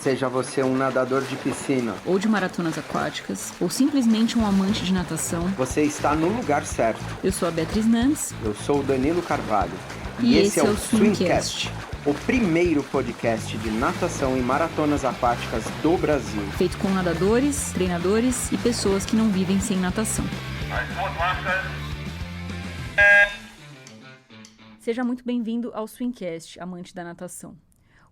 Seja você um nadador de piscina ou de maratonas aquáticas, ou simplesmente um amante de natação, você está no lugar certo. eu sou a Beatriz Nantes. Eu sou o Danilo Carvalho. E esse é o Swimcast, o primeiro podcast de natação e maratonas aquáticas do Brasil. Feito com nadadores, treinadores e pessoas que não vivem sem natação. Seja muito bem-vindo ao Swimcast, amante da natação.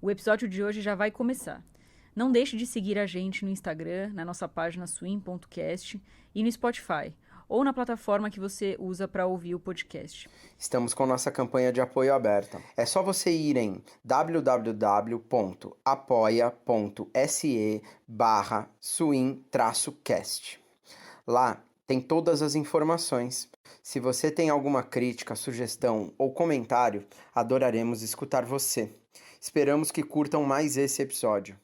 O episódio de hoje já vai começar. Não deixe de seguir a gente no Instagram, na nossa página swim.cast e no Spotify, ou na plataforma que você usa para ouvir o podcast. Estamos com nossa campanha de apoio aberta. É só você ir em www.apoia.se/swim-cast. Lá tem todas as informações. Se você tem alguma crítica, sugestão ou comentário, adoraremos escutar você. Esperamos que curtam mais esse episódio.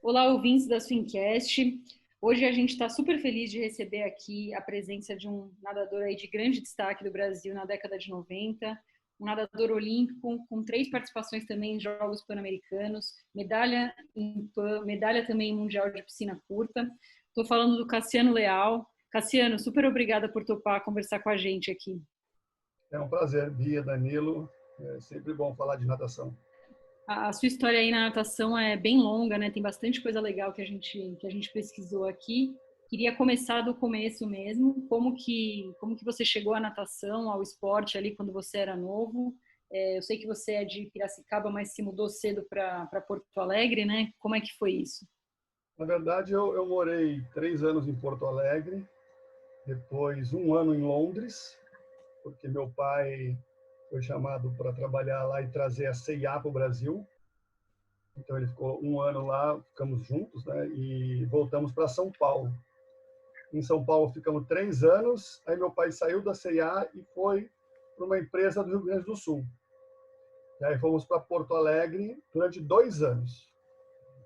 Olá, ouvintes da Swimcast. Hoje a gente está super feliz de receber aqui a presença de um nadador aí de grande destaque do Brasil na década de 90, um nadador olímpico com 3 participações também em Jogos Pan-Americanos, medalha em Pan, medalha também em Mundial de Piscina Curta. Estou falando do Cassiano Leal. Cassiano, super obrigada por topar conversar com a gente aqui. É um prazer, Bia, Danilo. É sempre bom falar de natação. A sua história aí na natação é bem longa, né? Tem bastante coisa legal que a gente pesquisou aqui. Queria começar do começo mesmo. Como que você chegou à natação, ao esporte ali quando você era novo? Eu sei que você é de Piracicaba, mas se mudou cedo para Porto Alegre, né? Como é que foi isso? Na verdade, eu morei 3 anos em Porto Alegre, depois 1 ano em Londres, porque meu pai foi chamado para trabalhar lá e trazer a C&A para o Brasil. Então ele ficou 1 ano lá, ficamos juntos, né? E voltamos para São Paulo. Em São Paulo ficamos 3 anos, aí meu pai saiu da C&A e foi para uma empresa do Rio Grande do Sul. E aí fomos para Porto Alegre durante 2 anos.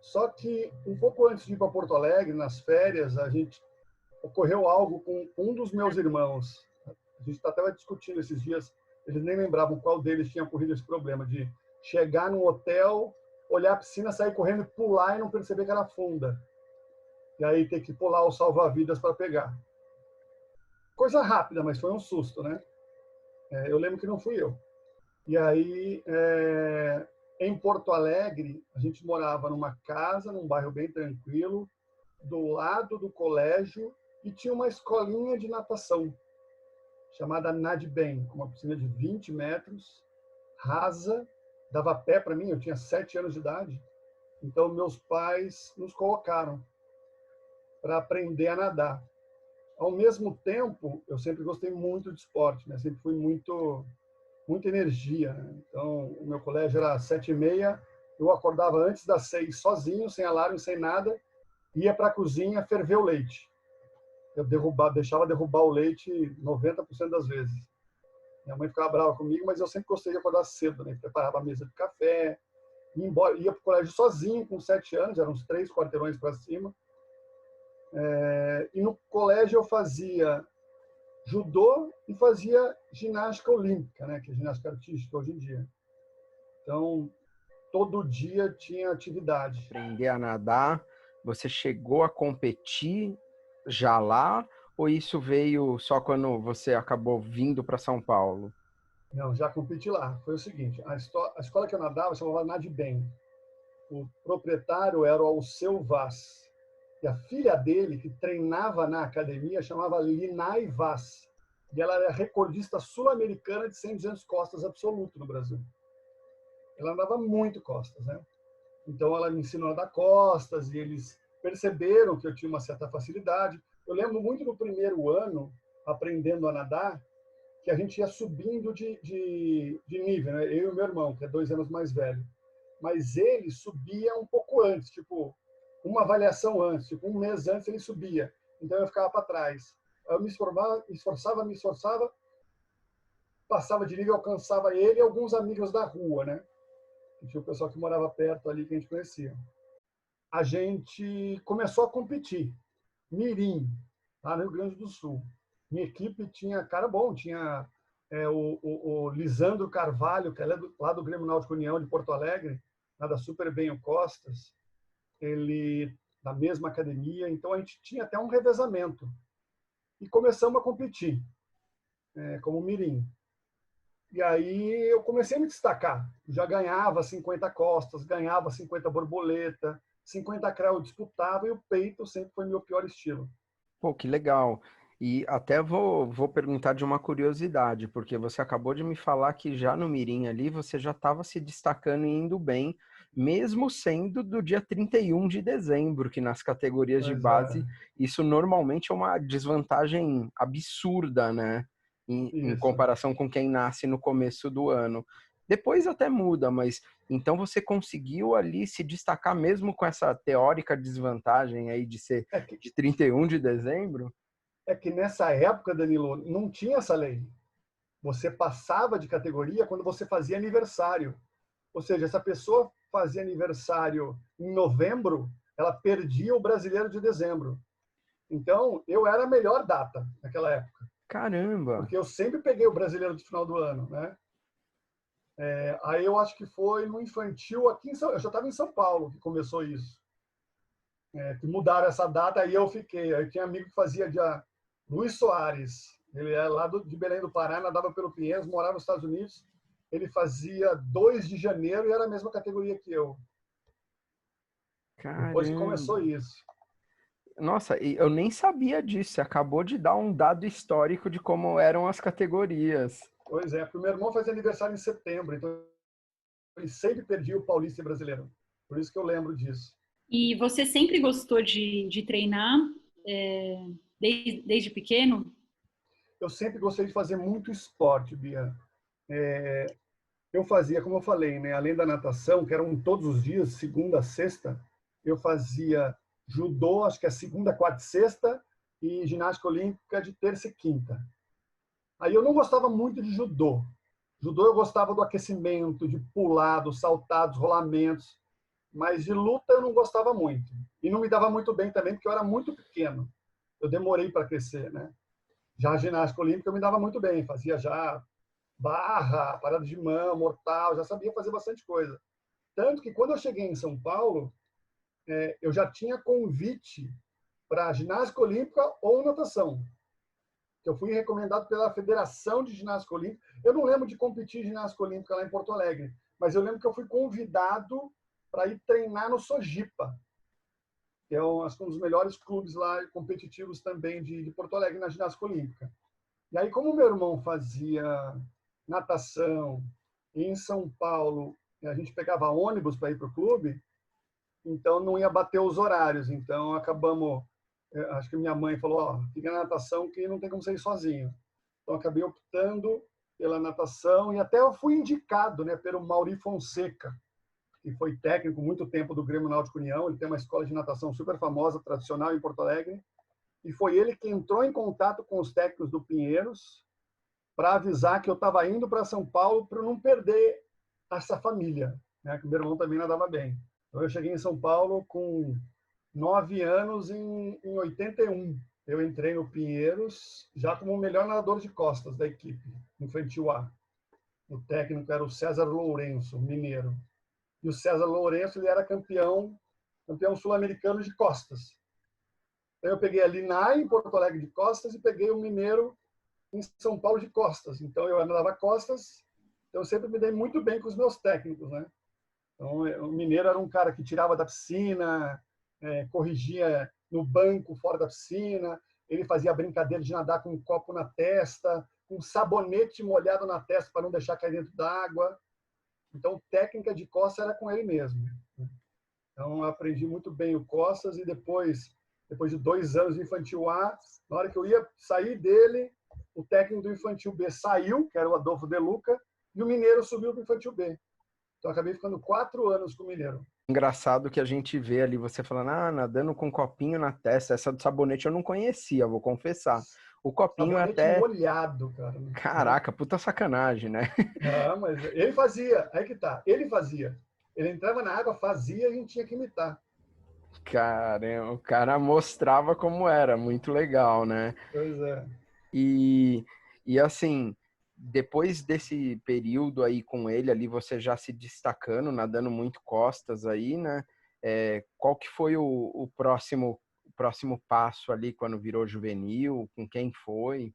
Só que um pouco antes de ir para Porto Alegre, nas férias, ocorreu algo com um dos meus irmãos. A gente estava discutindo esses dias, eles nem lembravam qual deles tinha ocorrido esse problema de chegar no hotel, olhar a piscina, sair correndo, pular e não perceber que era funda. E aí ter que pular o salva-vidas para pegar. Coisa rápida, mas foi um susto, né? Eu lembro que não fui eu. E aí, em Porto Alegre, a gente morava numa casa, num bairro bem tranquilo, do lado do colégio, e tinha uma escolinha de natação, chamada Nadbem, com uma piscina de 20 metros, rasa, dava pé para mim, eu tinha 7 anos de idade. Então, meus pais nos colocaram para aprender a nadar. Ao mesmo tempo, eu sempre gostei muito de esporte, né? Sempre fui muita energia, né? Então, o meu colégio era 7h30, eu acordava antes das 6, sozinho, sem alarme, sem nada, ia para a cozinha ferver o leite. Eu deixava derrubar o leite 90% das vezes. Minha mãe ficava brava comigo, mas eu sempre gostei de acordar cedo, né? Preparava a mesa de café, ia para o colégio sozinho, com 7 anos, eram uns 3 quarteirões para cima. E no colégio eu fazia judô e fazia ginástica olímpica, né? Que é ginástica artística hoje em dia. Então, todo dia tinha atividade. Aprender a nadar, você chegou a competir já lá ou isso veio só quando você acabou vindo para São Paulo? Não, já competi lá. Foi o seguinte, a escola que eu nadava chamava Nadbem. O proprietário era o Alceu Vaz. E a filha dele, que treinava na academia, chamava Linai Vaz. E ela era recordista sul-americana de 100 200 costas absoluto no Brasil. Ela andava muito costas, né? Então ela me ensinou a dar costas e eles perceberam que eu tinha uma certa facilidade. Eu lembro muito no primeiro ano, aprendendo a nadar, que a gente ia subindo de nível, né? Eu e o meu irmão, que é 2 anos mais velho. Mas ele subia um pouco antes, tipo, uma avaliação antes, tipo, 1 mês antes ele subia. Então eu ficava para trás. Eu me esforçava, passava de nível, alcançava ele e alguns amigos da rua, né? E tinha o pessoal que morava perto ali que a gente conhecia. A gente começou a competir. Mirim, lá no Rio Grande do Sul. Minha equipe tinha cara bom, tinha o Lisandro Carvalho, que é lá do Grêmio Náutico União de Porto Alegre, nada super bem o Costas, ele da mesma academia, então a gente tinha até um revezamento. E começamos a competir, como mirim. E aí eu comecei a me destacar. Já ganhava 50 costas, ganhava 50 borboleta, 50 creu eu disputava e o peito sempre foi meu pior estilo. Pô, que legal. E até vou perguntar de uma curiosidade, porque você acabou de me falar que já no Mirim ali você já estava se destacando e indo bem, mesmo sendo do dia 31 de dezembro, que nas categorias de Pois base é, isso normalmente é uma desvantagem absurda, né? Em isso. comparação com quem nasce no começo do ano. Depois até muda, mas então você conseguiu ali se destacar mesmo com essa teórica desvantagem aí de ser É que, de 31 de dezembro? é que nessa época, Danilo, não tinha essa lei. Você passava de categoria quando você fazia aniversário. Ou seja, essa pessoa fazia aniversário em novembro, ela perdia o brasileiro de dezembro. Então, eu era a melhor data naquela época, Caramba! porque eu sempre peguei o brasileiro do final do ano, né? Aí eu acho que foi no infantil aqui em São, eu já estava em São Paulo que começou isso, que mudaram essa data, aí eu fiquei. Aí tinha amigo que fazia dia Luiz Soares, ele é lá de Belém do Pará, nadava pelo Pinheiros, morava nos Estados Unidos. Ele fazia 2 de janeiro e era a mesma categoria que eu. Depois que começou Caramba! isso. Nossa, e eu nem sabia disso. Você acabou de dar um dado histórico de como eram as categorias. Pois é, porque o meu irmão fazia aniversário em setembro, então ele sempre perdia o Paulista e Brasileiro. Por isso que eu lembro disso. E você sempre gostou de treinar, desde pequeno? Eu sempre gostei de fazer muito esporte, Bia. Eu fazia, como eu falei, né, além da natação, que eram todos os dias, segunda a sexta, eu fazia judô, acho que é segunda, quarta e sexta, e ginástica olímpica de terça e quinta. Aí eu não gostava muito de judô. Judô eu gostava do aquecimento, de pular, dos saltados, rolamentos, mas de luta eu não gostava muito. E não me dava muito bem também, porque eu era muito pequeno. Eu demorei para crescer, né? Já a ginástica olímpica eu me dava muito bem, fazia já barra, parada de mão, mortal, já sabia fazer bastante coisa. Tanto que quando eu cheguei em São Paulo, eu já tinha convite para ginástica olímpica ou natação. Eu fui recomendado pela Federação de Ginástica Olímpica. Eu não lembro de competir em ginástica olímpica lá em Porto Alegre, mas eu lembro que eu fui convidado para ir treinar no Sojipa, que é um dos melhores clubes lá competitivos também de Porto Alegre na ginástica olímpica. E aí, como meu irmão fazia natação em São Paulo, a gente pegava ônibus para ir para o clube, então não ia bater os horários. Então acabamos, acho que minha mãe falou, ó, fica na natação que não tem como sair sozinho. Então acabei optando pela natação e até eu fui indicado, né, pelo Mauri Fonseca, que foi técnico muito tempo do Grêmio Náutico União. Ele tem uma escola de natação super famosa, tradicional em Porto Alegre. E foi ele que entrou em contato com os técnicos do Pinheiros para avisar que eu estava indo para São Paulo para não perder essa família, né? Que meu irmão também nadava bem. Então eu cheguei em São Paulo com 9 anos em 81. Eu entrei no Pinheiros já como o melhor nadador de costas da equipe, infantil A. O técnico era o César Lourenço, mineiro. E o César Lourenço ele era campeão sul-americano de costas. Então eu peguei a Linai em Porto Alegre de costas e peguei o mineiro em São Paulo de costas. Então eu andava costas, então eu sempre me dei muito bem com os meus técnicos, né? Então o mineiro era um cara que tirava da piscina, corrigia no banco fora da piscina, ele fazia brincadeira de nadar com um copo na testa, com um sabonete molhado na testa para não deixar cair dentro da água. Então técnica de costas era com ele mesmo. Então eu aprendi muito bem o costas e depois de 2 anos de infantil A, na hora que eu ia sair dele, o técnico do infantil B saiu, que era o Adolfo De Luca, e o mineiro subiu para o infantil B. Então eu acabei ficando 4 anos com o mineiro. Engraçado que a gente vê ali você falando, nadando com um copinho na testa. Essa do sabonete eu não conhecia, vou confessar. O copinho é Sabonete até, molhado, cara. caraca, puta sacanagem, né? Não, mas ele fazia, aí que tá, ele fazia. Ele entrava na água, fazia, a gente tinha que imitar. Caramba, o cara mostrava como era, muito legal, né? Pois é. E, e assim, depois desse período aí com ele, ali você já se destacando, nadando muito costas aí, né? Qual que foi o próximo passo ali quando virou juvenil? Com quem foi?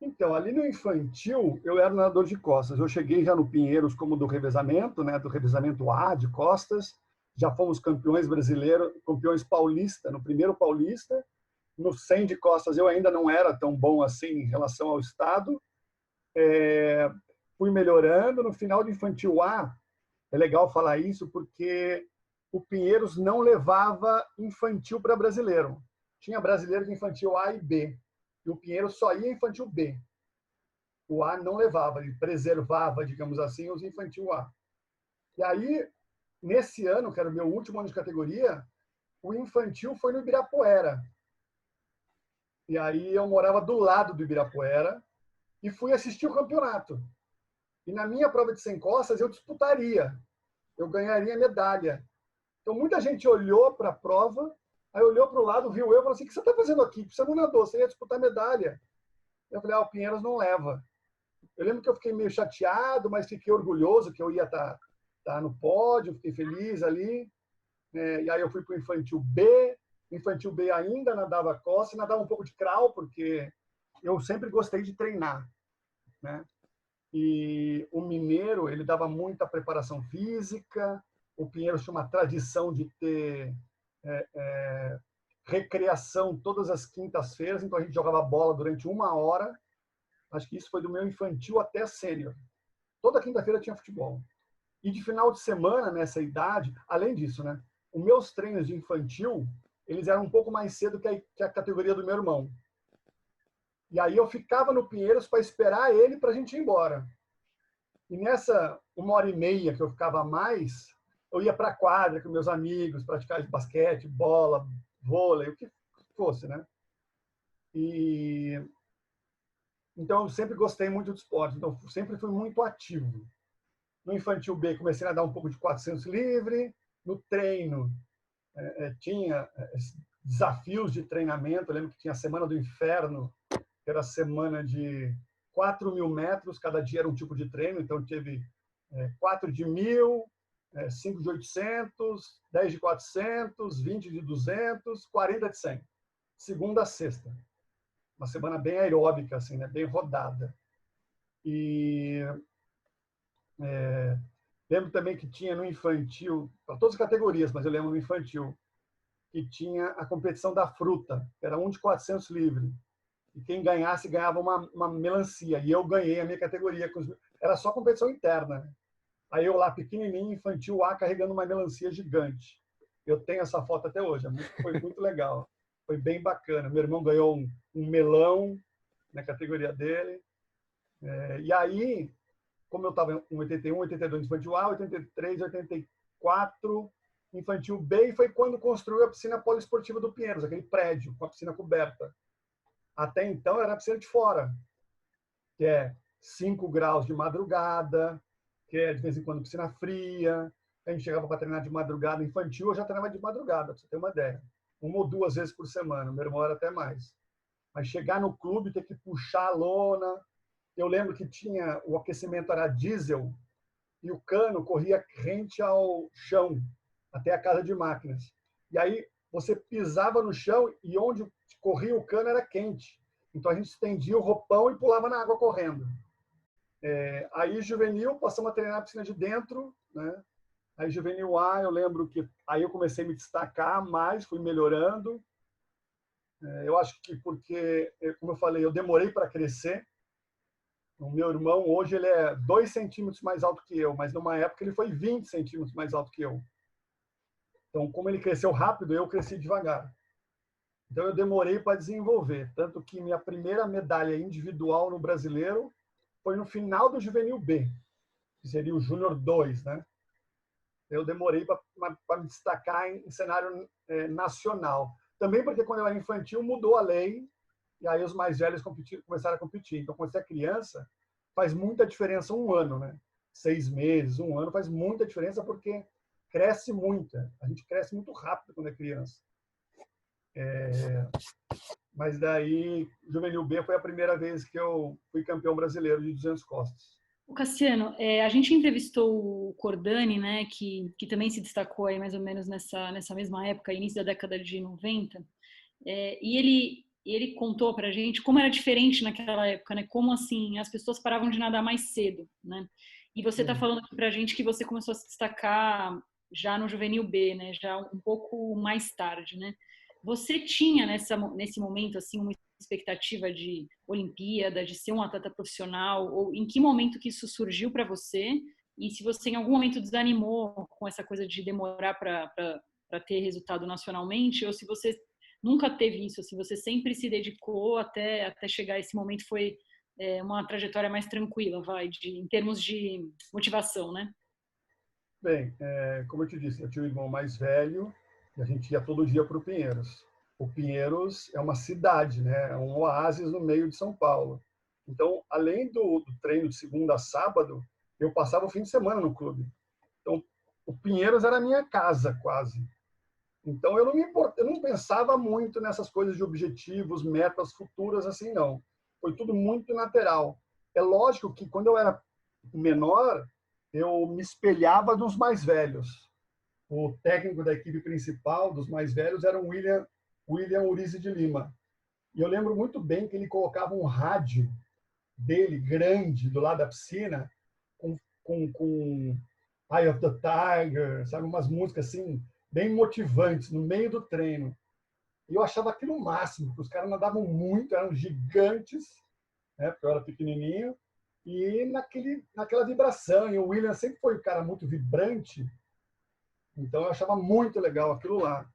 Então, ali no infantil, eu era nadador de costas. Eu cheguei já no Pinheiros como do revezamento, né, do revezamento A de costas. Já fomos campeões brasileiros, campeões paulista, no primeiro paulista. No 100 de costas eu ainda não era tão bom assim em relação ao estado. Fui melhorando. No final de infantil A, é legal falar isso porque o Pinheiros não levava infantil para brasileiro. Tinha brasileiro de infantil A e B. E o Pinheiros só ia infantil B. O A não levava, ele preservava, digamos assim, os infantil A. E aí, nesse ano, que era o meu último ano de categoria, o infantil foi no Ibirapuera. E aí eu morava do lado do Ibirapuera e fui assistir o campeonato. E na minha prova de 100 costas eu disputaria, eu ganharia medalha. Então muita gente olhou para a prova, aí olhou para o lado, viu eu e falou assim: o que você está fazendo aqui? Você não nadou, você ia disputar medalha. Eu falei: o Pinheiros não leva. Eu lembro que eu fiquei meio chateado, mas fiquei orgulhoso que eu ia estar no pódio, fiquei feliz ali. E aí eu fui para o infantil B. Infantil B ainda nadava costa, nadava um pouco de crawl, porque eu sempre gostei de treinar, né? E o mineiro, ele dava muita preparação física. O Pinheiros tinha uma tradição de ter recreação todas as quintas-feiras, então a gente jogava bola durante 1 hora. Acho que isso foi do meu infantil até sênior. Toda quinta-feira tinha futebol. E de final de semana, nessa idade, além disso, né? Os meus treinos de infantil, eles eram um pouco mais cedo que a categoria do meu irmão. E aí eu ficava no Pinheiros para esperar ele para a gente ir embora. E nessa 1 hora e meia que eu ficava a mais, eu ia para a quadra com meus amigos, praticar basquete, bola, vôlei, o que fosse, né? E então eu sempre gostei muito de esporte, então sempre fui muito ativo. No infantil B comecei a dar um pouco de 400 livre, no treino tinha desafios de treinamento. Eu lembro que tinha a Semana do Inferno, que era a semana de 4.000 metros, cada dia era um tipo de treino, então teve 4 de 1.000, 5 de 800, 10 de 400, 20 de 200, 40 de 100. Segunda a sexta. Uma semana bem aeróbica, assim, né? Bem rodada. E lembro também que tinha no infantil, para todas as categorias, mas eu lembro no infantil, que tinha a competição da fruta, era 1 de 400 livre. E quem ganhasse ganhava uma melancia. E eu ganhei a minha categoria. Era só competição interna, né? Aí eu lá, pequenininho, infantil A, carregando uma melancia gigante. Eu tenho essa foto até hoje. Foi muito legal. Foi bem bacana. Meu irmão ganhou um melão na categoria dele. E aí, como eu estava em 81, 82 infantil A, 83, 84 infantil B, e foi quando construiu a piscina poliesportiva do Pinheiros, aquele prédio com a piscina coberta. Até então era a piscina de fora, que é 5 graus de madrugada, que é de vez em quando piscina fria. A gente chegava para treinar de madrugada infantil, eu já treinava de madrugada, para você ter uma ideia. 1 ou 2 vezes por semana, meu irmão era até mais. Mas chegar no clube, ter que puxar a lona. Eu lembro que tinha o aquecimento era diesel e o cano corria rente ao chão, até a casa de máquinas. E aí você pisava no chão e onde corria o cano era quente. Então a gente estendia o roupão e pulava na água correndo. Aí juvenil, passamos a treinar na piscina de dentro, né? Aí juvenil A, eu lembro que aí eu comecei a me destacar mais, fui melhorando. Eu acho que porque, como eu falei, eu demorei para crescer. O meu irmão hoje ele é 2 centímetros mais alto que eu, mas numa época ele foi 20 centímetros mais alto que eu. Então, como ele cresceu rápido, eu cresci devagar. Então, eu demorei para desenvolver. Tanto que minha primeira medalha individual no brasileiro foi no final do Juvenil B, que seria o Júnior 2, né? Eu demorei para me destacar em cenário nacional. Também porque quando eu era infantil mudou a lei e aí os mais velhos começaram a competir. Então, quando você é criança, faz muita diferença 1 ano, né? 6 meses, 1 ano, faz muita diferença porque cresce muito. A gente cresce muito rápido quando é criança. Mas daí, Juvenil B foi a primeira vez que eu fui campeão brasileiro de 200 costas. O Cassiano, a gente entrevistou o Cordani, né, que também se destacou aí mais ou menos nessa mesma época, início da década de 90, e ele contou para a gente como era diferente naquela época, né, como assim as pessoas paravam de nadar mais cedo, né? E você está falando aqui para a gente que você começou a se destacar já no Juvenil B, né, já um pouco mais tarde, né? Você tinha nesse momento assim uma expectativa de Olimpíada, de ser um atleta profissional, ou em que momento que isso surgiu para você? E se você em algum momento desanimou com essa coisa de demorar para ter resultado nacionalmente, ou se você nunca teve isso, se você sempre se dedicou até chegar a esse momento, foi uma trajetória mais tranquila, em termos de motivação, né? Bem, como eu te disse, eu tinha um irmão mais velho e a gente ia todo dia para o Pinheiros. O Pinheiros é uma cidade, né? É um oásis no meio de São Paulo. Então, além do treino de segunda a sábado, eu passava o fim de semana no clube. Então, o Pinheiros era a minha casa, quase. Então, eu não pensava muito nessas coisas de objetivos, metas futuras, assim, não. Foi tudo muito natural. É lógico que, quando eu era menor, eu me espelhava nos mais velhos. O técnico da equipe principal, dos mais velhos, era o William Urize de Lima. E eu lembro muito bem que ele colocava um rádio dele, grande, do lado da piscina, com Eye of the Tiger, sabe? Umas músicas assim, bem motivantes, no meio do treino. E eu achava aquilo o máximo, porque os caras nadavam muito, eram gigantes, né? Porque eu era pequenininho, e naquela vibração. E o William sempre foi um cara muito vibrante, então eu achava muito legal aquilo lá.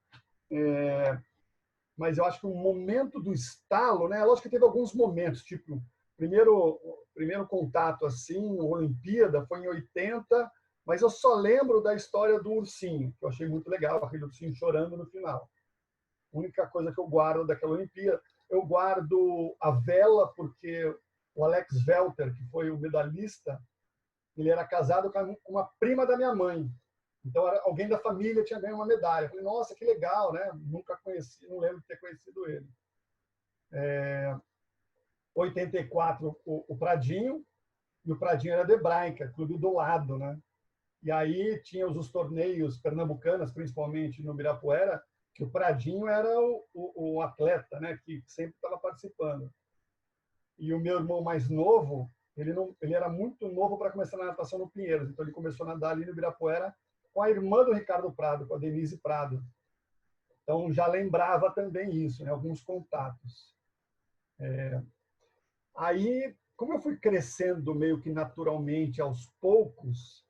Mas eu acho que o momento do estalo, né? Lógico que teve alguns momentos, tipo, primeiro contato assim, Olimpíada, foi em 80, mas eu só lembro da história do ursinho, que eu achei muito legal, aquele ursinho chorando no final. A única coisa que eu guardo daquela Olimpíada, eu guardo a vela, porque o Alex Welter, que foi o medalhista, ele era casado com uma prima da minha mãe. Então, alguém da família tinha ganho uma medalha. Eu falei, nossa, que legal, né? Nunca conheci, não lembro de ter conhecido ele. 84, o Pradinho, e o Pradinho era de Hebraica, clube do lado, né? E aí tinha os torneios pernambucanas, principalmente no Ibirapuera, que o Pradinho era o atleta, né? Que sempre estava participando. E o meu irmão mais novo, ele era muito novo para começar na natação no Pinheiros, então ele começou a nadar ali no Ibirapuera com a irmã do Ricardo Prado, com a Denise Prado. Então já lembrava também isso, né? Alguns contatos. Aí, como eu fui crescendo meio que naturalmente aos poucos,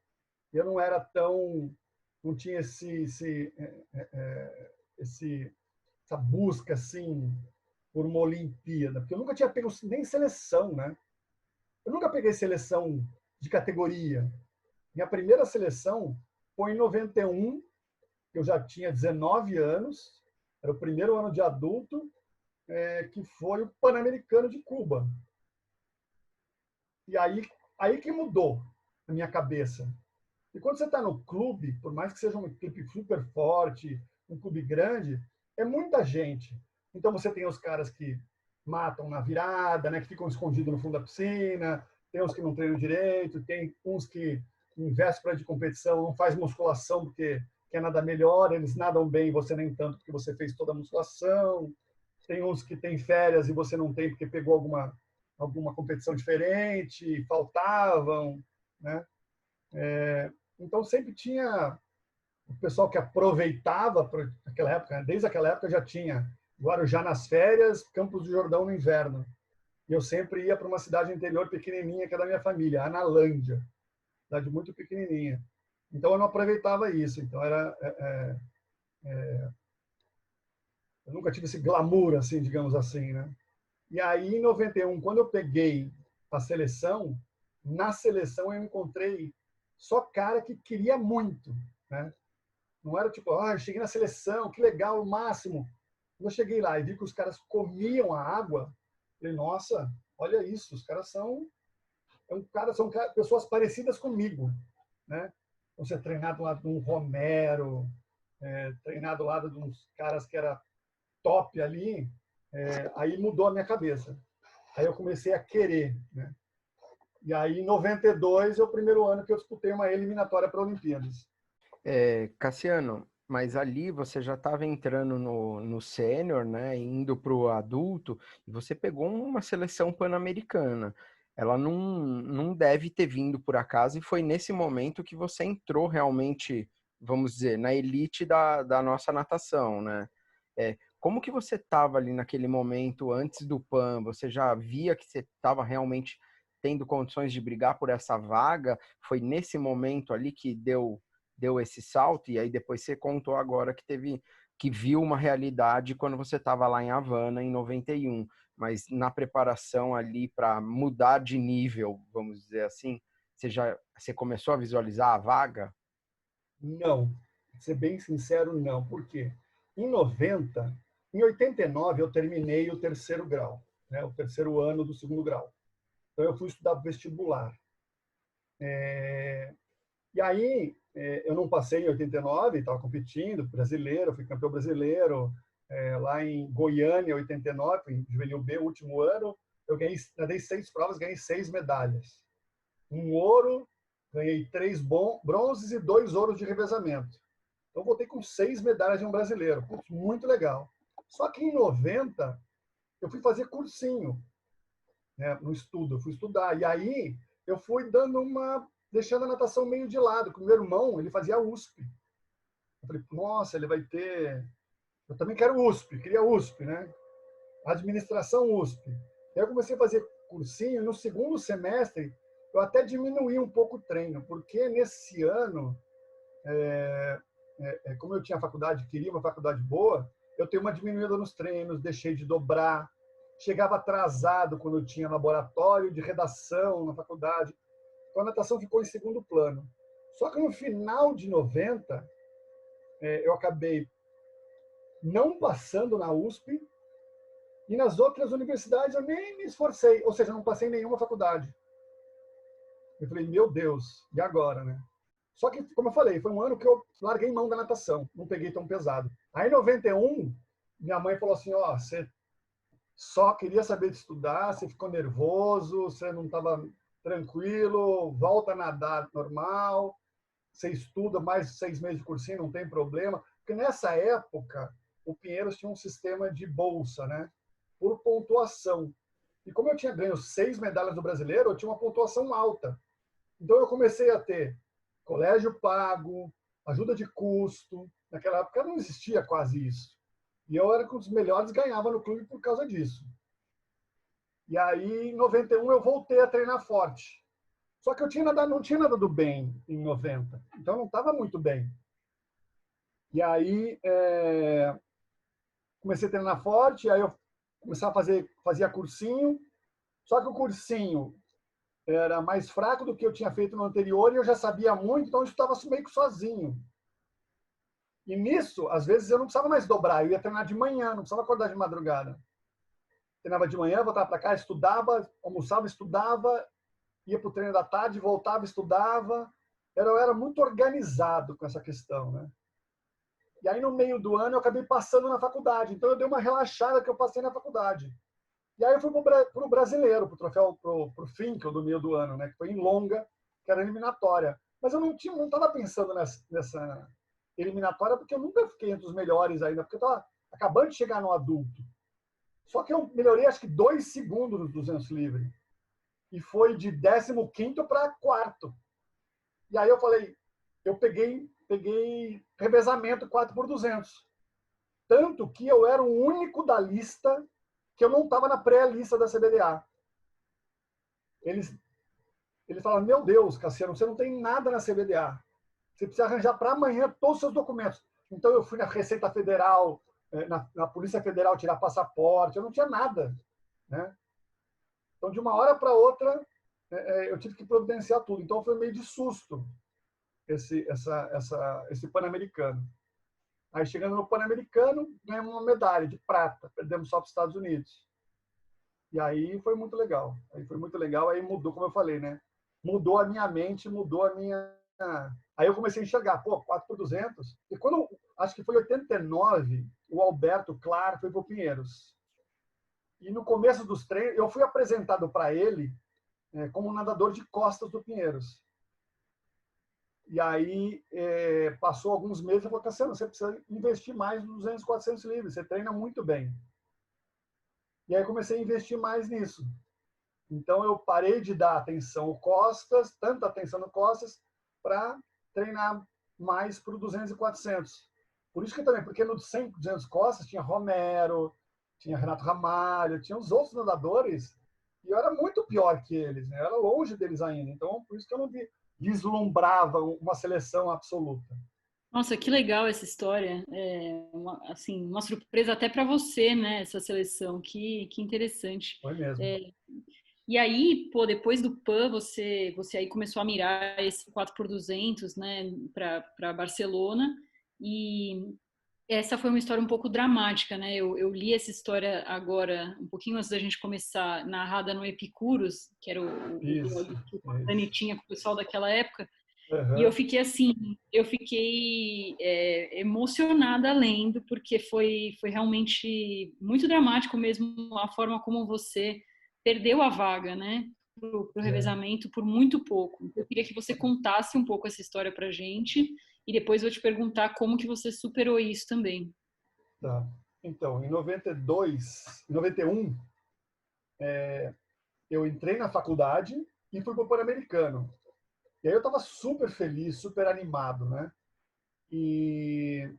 eu não era tão, não tinha essa busca assim por uma Olimpíada, porque eu nunca tinha pego nem seleção, né? Eu nunca peguei seleção de categoria. Minha primeira seleção foi em 91, eu já tinha 19 anos, era o primeiro ano de adulto, que foi o Pan-Americano de Cuba. E aí que mudou a minha cabeça. E quando você está no clube, por mais que seja uma equipe super forte, um clube grande, é muita gente. Então você tem os caras que matam na virada, né, que ficam escondidos no fundo da piscina, tem os que não treinam direito, tem uns que em véspera de competição não faz musculação porque quer nada melhor, eles nadam bem, você nem tanto porque você fez toda a musculação. Tem uns que têm férias e você não tem porque pegou alguma competição diferente, faltavam, né? Então sempre tinha o pessoal que aproveitava naquela época, né? Desde aquela época já tinha Guarujá nas férias, Campos do Jordão no inverno. E eu sempre ia para uma cidade interior pequenininha que é da minha família, Analândia, cidade muito pequenininha. Então eu não aproveitava isso. Então eu nunca tive esse glamour assim, digamos assim, né? E aí em 91, quando eu peguei a seleção, na seleção eu encontrei só cara que queria muito, né? Não era tipo, eu cheguei na seleção, que legal, o máximo. Quando eu cheguei lá e vi que os caras comiam a água, eu falei, nossa, olha isso, os caras são pessoas parecidas comigo, né? Então, você treinar do lado de um Romero, treinar do lado de uns caras que era top ali, Aí mudou a minha cabeça. Aí eu comecei a querer, né? E aí, em 92, é o primeiro ano que eu disputei uma eliminatória para Olimpíadas. Cassiano, mas ali você já estava entrando no sênior, né, indo para o adulto, e você pegou uma seleção pan-americana. Ela não deve ter vindo por acaso, e foi nesse momento que você entrou realmente, vamos dizer, na elite da nossa natação, né? Como que você estava ali naquele momento, antes do PAN? Você já via que você estava realmente tendo condições de brigar por essa vaga? Foi nesse momento ali que deu esse salto, e aí depois você contou agora que viu uma realidade quando você estava lá em Havana em 91, mas na preparação ali para mudar de nível, vamos dizer assim, você começou a visualizar a vaga? Não, pra ser bem sincero, não. Por quê? Em 90, em 89 eu terminei o terceiro grau, né? O terceiro ano do segundo grau. Então eu fui estudar vestibular. E aí eu não passei em 89, estava competindo, brasileiro, fui campeão brasileiro, lá em Goiânia, 89, em Juvenil B, o último ano, eu nadei 6 provas, ganhei 6 medalhas. Um ouro, ganhei 3 bronzes e 2 ouros de revezamento. Então, voltei com 6 medalhas de um brasileiro. Putz, muito legal. Só que em 90, eu fui fazer cursinho, né, no estudo. Eu fui estudar. E aí, eu fui deixando a natação meio de lado. Porque o meu irmão, ele fazia USP. Eu falei, nossa, ele vai ter... Eu também quero USP, queria USP, né? Administração USP. E aí eu comecei a fazer cursinho. No segundo semestre, eu até diminuí um pouco o treino, porque nesse ano, como eu tinha faculdade, queria uma faculdade boa, eu tenho uma diminuída nos treinos, deixei de dobrar, chegava atrasado quando eu tinha laboratório de redação na faculdade. Então a natação ficou em segundo plano. Só que no final de 90, eu acabei não passando na USP, e nas outras universidades eu nem me esforcei, ou seja, não passei em nenhuma faculdade. Eu falei, meu Deus, e agora, né? Só que, como eu falei, foi um ano que eu larguei mão da natação, não peguei tão pesado. Aí, em 91, minha mãe falou assim, ó, você só queria saber de estudar, você ficou nervoso, você não estava tranquilo, volta a nadar normal, você estuda mais 6 meses de cursinho, não tem problema. Porque nessa época, o Pinheiros tinha um sistema de bolsa, né? Por pontuação. E como eu tinha ganho 6 medalhas do brasileiro, eu tinha uma pontuação alta. Então eu comecei a ter colégio pago, ajuda de custo. Naquela época não existia quase isso. E eu era com os melhores, ganhava no clube por causa disso. E aí, em 91, eu voltei a treinar forte. Só que eu não tinha nadado bem em 90. Então, eu não estava muito bem. E aí, comecei a treinar forte. Aí, eu comecei a fazia cursinho. Só que o cursinho era mais fraco do que eu tinha feito no anterior e eu já sabia muito, então eu estava meio que sozinho. E nisso, às vezes, eu não precisava mais dobrar. Eu ia treinar de manhã, não precisava acordar de madrugada. Treinava de manhã, voltava para cá, estudava, almoçava, estudava, ia para o treino da tarde, voltava, estudava. Eu era muito organizado com essa questão, né? E aí, no meio do ano, eu acabei passando na faculdade. Então, eu dei uma relaxada que eu passei na faculdade. E aí, eu fui para o brasileiro, para o troféu, para o Finkel do meio do ano, né? Que foi em Longa, que era eliminatória. Mas eu não estava pensando nessa eliminatória, porque eu nunca fiquei entre os melhores ainda, porque eu estava acabando de chegar no adulto. Só que eu melhorei, acho que 2 segundos nos 200 livre. E foi de 15º para 4º. E aí eu falei, eu peguei revezamento 4 por 200. Tanto que eu era o único da lista que eu não estava na pré-lista da CBDA. Eles falaram, meu Deus, Cassiano, você não tem nada na CBDA. Você precisa arranjar para amanhã todos os seus documentos. Então eu fui na Receita Federal, na Polícia Federal tirar passaporte, eu não tinha nada, né? Então, de uma hora para outra, eu tive que providenciar tudo. Então, foi meio de susto esse Pan-Americano. Aí, chegando no Pan-Americano, ganhamos uma medalha de prata. Perdemos só para os Estados Unidos. E aí foi muito legal. Aí mudou, como eu falei, né? Mudou a minha mente, mudou a minha... Aí eu comecei a enxergar, 4 por 200. E quando, acho que foi em 89, o Alberto Clar foi para o Pinheiros. E no começo dos treinos, eu fui apresentado para ele como nadador de costas do Pinheiros. E aí, passou alguns meses, eu falei, Cassiano, você precisa investir mais nos 200, 400 livres, você treina muito bem. E aí eu comecei a investir mais nisso. Então, eu parei de dar atenção ao costas, tanta atenção no costas, para treinar mais para o 200 e 400. Por isso que também, porque no 100, 200 costas tinha Romero, tinha Renato Ramalho, tinha os outros nadadores, e eu era muito pior que eles, né? Eu era longe deles ainda. Então, por isso que eu não vislumbrava uma seleção absoluta. Nossa, que legal essa história. Assim, uma surpresa até para você, né? Essa seleção. Que interessante. Foi mesmo. E aí, pô, depois do PAN, você aí começou a mirar esse 4x200, né? Para Barcelona. E essa foi uma história um pouco dramática, né? Eu li essa história agora, um pouquinho antes da gente começar, narrada no Epicurus, que era o blog que o Dani tinha com o pessoal daquela época. E eu fiquei assim, emocionada lendo, porque foi realmente muito dramático mesmo a forma como você perdeu a vaga, né, pro revezamento por muito pouco. Eu queria que você contasse um pouco essa história pra gente e depois eu vou te perguntar como que você superou isso também. Tá. Então, em 92, 91, eu entrei na faculdade e fui para o Pan-Americano. E aí eu estava super feliz, super animado, né? E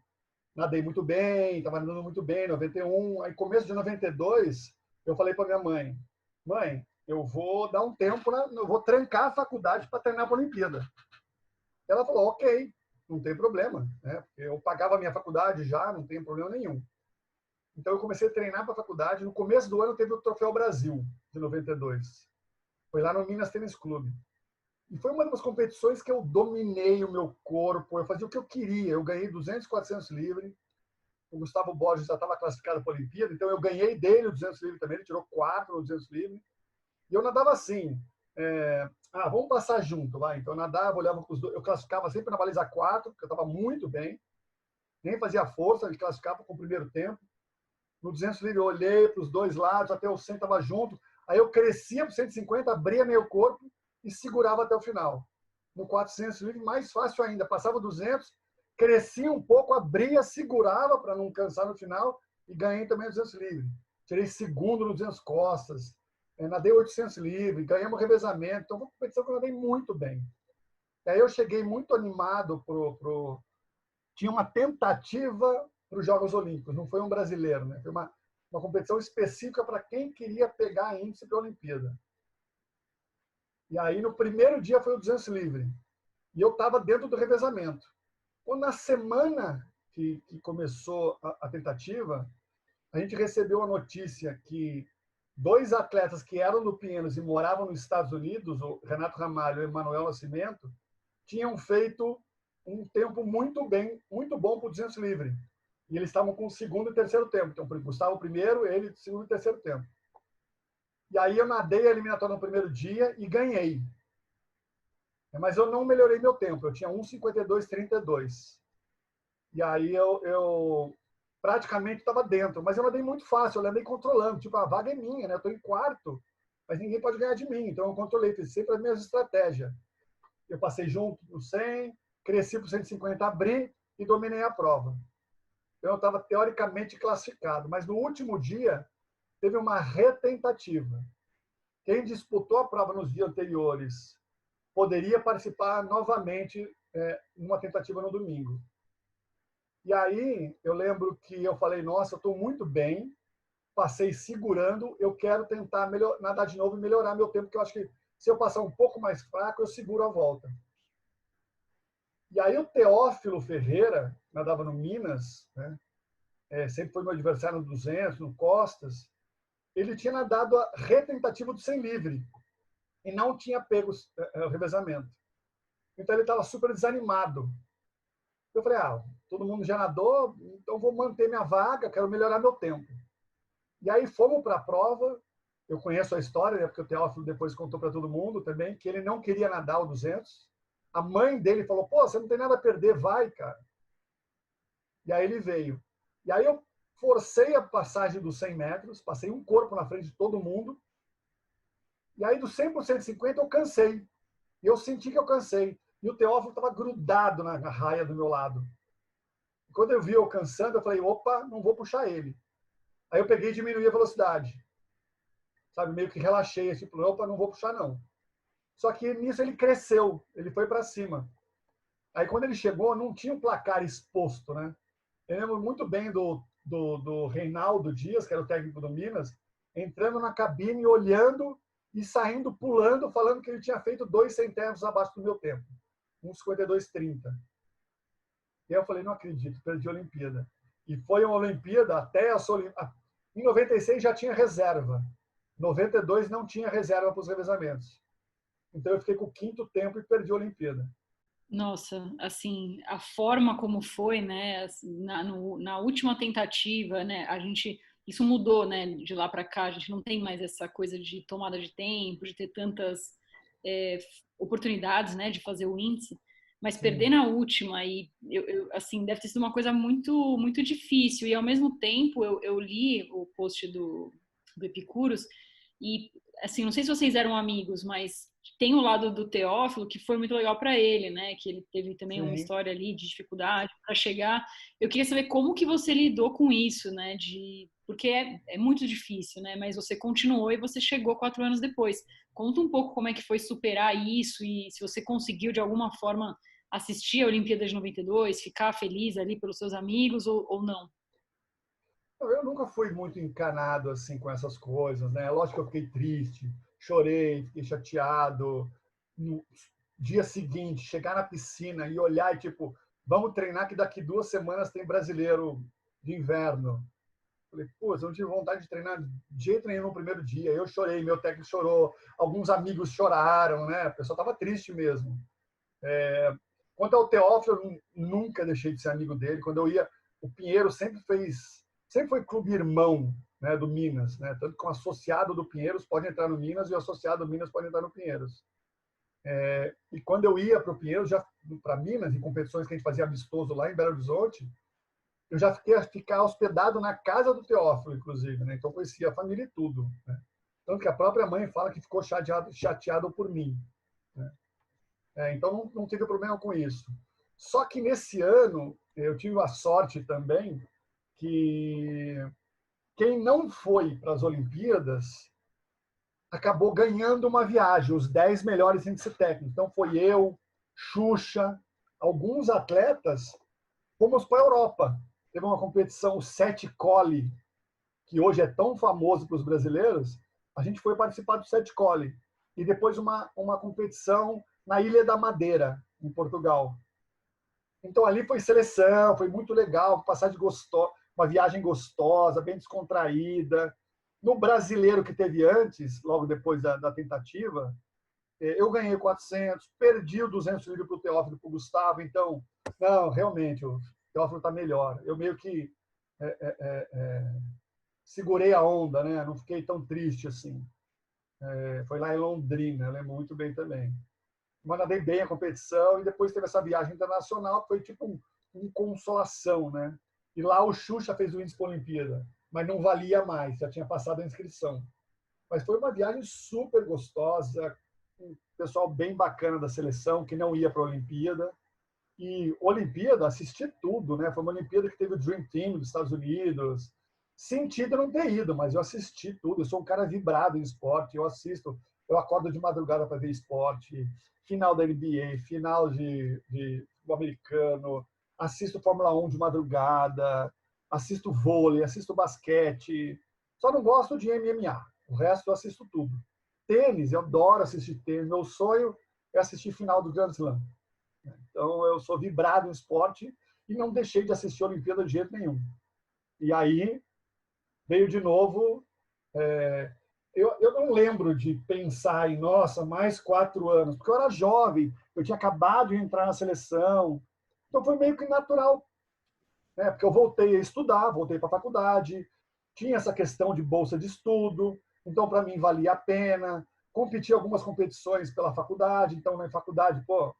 nadei muito bem, estava nadando muito bem, 91. Aí, começo de 92, eu falei para minha mãe, mãe, eu vou dar um tempo, eu vou trancar a faculdade para treinar para a Olimpíada. Ela falou, ok, não tem problema, né? Eu pagava a minha faculdade já, não tem problema nenhum. Então, eu comecei a treinar para a faculdade. No começo do ano, teve o Troféu Brasil, de 92. Foi lá no Minas Tênis Clube. E foi uma das competições que eu dominei o meu corpo, eu fazia o que eu queria. Eu ganhei 200, 400 livre. O Gustavo Borges já estava classificado para a Olimpíada, então eu ganhei dele o 200 livre também. Ele tirou 4 no 200 livre. E eu nadava assim, vamos passar junto, vai. Então eu nadava, olhava para os dois. Eu classificava sempre na baliza 4, porque eu estava muito bem. Nem fazia força, ele classificava com o primeiro tempo. No 200 livre eu olhei para os dois lados, até o 100 estava junto. Aí eu crescia para o 150, abria meu corpo e segurava até o final. No 400 livre, mais fácil ainda. Passava 200, crescia um pouco, abria, segurava para não cansar no final e ganhei também 200 livre. Tirei segundo no 200 costas, nadei 800 livre, ganhamos revezamento. Então, foi uma competição que eu nadei muito bem. E aí eu cheguei muito animado Tinha uma tentativa para os Jogos Olímpicos, não foi um brasileiro, né? Foi uma competição específica para quem queria pegar índice para a Olimpíada. E aí, no primeiro dia, foi o 200 livre. E eu estava dentro do revezamento. Quando na semana que começou a tentativa, a gente recebeu a notícia que 2 atletas que eram do Pinheiros e moravam nos Estados Unidos, o Renato Ramalho e o Emanuel Nascimento, tinham feito um tempo muito bom para o 200 livre. E eles estavam com o segundo e terceiro tempo. Então, Gustavo primeiro, ele segundo e terceiro tempo. E aí eu nadei a eliminatória no primeiro dia e ganhei. Mas eu não melhorei meu tempo. Eu tinha 1:52:32. E aí eu praticamente estava dentro. Mas eu nadei muito fácil, eu nadei controlando. Tipo, a vaga é minha, né? Eu estou em quarto, mas ninguém pode ganhar de mim. Então eu controlei, fiz sempre as minhas estratégias. Eu passei junto no 100, cresci para o 150, abri e dominei a prova. Então eu estava teoricamente classificado. Mas no último dia, teve uma retentativa. Quem disputou a prova nos dias anteriores poderia participar novamente numa tentativa no domingo. E aí eu lembro que eu falei, nossa, eu estou muito bem, passei segurando, eu quero tentar nadar de novo e melhorar meu tempo, porque eu acho que se eu passar um pouco mais fraco, eu seguro a volta. E aí o Teófilo Ferreira, nadava no Minas, né? Sempre foi meu adversário no 200, no Costas, ele tinha nadado a retentativa do 100 livre e não tinha pego o revezamento. Então ele estava super desanimado. Eu falei, todo mundo já nadou, então vou manter minha vaga, quero melhorar meu tempo. E aí fomos para a prova, eu conheço a história, né, porque o Teófilo depois contou para todo mundo também, que ele não queria nadar o 200. A mãe dele falou, pô, você não tem nada a perder, vai, cara. E aí ele veio. E aí eu forcei a passagem dos 100 metros, passei um corpo na frente de todo mundo, e aí do 100 por 150 eu cansei. E eu senti que eu cansei. E o Teófilo estava grudado na raia do meu lado. Quando eu vi eu cansando, eu falei, opa, não vou puxar ele. Aí eu peguei e diminuí a velocidade. Sabe, meio que relaxei, tipo, opa, não vou puxar não. Só que nisso ele cresceu, ele foi para cima. Aí quando ele chegou, não tinha um placar exposto, né? Eu lembro muito bem do Reinaldo Dias, que era o técnico do Minas, entrando na cabine, olhando e saindo pulando, falando que ele tinha feito 2 centésimos abaixo do meu tempo. 1,52,30. E aí eu falei, não acredito, perdi a Olimpíada. E foi uma Olimpíada até a em 96 já tinha reserva. 92 não tinha reserva para os revezamentos. Então eu fiquei com o 5º tempo e perdi a Olimpíada. Nossa, assim, a forma como foi, né, na última tentativa, né, isso mudou, né, de lá para cá, a gente não tem mais essa coisa de tomada de tempo, de ter tantas é, oportunidades, né, de fazer o índice, mas perder na última, e assim, deve ter sido uma coisa muito, muito difícil, e ao mesmo tempo eu li o post do Epicuros, e assim, não sei se vocês eram amigos, mas tem o lado do Teófilo que foi muito legal para ele, né? Que ele teve também uma história ali de dificuldade para chegar. Eu queria saber como que você lidou com isso, né? Porque é muito difícil, né? Mas você continuou e você chegou 4 anos depois. Conta um pouco como é que foi superar isso e se você conseguiu de alguma forma assistir a Olimpíada de 92, ficar feliz ali pelos seus amigos ou não. Eu nunca fui muito encanado assim com essas coisas, né? Lógico que eu fiquei triste, chorei, fiquei chateado. No dia seguinte, chegar na piscina e olhar e tipo, vamos treinar que daqui 2 semanas tem brasileiro de inverno. Falei, pô, eu não tive vontade de treinar de jeito nenhum no primeiro dia. Eu chorei, meu técnico chorou, alguns amigos choraram, né? O pessoal estava triste mesmo. Quanto ao Teófilo, eu nunca deixei de ser amigo dele. Quando eu ia, o Pinheiro sempre foi clube irmão, né, do Minas, né? Tanto que o associado do Pinheiros pode entrar no Minas e o associado do Minas pode entrar no Pinheiros. E quando eu ia para o Pinheiros, já para Minas, em competições que a gente fazia amistoso lá em Belo Horizonte, eu já ficar hospedado na casa do Teófilo, inclusive, né? Então conhecia a família e tudo, né? Tanto que a própria mãe fala que ficou chateado por mim, né? Então não tive problema com isso. Só que nesse ano eu tive a sorte também que quem não foi para as Olimpíadas acabou ganhando uma viagem, os 10 melhores índice técnico. Então foi eu, Xuxa, alguns atletas, fomos para a Europa. Teve uma competição, o Sete Colli, que hoje é tão famoso para os brasileiros, a gente foi participar do Sete Colli. E depois uma competição na Ilha da Madeira, em Portugal. Então ali foi seleção, foi muito legal, passagem gostosa, uma viagem gostosa, bem descontraída. No brasileiro que teve antes, logo depois da tentativa, eu ganhei 400, perdi o 200 livros para o Teófilo e para o Gustavo. Então, não, realmente, o Teófilo está melhor. Eu meio que segurei a onda, né? Não fiquei tão triste assim. Foi lá em Londrina, eu lembro muito bem também. Mas nadei bem a competição e depois teve essa viagem internacional que foi tipo um consolação, né? E lá o Xuxa fez o índice para a Olimpíada, mas não valia mais, já tinha passado a inscrição. Mas foi uma viagem super gostosa, um pessoal bem bacana da seleção que não ia para a Olimpíada. E Olimpíada, assisti tudo, né? Foi uma Olimpíada que teve o Dream Team dos Estados Unidos. Sentido não ter ido, mas eu assisti tudo. Eu sou um cara vibrado em esporte, eu assisto, eu acordo de madrugada para ver esporte, final da NBA, final de americano, assisto Fórmula 1 de madrugada, assisto vôlei, assisto basquete. Só não gosto de MMA. O resto eu assisto tudo. Tênis, eu adoro assistir tênis. Meu sonho é assistir final do Grand Slam. Então, eu sou vibrado em esporte e não deixei de assistir a Olimpíada de jeito nenhum. E aí, veio de novo. Eu não lembro de pensar em, nossa, mais 4 anos, porque eu era jovem, eu tinha acabado de entrar na seleção. Então, foi meio que natural, né? Porque eu voltei a estudar, voltei para a faculdade, tinha essa questão de bolsa de estudo, então, para mim, valia a pena. Competi algumas competições pela faculdade, então, na faculdade, pô,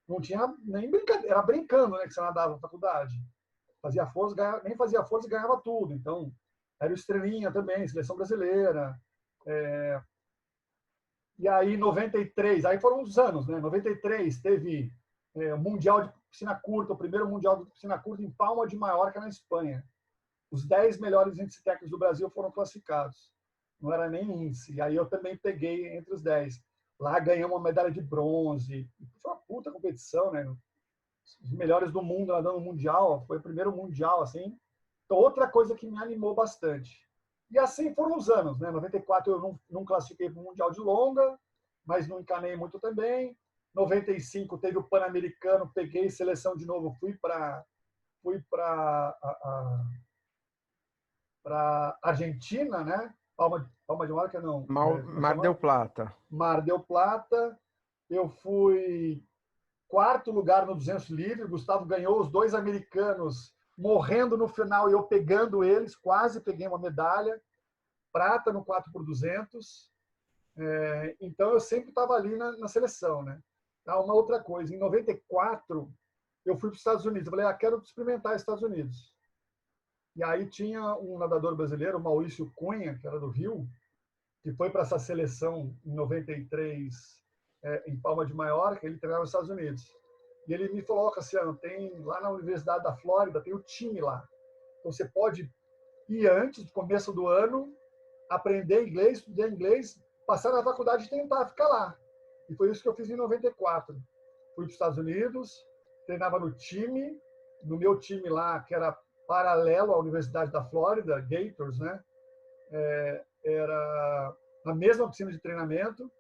não tinha nem brincadeira, era brincando, né, que você nadava na faculdade. fazia força, nem fazia força e ganhava tudo. Então, era o estrelinha também, seleção brasileira. E aí, 93, aí foram uns anos, né? 93 teve o Mundial de Piscina Curta, o primeiro Mundial de Piscina Curta em Palma de Mallorca, na Espanha. Os 10 melhores índices técnicos do Brasil foram classificados. Não era nem índice. E aí eu também peguei entre os 10. Lá ganhamos uma medalha de bronze. Foi uma puta competição, né? Os melhores do mundo nadando no Mundial. Foi o primeiro Mundial, assim. Então, outra coisa que me animou bastante. E assim foram os anos, né? 94 eu não classifiquei para o Mundial de longa, mas não encanei muito também. 95 teve o Pan-Americano, peguei seleção de novo, fui para Argentina, né? Palma de Mallorca, não. Mar del Plata. Mar del Plata. Eu fui quarto lugar no 200 livre. O Gustavo ganhou os 2 americanos morrendo no final e eu pegando eles. Quase peguei uma medalha. Prata no 4 por 200. Então, eu sempre estava ali na seleção, né? Uma outra coisa. Em 94, eu fui para os Estados Unidos. Eu falei, quero experimentar os Estados Unidos. E aí tinha um nadador brasileiro, Maurício Cunha, que era do Rio, que foi para essa seleção em 93, em Palma de Mallorca, ele treinava nos Estados Unidos. E ele me falou, Cassiano, tem lá na Universidade da Flórida, tem o time lá. Então você pode ir antes do começo do ano, aprender inglês, estudar inglês, passar na faculdade e tentar ficar lá. E foi isso que eu fiz em 94. Fui para os Estados Unidos, treinava no time, no meu time lá, que era paralelo à Universidade da Flórida, Gators, né? Era na mesma piscina de treinamento.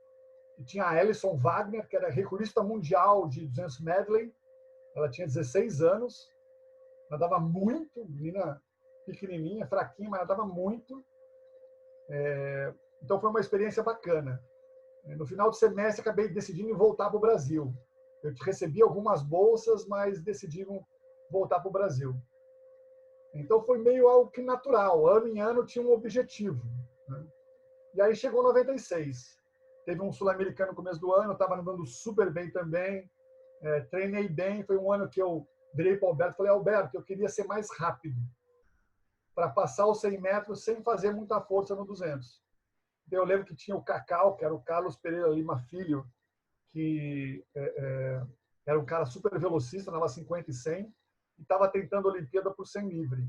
E tinha a Alison Wagner, que era recordista mundial de 200 medley. Ela tinha 16 anos. Nadava muito, menina pequenininha, fraquinha, mas nadava muito. Então foi uma experiência bacana. No final do semestre, acabei decidindo voltar para o Brasil. Eu recebi algumas bolsas, mas decidi voltar para o Brasil. Então foi meio algo que natural. Ano em ano tinha um objetivo. Né? E aí chegou 96. Teve um sul-americano no começo do ano, eu estava andando super bem também. Treinei bem. Foi um ano que eu virei para o Alberto e falei, Alberto, eu queria ser mais rápido para passar os 100 metros sem fazer muita força no 200. Eu lembro que tinha o Cacau, que era o Carlos Pereira Lima Filho, que era um cara super velocista, andava 50 e 100, e estava tentando a Olimpíada por 100 livre.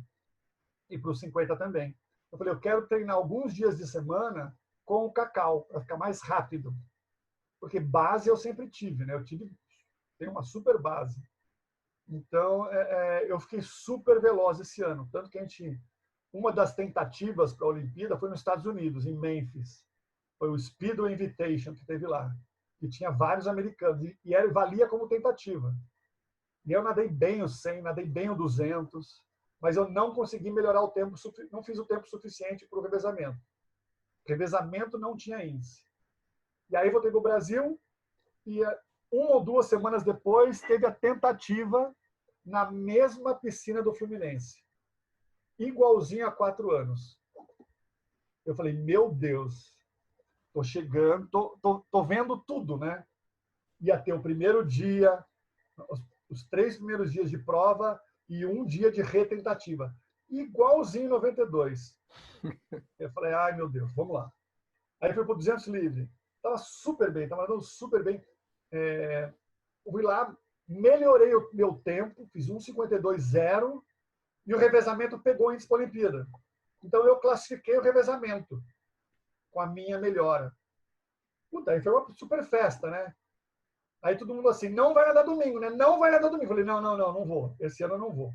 E para os 50 também. Eu falei, eu quero treinar alguns dias de semana com o Cacau, para ficar mais rápido. Porque base eu sempre tive, né? Tenho uma super base. Então, eu fiquei super veloz esse ano. Tanto que uma das tentativas para a Olimpíada foi nos Estados Unidos, em Memphis. Foi o Speedway Invitation que teve lá. E tinha vários americanos. E valia como tentativa. E eu nadei bem o 100, nadei bem o 200, mas eu não consegui melhorar o tempo, não fiz o tempo suficiente para o revezamento. Revezamento não tinha índice. E aí voltei para o Brasil e 1 ou 2 semanas depois teve a tentativa na mesma piscina do Fluminense. Igualzinho há 4 anos. Eu falei, meu Deus, tô chegando, tô vendo tudo, né? Ia ter o primeiro dia, os 3 primeiros dias de prova e 1 dia de retentativa. Igualzinho em 92. Eu falei, ai meu Deus, vamos lá. Aí fui para o 200 livre. Estava super bem, estava andando super bem. Fui lá, melhorei o meu tempo, fiz 1,52,0 e o revezamento pegou índice para a Olimpíada. Então eu classifiquei o revezamento com a minha melhora. Puta, aí foi uma super festa, né? Aí todo mundo assim, não vai nadar domingo, né? Não vai nadar domingo. Eu falei, não vou. Esse ano eu não vou.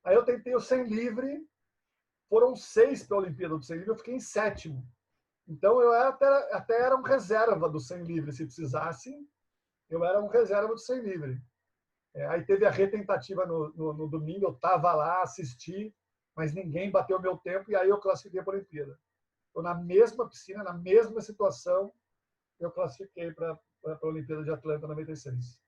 Aí eu tentei o 100 livre, foram 6 para a Olimpíada do 100 livre, eu fiquei em 7º. Então eu até era um reserva do 100 livre, se precisasse, eu era um reserva do 100 livre. Aí teve a retentativa no domingo, eu estava lá, assisti, mas ninguém bateu o meu tempo, e aí eu classifiquei para a Olimpíada. Então, na mesma piscina, na mesma situação, eu classifiquei para a Olimpíada de Atlanta 96.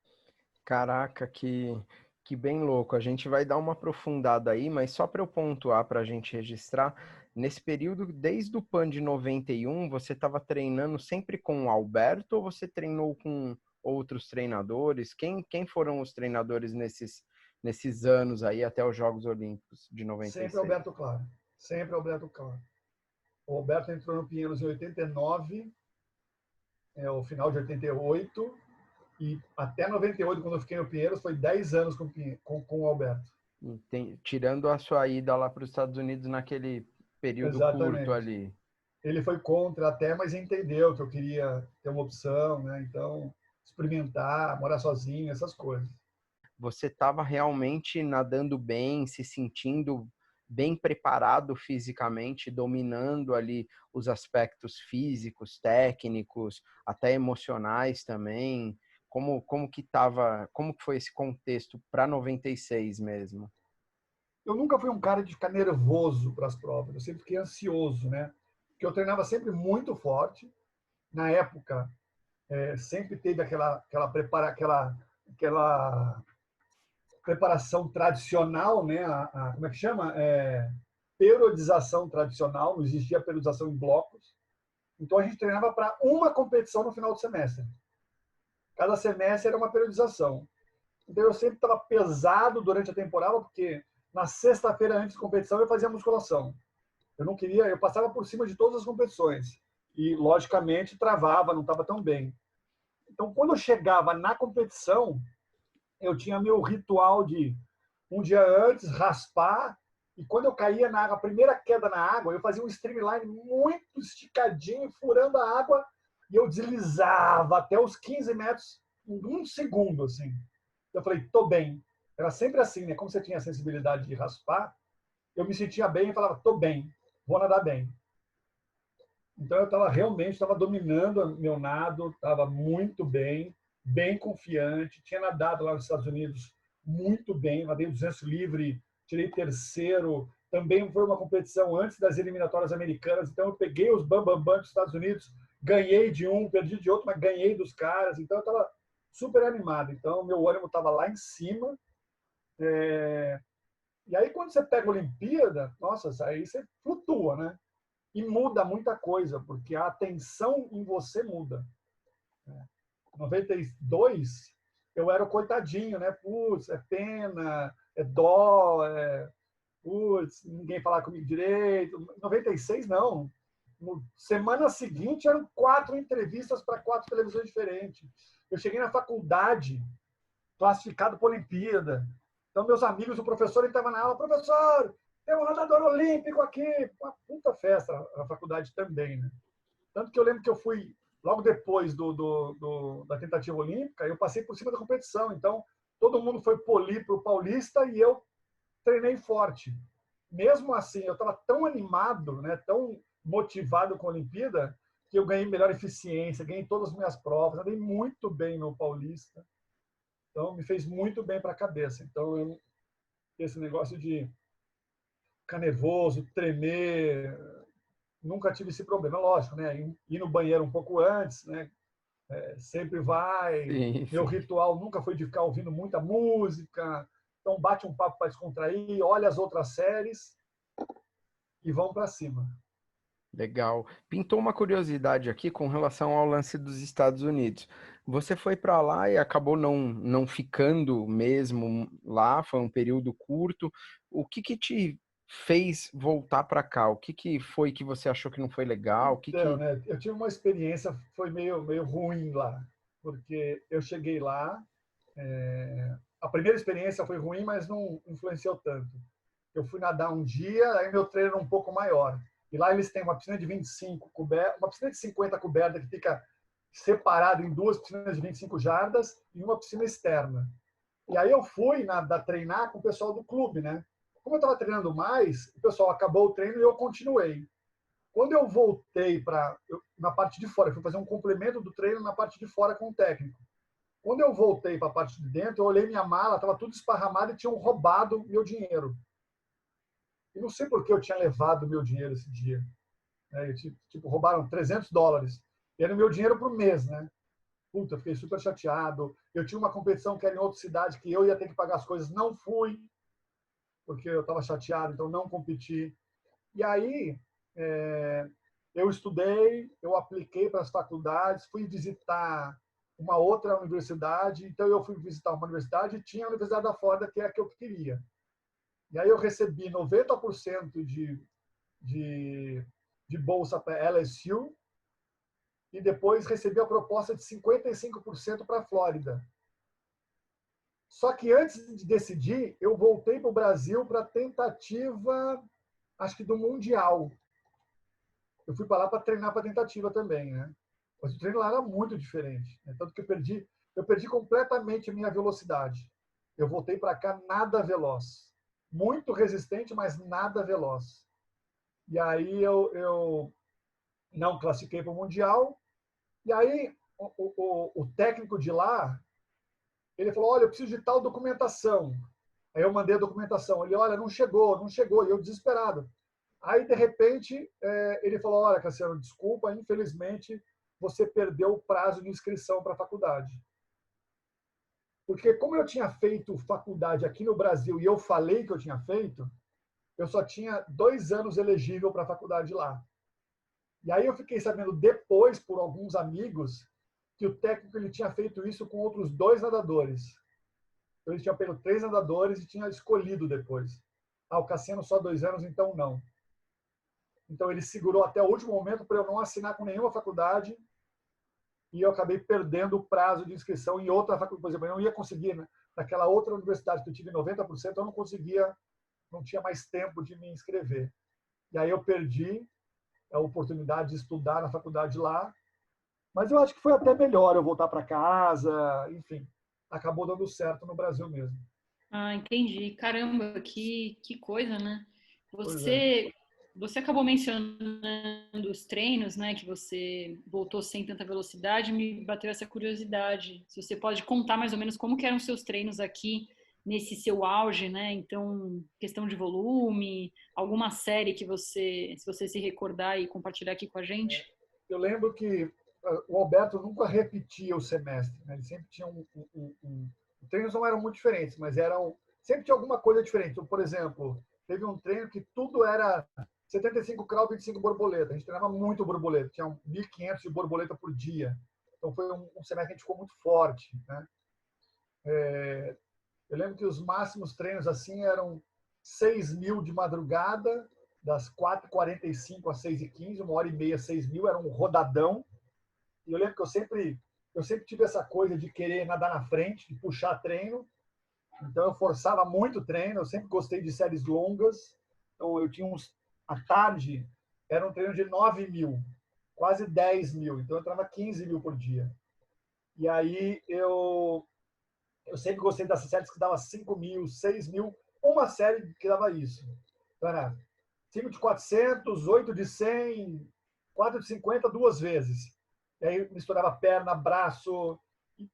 Caraca, que bem louco. A gente vai dar uma aprofundada aí, mas só para eu pontuar, para a gente registrar, nesse período, desde o PAN de 91, você estava treinando sempre com o Alberto ou você treinou com outros treinadores? Quem foram os treinadores nesses nesses anos aí até os Jogos Olímpicos de Sempre 96? Alberto Claro. Sempre Alberto Claro. O Alberto entrou no Pinheiros em 89, o final de 88, e até 98, quando eu fiquei no Pinheiros, foi 10 anos com o Alberto. Tirando a sua ida lá para os Estados Unidos naquele período curto Exatamente. ali. Ele foi contra até, mas entendeu que eu queria ter uma opção, né? Então, experimentar, morar sozinho, essas coisas. Você estava realmente nadando bem, se sentindo bem preparado fisicamente, dominando ali os aspectos físicos, técnicos, até emocionais também. Como que tava, como que foi esse contexto para 96 mesmo? Eu nunca fui um cara de ficar nervoso para as provas, eu sempre fiquei ansioso, né? Porque eu treinava sempre muito forte. Na época, sempre teve aquela preparação tradicional, né? Como é que chama? Periodização tradicional, não existia periodização em blocos. Então a gente treinava para uma competição no final do semestre. Cada semestre era uma periodização. Então eu sempre estava pesado durante a temporada, porque na sexta-feira antes da competição eu fazia musculação. Eu não queria, eu passava por cima de todas as competições e logicamente travava, não estava tão bem. Então quando eu chegava na competição, eu tinha meu ritual de um dia antes raspar, e quando eu caía na água, a primeira queda na água, eu fazia um streamline muito esticadinho, furando a água, e eu deslizava até os 15 metros em um segundo, assim. Eu falei, tô bem. Era sempre assim, né? Como você tinha a sensibilidade de raspar, eu me sentia bem e falava, tô bem, vou nadar bem. Então eu estava realmente estava dominando meu nado, estava muito bem, bem confiante. Tinha nadado lá nos Estados Unidos muito bem, nadei 200 livre, tirei terceiro. Também foi uma competição antes das eliminatórias americanas, então eu peguei os bam dos Estados Unidos, ganhei de um, perdi de outro, mas ganhei dos caras. Então eu estava super animado. Então meu ânimo estava lá em cima. E aí quando você pega a Olimpíada, nossa, aí você flutua, né? E muda muita coisa, porque a atenção em você muda. Em 92, eu era o coitadinho, né? Putz, é pena, é dó, putz, ninguém falar comigo direito. Em 96, não. No semana seguinte, eram 4 entrevistas para 4 televisões diferentes. Eu cheguei na faculdade, classificado para a Olimpíada. Então, meus amigos, o professor estava na aula, professor, tem um nadador olímpico aqui. Uma puta festa na faculdade também, né? Tanto que eu lembro que eu fui, logo depois da tentativa olímpica, eu passei por cima da competição. Então, todo mundo foi polir para o Paulista e eu treinei forte. Mesmo assim, eu estava tão animado, né, tão motivado com a Olimpíada, que eu ganhei melhor eficiência, ganhei todas as minhas provas, andei muito bem no Paulista. Então, me fez muito bem para a cabeça. Então, esse negócio de ficar nervoso, tremer, nunca tive esse problema. Lógico, né? Ir no banheiro um pouco antes, né? Sempre vai. Sim, Meu sim. ritual nunca foi de ficar ouvindo muita música. Então, bate um papo para descontrair, olha as outras séries e vão para cima. Legal. Pintou uma curiosidade aqui com relação ao lance dos Estados Unidos. Você foi para lá e acabou não ficando mesmo lá, foi um período curto. O que te fez voltar para cá? O que foi que você achou que não foi legal? O que Então, que... né? Eu tive uma experiência, foi meio ruim lá, porque eu cheguei lá, a primeira experiência foi ruim, mas não influenciou tanto. Eu fui nadar um dia, aí meu treino era um pouco maior. E lá eles têm uma piscina de 25 cobertas, uma piscina de 50 cobertas que fica separada em 2 piscinas de 25 jardas e uma piscina externa. E aí eu fui treinar com o pessoal do clube, né? Como eu estava treinando mais, o pessoal acabou o treino e eu continuei. Quando eu voltei na parte de fora, eu fui fazer um complemento do treino na parte de fora com o técnico. Quando eu voltei para a parte de dentro, eu olhei minha mala, estava tudo esparramado e tinham roubado meu dinheiro. E não sei por que eu tinha levado meu dinheiro esse dia. Tipo, roubaram $300. E era o meu dinheiro para o mês, né? Puta, eu fiquei super chateado. Eu tinha uma competição que era em outra cidade, que eu ia ter que pagar as coisas. Não fui, porque eu estava chateado, então não competi. E aí, eu estudei, eu apliquei para as faculdades, fui visitar uma outra universidade. Então, eu fui visitar uma universidade e tinha a Universidade da Flórida, que é a que eu queria. E aí eu recebi 90% de bolsa para LSU e depois recebi a proposta de 55% para a Flórida. Só que antes de decidir, eu voltei para o Brasil para a tentativa, acho que do Mundial. Eu fui para lá para treinar para a tentativa também, né? Mas o treino lá era muito diferente, né? Tanto que eu perdi completamente a minha velocidade. Eu voltei para cá nada veloz. Muito resistente, mas nada veloz. E aí eu não classifiquei para o Mundial. E aí o técnico de lá, ele falou, olha, eu preciso de tal documentação. Aí eu mandei a documentação. Ele, olha, não chegou, não chegou. E eu desesperado. Aí, de repente, ele falou, olha, Cassiano, desculpa, infelizmente, você perdeu o prazo de inscrição para a faculdade. Porque como eu tinha feito faculdade aqui no Brasil e eu falei que eu tinha feito, eu só tinha 2 anos elegível para a faculdade lá. E aí eu fiquei sabendo depois, por alguns amigos, que o técnico ele tinha feito isso com outros 2 nadadores. Então, ele tinha pego 3 nadadores e tinha escolhido depois. Ah, o Cassiano só 2 anos, então não. Então, ele segurou até o último momento para eu não assinar com nenhuma faculdade e eu acabei perdendo o prazo de inscrição em outra faculdade. Por exemplo, eu não ia conseguir, né? Naquela outra universidade que eu tive 90%, eu não conseguia, não tinha mais tempo de me inscrever. E aí eu perdi a oportunidade de estudar na faculdade lá, mas eu acho que foi até melhor eu voltar para casa, enfim, acabou dando certo no Brasil mesmo. Ah, entendi. Caramba, que coisa, né? Pois é. Você acabou mencionando os treinos, né? Que você voltou sem tanta velocidade, me bateu essa curiosidade. Se você pode contar mais ou menos como que eram os seus treinos aqui nesse seu auge, né? Então, questão de volume, alguma série que você, se você se recordar e compartilhar aqui com a gente. Eu lembro que o Alberto nunca repetia o semestre, né? Ele sempre tinha Os treinos não eram muito diferentes, mas sempre tinha alguma coisa diferente. Então, por exemplo, teve um treino que tudo era 75 crawl, 25 borboleta. A gente treinava muito borboleta, tinha 1.500 de borboleta por dia. Então foi um semestre que a gente ficou muito forte, né? Eu lembro que os máximos treinos assim eram 6.000 de madrugada, das 4h45 às 6h15, 1h30, 6.000, era um rodadão. E eu lembro que eu sempre tive essa coisa de querer nadar na frente, de puxar treino. Então eu forçava muito treino, eu sempre gostei de séries longas. Então eu tinha à tarde, era um treino de 9.000, quase 10.000. Então eu entrava 15.000 por dia. E aí eu sempre gostei dessas séries que dava 5.000, 6.000, uma série que dava isso. Então era 5 de 400, 8 de 100, 4 de 50, 2 vezes. E aí misturava perna, braço. E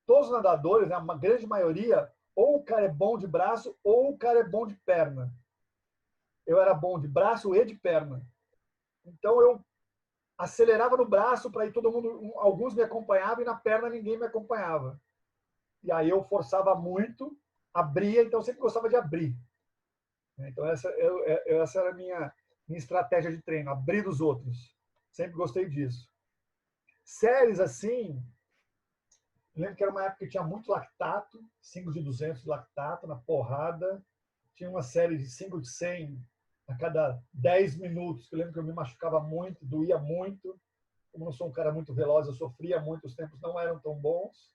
todos os nadadores, né, uma grande maioria, ou o cara é bom de braço ou o cara é bom de perna. Eu era bom de braço e de perna. Então eu acelerava no braço para ir todo mundo, alguns me acompanhavam e na perna ninguém me acompanhava. E aí eu forçava muito, abria, então eu sempre gostava de abrir. Então essa era a minha estratégia de treino, abrir dos outros. Sempre gostei disso. Séries assim, lembro que era uma época que tinha muito lactato, 5 de 200 de lactato na porrada. Tinha uma série de 5 de 100 a cada 10 minutos, que eu lembro que eu me machucava muito, doía muito. Como não sou um cara muito veloz, eu sofria muito, os tempos não eram tão bons.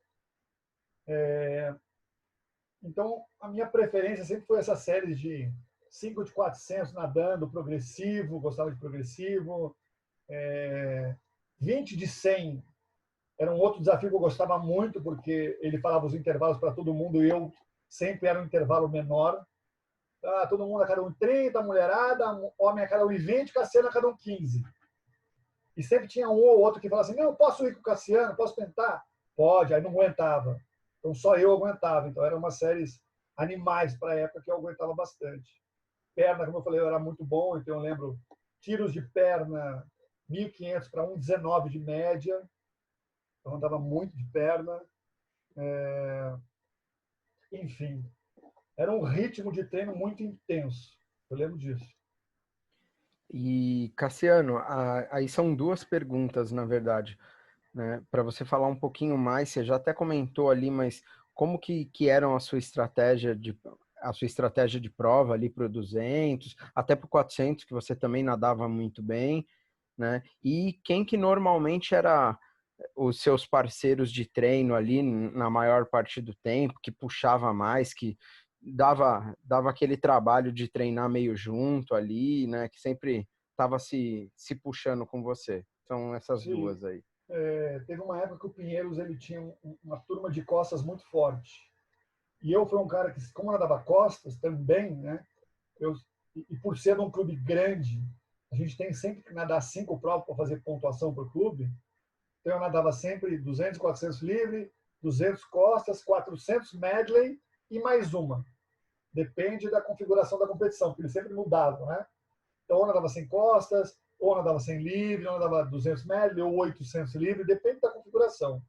Então, a minha preferência sempre foi essa série de 5 de 400 nadando, progressivo, gostava de progressivo. 20 de 100 era um outro desafio que eu gostava muito, porque ele falava os intervalos para todo mundo e eu sempre era um intervalo menor. Todo mundo a cada 1,30, mulherada, homem a cada 1,20, Cassiano a cada 1,15. E sempre tinha um ou outro que falava assim, não, posso ir com o Cassiano, posso tentar? Pode, aí não aguentava. Então só eu aguentava. Então eram umas séries animais para a época que eu aguentava bastante. Perna, como eu falei, eu era muito bom, então eu lembro tiros de perna, 1.500 para 1,19 de média. Eu andava muito de perna. Enfim, era um ritmo de treino muito intenso. Eu lembro disso. E, Cassiano, aí são duas perguntas, na verdade. né? Para você falar um pouquinho mais, você já até comentou ali, mas como que eram a sua estratégia de prova ali para o 200, até para o 400, que você também nadava muito bem, né? E quem que normalmente era os seus parceiros de treino ali na maior parte do tempo, que puxava mais, que dava aquele trabalho de treinar meio junto ali, né? Que sempre estava se puxando com você. São essas Sim, duas aí. teve uma época que o Pinheiros ele tinha uma turma de costas muito forte. E eu fui um cara que, como eu nadava costas também, né? Eu, e por ser um clube grande, a gente tem sempre que nadar 5 provas para fazer pontuação para o clube. Então eu nadava sempre 200, 400 livre, 200 costas, 400 medley e mais uma. Depende da configuração da competição, porque eles sempre mudavam, né? Então ou nadava sem costas, ou nadava sem livre, ou nadava 200 medley, ou 800 livre, depende da configuração.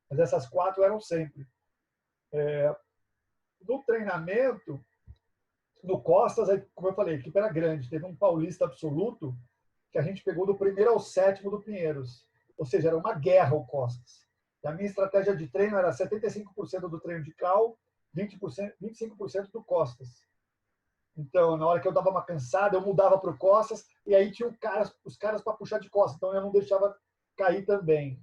Mas essas 4 eram sempre. No treinamento, no Costas, como eu falei, a equipe era grande. Teve um paulista absoluto que a gente pegou do primeiro ao sétimo do Pinheiros. Ou seja, era uma guerra o Costas. E a minha estratégia de treino era 75% do treino de cal, 20%, 25% do Costas. Então, na hora que eu dava uma cansada, eu mudava para o Costas e aí tinha os caras para puxar de costas. Então, eu não deixava cair também.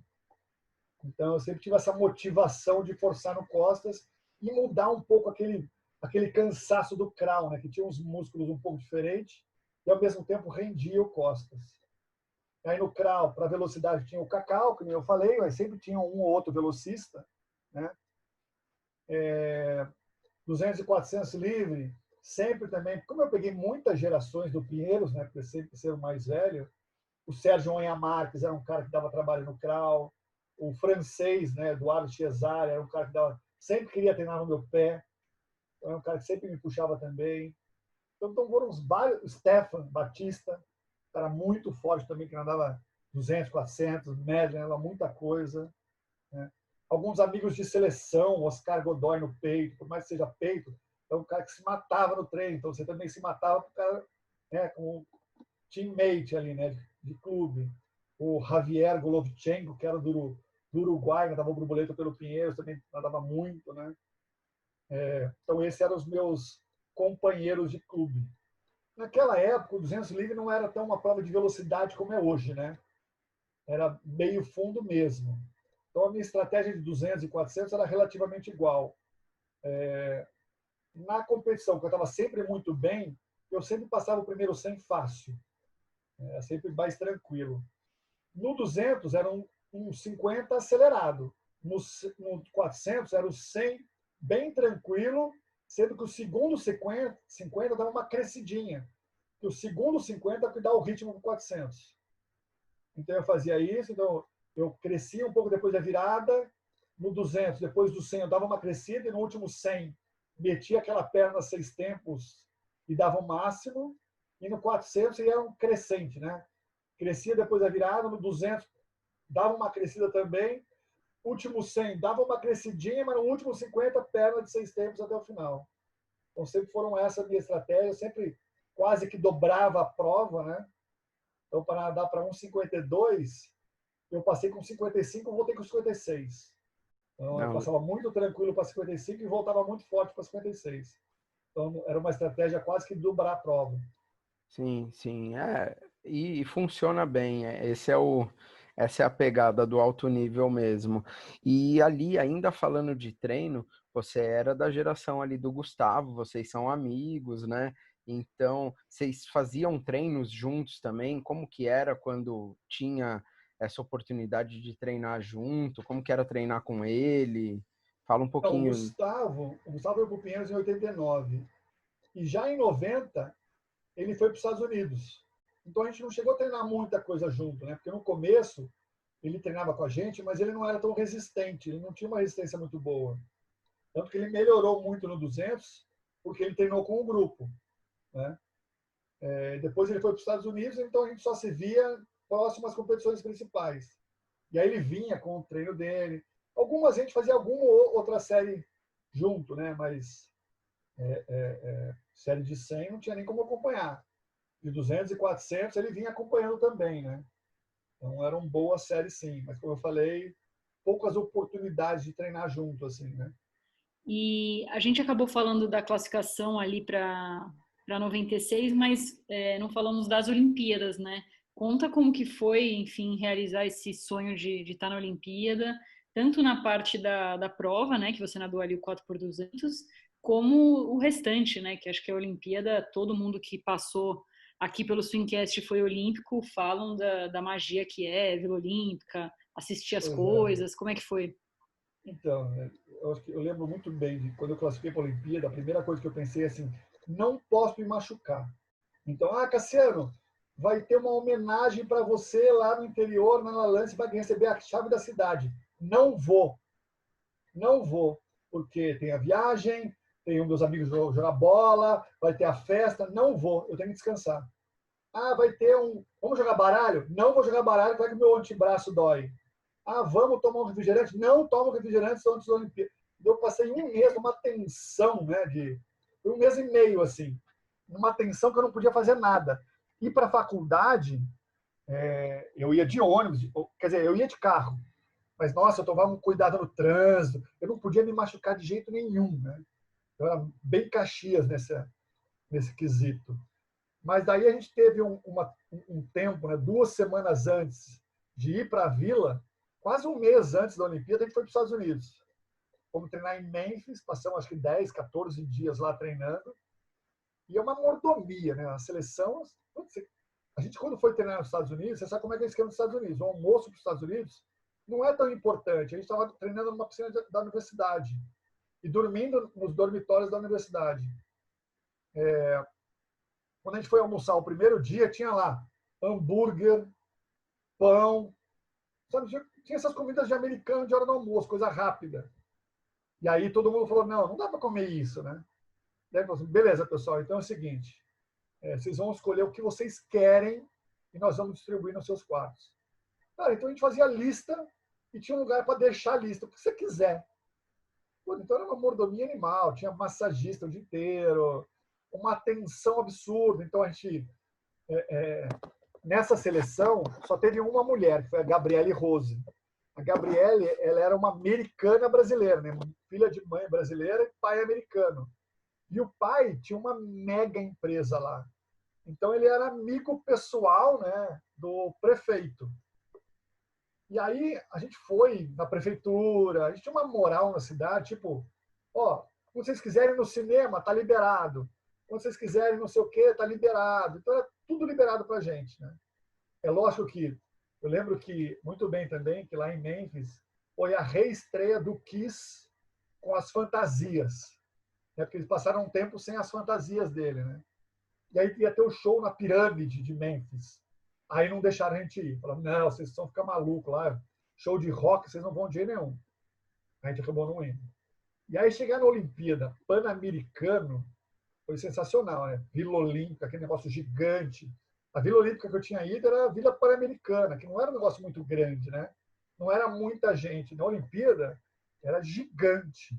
Então, eu sempre tive essa motivação de forçar no Costas e mudar um pouco aquele cansaço do crawl, né? Que tinha uns músculos um pouco diferentes e, ao mesmo tempo, rendia o Costas. Aí no crawl, para velocidade, tinha o Cacau, que nem eu falei, mas sempre tinha um ou outro velocista, né? 200 e 400 livre, sempre também, como eu peguei muitas gerações do Pinheiros, né? Porque sempre ser o mais velho, o Sérgio Onha Marques era um cara que dava trabalho no crawl, o francês, né, Eduardo Chiesari, era um cara que sempre queria treinar no meu pé, então era um cara que sempre me puxava também. Então foram uns vários, o Stefan Batista, cara muito forte também, que nadava 200, 400, média, nadava muita coisa. Né? Alguns amigos de seleção, Oscar Godoy no peito, por mais que seja peito, é um cara que se matava no treino, então você também se matava com o cara, né, com o teammate ali, né, de clube. O Javier Golovchenko, que era do Uruguai, nadava borboleta pelo Pinheiros, também nadava muito, né? Então esses eram os meus companheiros de clube. Naquela época, o 200 livre não era tão uma prova de velocidade como é hoje, né? Era meio fundo mesmo. Então a minha estratégia de 200 e 400 era relativamente igual. Na competição, que eu estava sempre muito bem, eu sempre passava o primeiro 100 fácil. Era sempre mais tranquilo. No 200 era um 50 acelerado. No 400 era o 100 bem tranquilo, sendo que o segundo 50 dava uma crescidinha. Que o segundo 50 é que dá o ritmo para o 400. Então eu fazia isso, então eu crescia um pouco depois da virada, no 200, depois do 100 eu dava uma crescida, e no último 100 metia aquela perna 6 tempos e dava o máximo, e no 400 ia um crescente, né? Crescia depois da virada, no 200 dava uma crescida também, último 100 dava uma crescidinha, mas no último 50 perna de 6 tempos até o final. Então sempre foram essa a minha estratégia, eu sempre quase que dobrava a prova, né? Então para nadar para 1,52, eu passei com 55 e voltei com 56. Então eu Não, passava muito tranquilo para 55 e voltava muito forte para 56. Então era uma estratégia quase que dobrar a prova. sim, sim, e funciona bem. Essa é a pegada do alto nível mesmo. E ali, ainda falando de treino, você era da geração ali do Gustavo, vocês são amigos, né? Então, vocês faziam treinos juntos também? Como que era quando tinha essa oportunidade de treinar junto? Como que era treinar com ele? Fala um Então, pouquinho. O Gustavo veio para o Pinheiros em 89. E já em 90, ele foi para os Estados Unidos. Então a gente não chegou a treinar muita coisa junto, né? Porque no começo ele treinava com a gente, mas ele não era tão resistente, ele não tinha uma resistência muito boa. Tanto que ele melhorou muito no 200, porque ele treinou com o grupo, né? Depois ele foi para os Estados Unidos, então a gente só se via próximo às competições principais. E aí ele vinha com o treino dele. Algumas a gente fazia alguma outra série junto, né? Mas série de 100 não tinha nem como acompanhar. De 200 e 400 ele vinha acompanhando também, né? Então eram boas séries, sim. Mas, como eu falei, poucas oportunidades de treinar junto, assim, né? E a gente acabou falando da classificação ali para 96, mas não falamos das Olimpíadas, né? Conta como que foi, enfim, realizar esse sonho de estar na Olimpíada, tanto na parte da prova, né, que você nadou ali o 4x200, como o restante, né, que acho que a Olimpíada, todo mundo que passou aqui pelo Swincast foi olímpico, falam da magia que é Vila Olímpica, assistir as Pois é. coisas, como é que foi? Então, eu acho que eu lembro muito bem de quando eu classifiquei para a Olimpíada, a primeira coisa que eu pensei é assim, não posso me machucar. Então, Cassiano, vai ter uma homenagem para você lá no interior, na Lance, vai receber a chave da cidade. Não vou, não vou, porque tem a viagem, tem os meus amigos jogar bola, vai ter a festa, não vou, eu tenho que descansar. Vai ter vamos jogar baralho? Não vou jogar baralho, vai que meu antebraço dói. Vamos tomar um refrigerante? Não tomo refrigerante antes da Olimpíada. Eu passei um mês numa tensão, né? Foi um mês e meio, assim, numa tensão que eu não podia fazer nada. Ir para a faculdade, eu ia de ônibus, quer dizer, eu ia de carro. Mas, nossa, eu tomava um cuidado no trânsito, eu não podia me machucar de jeito nenhum, né? Eu era bem Caxias nesse quesito. Mas daí a gente teve um tempo, né, 2 semanas antes de ir para a Vila, quase um mês antes da Olimpíada, a gente foi para os Estados Unidos. Fomos treinar em Memphis, passamos acho que 10, 14 dias lá treinando. E é uma mordomia, né? A seleção. A gente, quando foi treinar nos Estados Unidos, você sabe como é que é o esquema dos Estados Unidos. O almoço para os Estados Unidos não é tão importante. A gente estava treinando numa piscina da universidade e dormindo nos dormitórios da universidade. Quando a gente foi almoçar o primeiro dia, tinha lá hambúrguer, pão, sabe? Tinha essas comidas de americano de hora do almoço, coisa rápida. E aí todo mundo falou, não dá para comer isso, né? E aí falou assim, beleza, pessoal, então é o seguinte, vocês vão escolher o que vocês querem e nós vamos distribuir nos seus quartos. Cara, então a gente fazia lista e tinha um lugar para deixar a lista, o que você quiser. Pô, então era uma mordomia animal, tinha massagista o dia inteiro, uma atenção absurda. Então a gente, nessa seleção, só teve uma mulher, que foi a Gabriele Rose. A Gabriele, ela era uma americana brasileira, né? Filha de mãe brasileira e pai americano. E o pai tinha uma mega empresa lá. Então ele era amigo pessoal, né, do prefeito. E aí a gente foi na prefeitura, a gente tinha uma moral na cidade, tipo, quando vocês quiserem ir no cinema, tá liberado. Quando vocês quiserem não sei o quê, tá liberado. Então era tudo liberado pra gente, né? É lógico que eu lembro que muito bem também que lá em Memphis foi a reestreia do Kiss com as fantasias, né? Porque eles passaram um tempo sem as fantasias dele, né? E aí ia ter o show na pirâmide de Memphis. Aí não deixaram a gente ir. Falaram, não, vocês vão ficar malucos lá. Show de rock, vocês não vão de jeito nenhum. A gente acabou não indo. E aí chegar na Olimpíada Pan-Americano foi sensacional, né? Vila Olímpica, aquele negócio gigante. A Vila Olímpica que eu tinha ido era a Vila Pan-Americana, que não era um negócio muito grande, né? Não era muita gente. Na Olimpíada era gigante.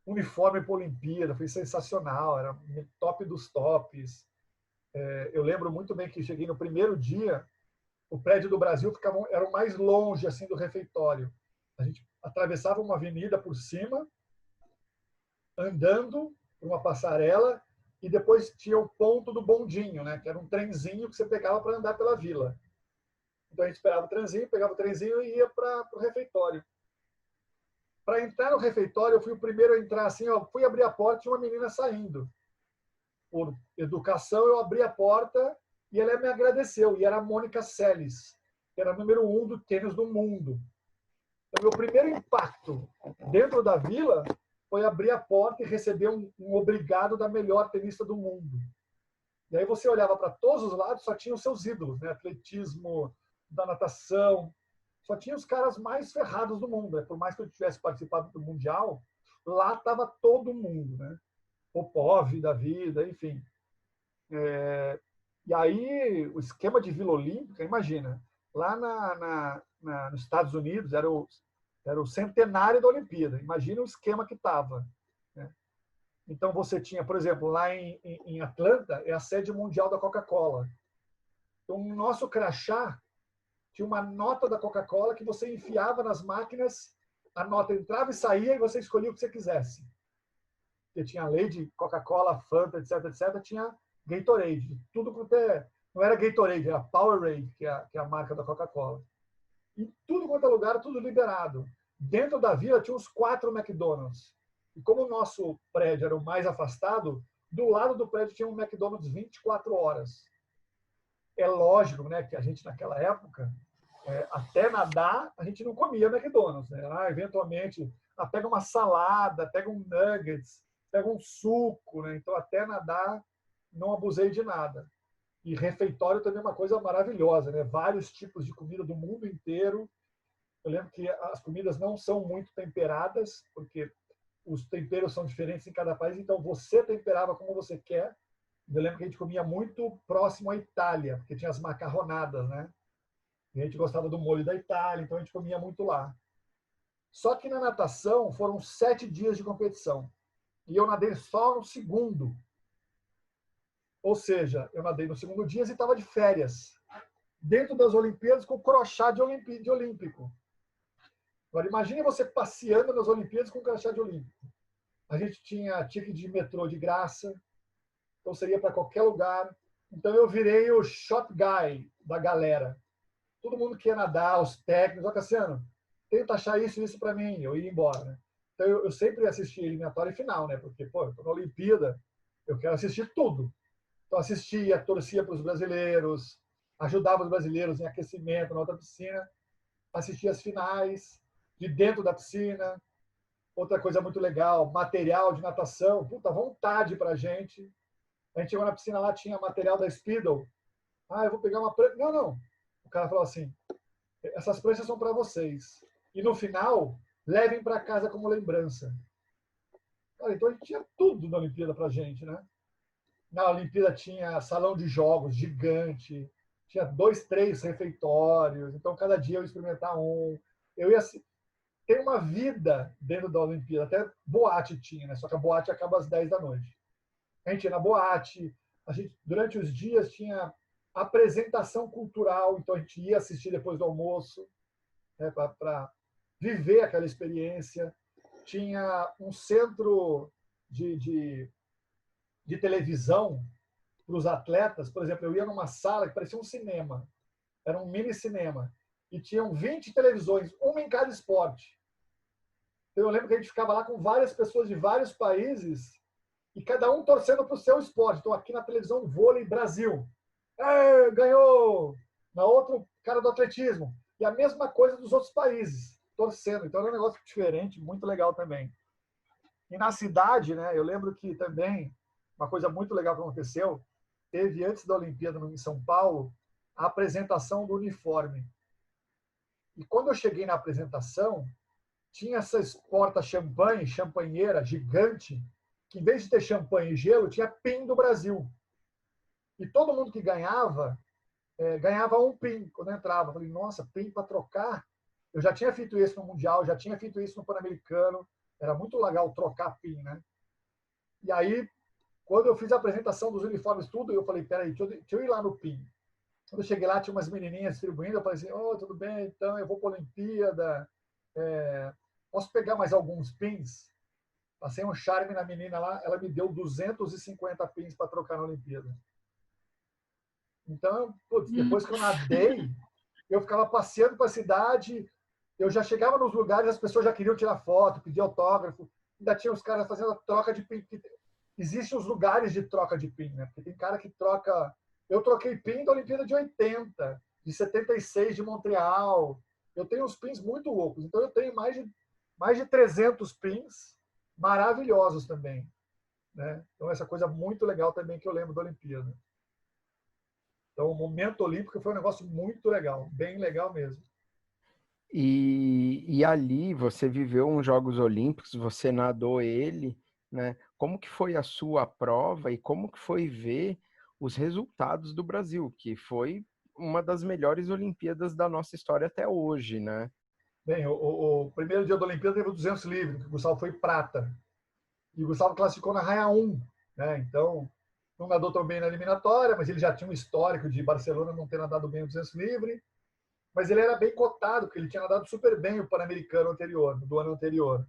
Uniforme para a Olimpíada, foi sensacional, era top dos tops. Eu lembro muito bem que cheguei no primeiro dia, o prédio do Brasil era o mais longe assim do refeitório. A gente atravessava uma avenida por cima, andando por uma passarela, e depois tinha o ponto do bondinho, né, que era um trenzinho que você pegava para andar pela vila. Então a gente esperava o trenzinho, pegava o trenzinho e ia para o refeitório. Para entrar no refeitório, eu fui o primeiro a entrar assim, fui abrir a porta e tinha uma menina saindo. Por educação, eu abri a porta e ela me agradeceu. E era a Mônica Seles, que era a número 1 do tênis do mundo. Então, meu primeiro impacto dentro da vila foi abrir a porta e receber um obrigado da melhor tenista do mundo. E aí você olhava para todos os lados, só tinha os seus ídolos, né? Atletismo, da natação, só tinha os caras mais ferrados do mundo. Né? Por mais que eu tivesse participado do Mundial, lá estava todo mundo, né? Popov da vida, enfim. E aí, o esquema de Vila Olímpica, imagina, lá nos Estados Unidos era o centenário da Olimpíada. Imagina o esquema que estava. Né? Então, você tinha, por exemplo, lá em Atlanta, é a sede mundial da Coca-Cola. Então, o nosso crachá tinha uma nota da Coca-Cola que você enfiava nas máquinas, a nota entrava e saía e você escolhia o que você quisesse. Porque tinha lei de Coca-Cola, Fanta, etc, etc, tinha Gatorade. Tudo quanto é... Não era Gatorade, era Powerade, que é a marca da Coca-Cola. Em tudo quanto é lugar, tudo liberado. Dentro da vila tinha uns 4 McDonald's. E como o nosso prédio era o mais afastado, do lado do prédio tinha um McDonald's 24 horas. É lógico, né, que a gente naquela época, até nadar, a gente não comia McDonald's, né? Eventualmente, pega uma salada, pega um nuggets, pega um suco, né? Então até nadar não abusei de nada. E refeitório também é uma coisa maravilhosa, né? Vários tipos de comida do mundo inteiro. Eu lembro que as comidas não são muito temperadas, porque os temperos são diferentes em cada país, então você temperava como você quer. Eu lembro que a gente comia muito próximo à Itália, porque tinha as macarronadas, né? E a gente gostava do molho da Itália, então a gente comia muito lá. Só que na natação foram 7 dias de competição. E eu nadei só no segundo. Ou seja, eu nadei no segundo dia e estava de férias. Dentro das Olimpíadas com crachá de olímpico. Agora, imagine você passeando nas Olimpíadas com crachá de olímpico. A gente tinha ticket de metrô de graça, então seria para qualquer lugar. Então eu virei o shot guy da galera. Todo mundo que ia nadar, os técnicos, ó, Cassiano, tenta achar isso e isso para mim, eu ia embora, né? Então eu sempre assisti eliminatória e final, né? Porque, pô, eu tô na Olimpíada, eu quero assistir tudo. Então assistia, torcia para os brasileiros, ajudava os brasileiros em aquecimento na outra piscina, assistia as finais de dentro da piscina. Outra coisa muito legal, material de natação, puta vontade pra gente. A gente chegou na piscina lá, tinha material da Speedo. Eu vou pegar uma prancha. Não, não. O cara falou assim, essas pranchas são para vocês. E no final, levem para casa como lembrança. Cara, então a gente tinha tudo na Olimpíada pra gente, né? Na Olimpíada tinha salão de jogos gigante, tinha 2, 3 refeitórios, então cada dia eu ia experimentar um. Eu ia ter uma vida dentro da Olimpíada, até boate tinha, né? Só que a boate acaba às 10 da noite. A gente ia na boate, a gente, durante os dias tinha apresentação cultural, então a gente ia assistir depois do almoço, né, para viver aquela experiência. Tinha um centro de televisão para os atletas. Por exemplo, eu ia numa sala que parecia um cinema, era um mini cinema, e tinham 20 televisões, uma em cada esporte. Então, eu lembro que a gente ficava lá com várias pessoas de vários países e cada um torcendo para o seu esporte. Então, aqui na televisão, vôlei Brasil. Ganhou! Na outra, o cara do atletismo. E a mesma coisa dos outros países, torcendo. Então, era um negócio diferente, muito legal também. E na cidade, né, eu lembro que também, uma coisa muito legal que aconteceu, teve antes da Olimpíada em São Paulo, a apresentação do uniforme. E quando eu cheguei na apresentação, tinha essas porta-champanhe, champanheira gigante, que em vez de ter champanhe e gelo, tinha PIN do Brasil. E todo mundo que ganhava, ganhava um PIN quando entrava. Eu falei, nossa, PIN para trocar? Eu já tinha feito isso no Mundial, já tinha feito isso no Pan-Americano. Era muito legal trocar PIN, né? E aí, quando eu fiz a apresentação dos uniformes, tudo, eu falei, peraí, deixa eu ir lá no PIN. Quando eu cheguei lá, tinha umas menininhas distribuindo, eu falei assim, tudo bem, então eu vou para a Olimpíada, posso pegar mais alguns pins? Passei um charme na menina lá, ela me deu 250 pins para trocar na Olimpíada. Então, putz, depois que eu nadei, eu ficava passeando para a cidade, eu já chegava nos lugares, as pessoas já queriam tirar foto, pedir autógrafo, ainda tinha os caras fazendo a troca de pin. Existem os lugares de troca de pin, né? Porque tem cara que troca... Eu troquei pin da Olimpíada de 80, de 76 de Montreal. Eu tenho uns pins muito loucos. Então, eu tenho mais de 300 pins maravilhosos também, né? Então, essa coisa muito legal também que eu lembro da Olimpíada. Então, o momento olímpico foi um negócio muito legal, bem legal mesmo. E ali você viveu uns Jogos Olímpicos, você nadou ele, né? Como que foi a sua prova e como que foi ver os resultados do Brasil, que foi uma das melhores Olimpíadas da nossa história até hoje, né? Bem, o primeiro dia da Olimpíada teve o 200 livre, que o Gustavo foi prata. E o Gustavo classificou na raia 1, né? Então, não nadou tão bem na eliminatória, mas ele já tinha um histórico de Barcelona não ter nadado bem o 200 livre. Mas ele era bem cotado, porque ele tinha nadado super bem o Pan-Americano anterior, do ano anterior.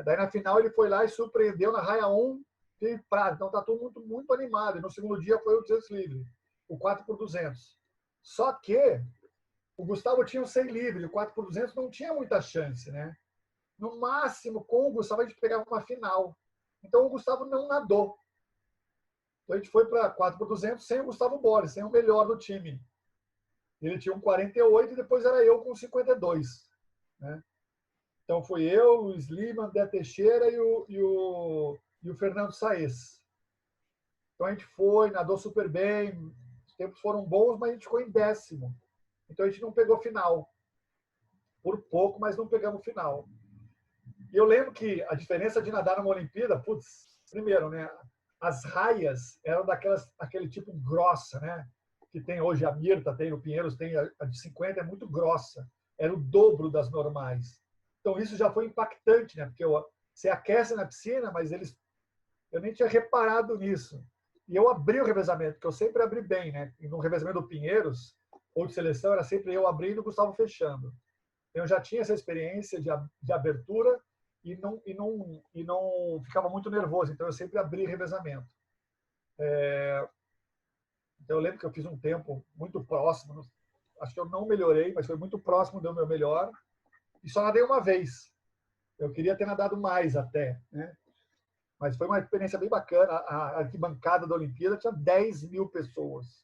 Daí na final ele foi lá e surpreendeu na raia 1 de prata. Então tá tudo muito, muito animado. E no segundo dia foi o 200 livre, o 4 por 200. Só que o Gustavo tinha o 100 livre, o 4 por 200 não tinha muita chance, né? No máximo, com o Gustavo a gente pegava uma final. Então o Gustavo não nadou. Então a gente foi para 4 por 200 sem o Gustavo Borges, sem o melhor do time. Ele tinha um 48 e depois era eu com 52. Né? Então foi eu, Luiz Lima, André Teixeira e o Fernando Saez. Então a gente foi, nadou super bem, os tempos foram bons, mas a gente ficou em 10º. Então a gente não pegou final. Por pouco, mas não pegamos final. E eu lembro que a diferença de nadar numa Olimpíada, putz, primeiro, né? As raias eram aquele tipo grossa, né? Que tem hoje a Mirta, tem o Pinheiros, tem a de 50, é muito grossa. Era o dobro das normais. Então isso já foi impactante, né? Porque você aquece na piscina, mas eu nem tinha reparado nisso. E eu abri o revezamento, que eu sempre abri bem, né? E no revezamento do Pinheiros, ou de seleção, era sempre eu abrindo e o Gustavo fechando. Eu já tinha essa experiência de abertura e não ficava muito nervoso. Então eu sempre abri revezamento. Então eu lembro que eu fiz um tempo muito próximo. Acho que eu não melhorei, mas foi muito próximo do meu melhor. E só nadei uma vez. Eu queria ter nadado mais até, né? Mas foi uma experiência bem bacana. A arquibancada da Olimpíada tinha 10 mil pessoas.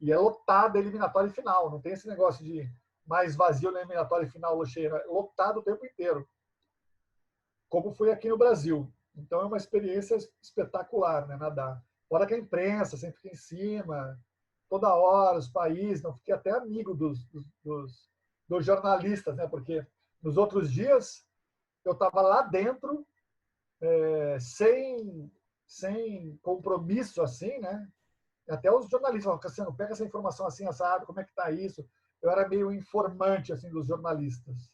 E é lotada a eliminatória e final. Não tem esse negócio de mais vazio na eliminatória e final cheio. É lotado o tempo inteiro. Como foi aqui no Brasil. Então é uma experiência espetacular, né, nadar. Fora que a imprensa sempre fica em cima, toda hora, os países, não fiquei até amigo dos jornalistas, né, porque nos outros dias eu estava lá dentro, sem compromisso, assim, né, até os jornalistas falavam, Cassiano, pega essa informação assim, assado, como é que está isso? Eu era meio informante, assim, dos jornalistas.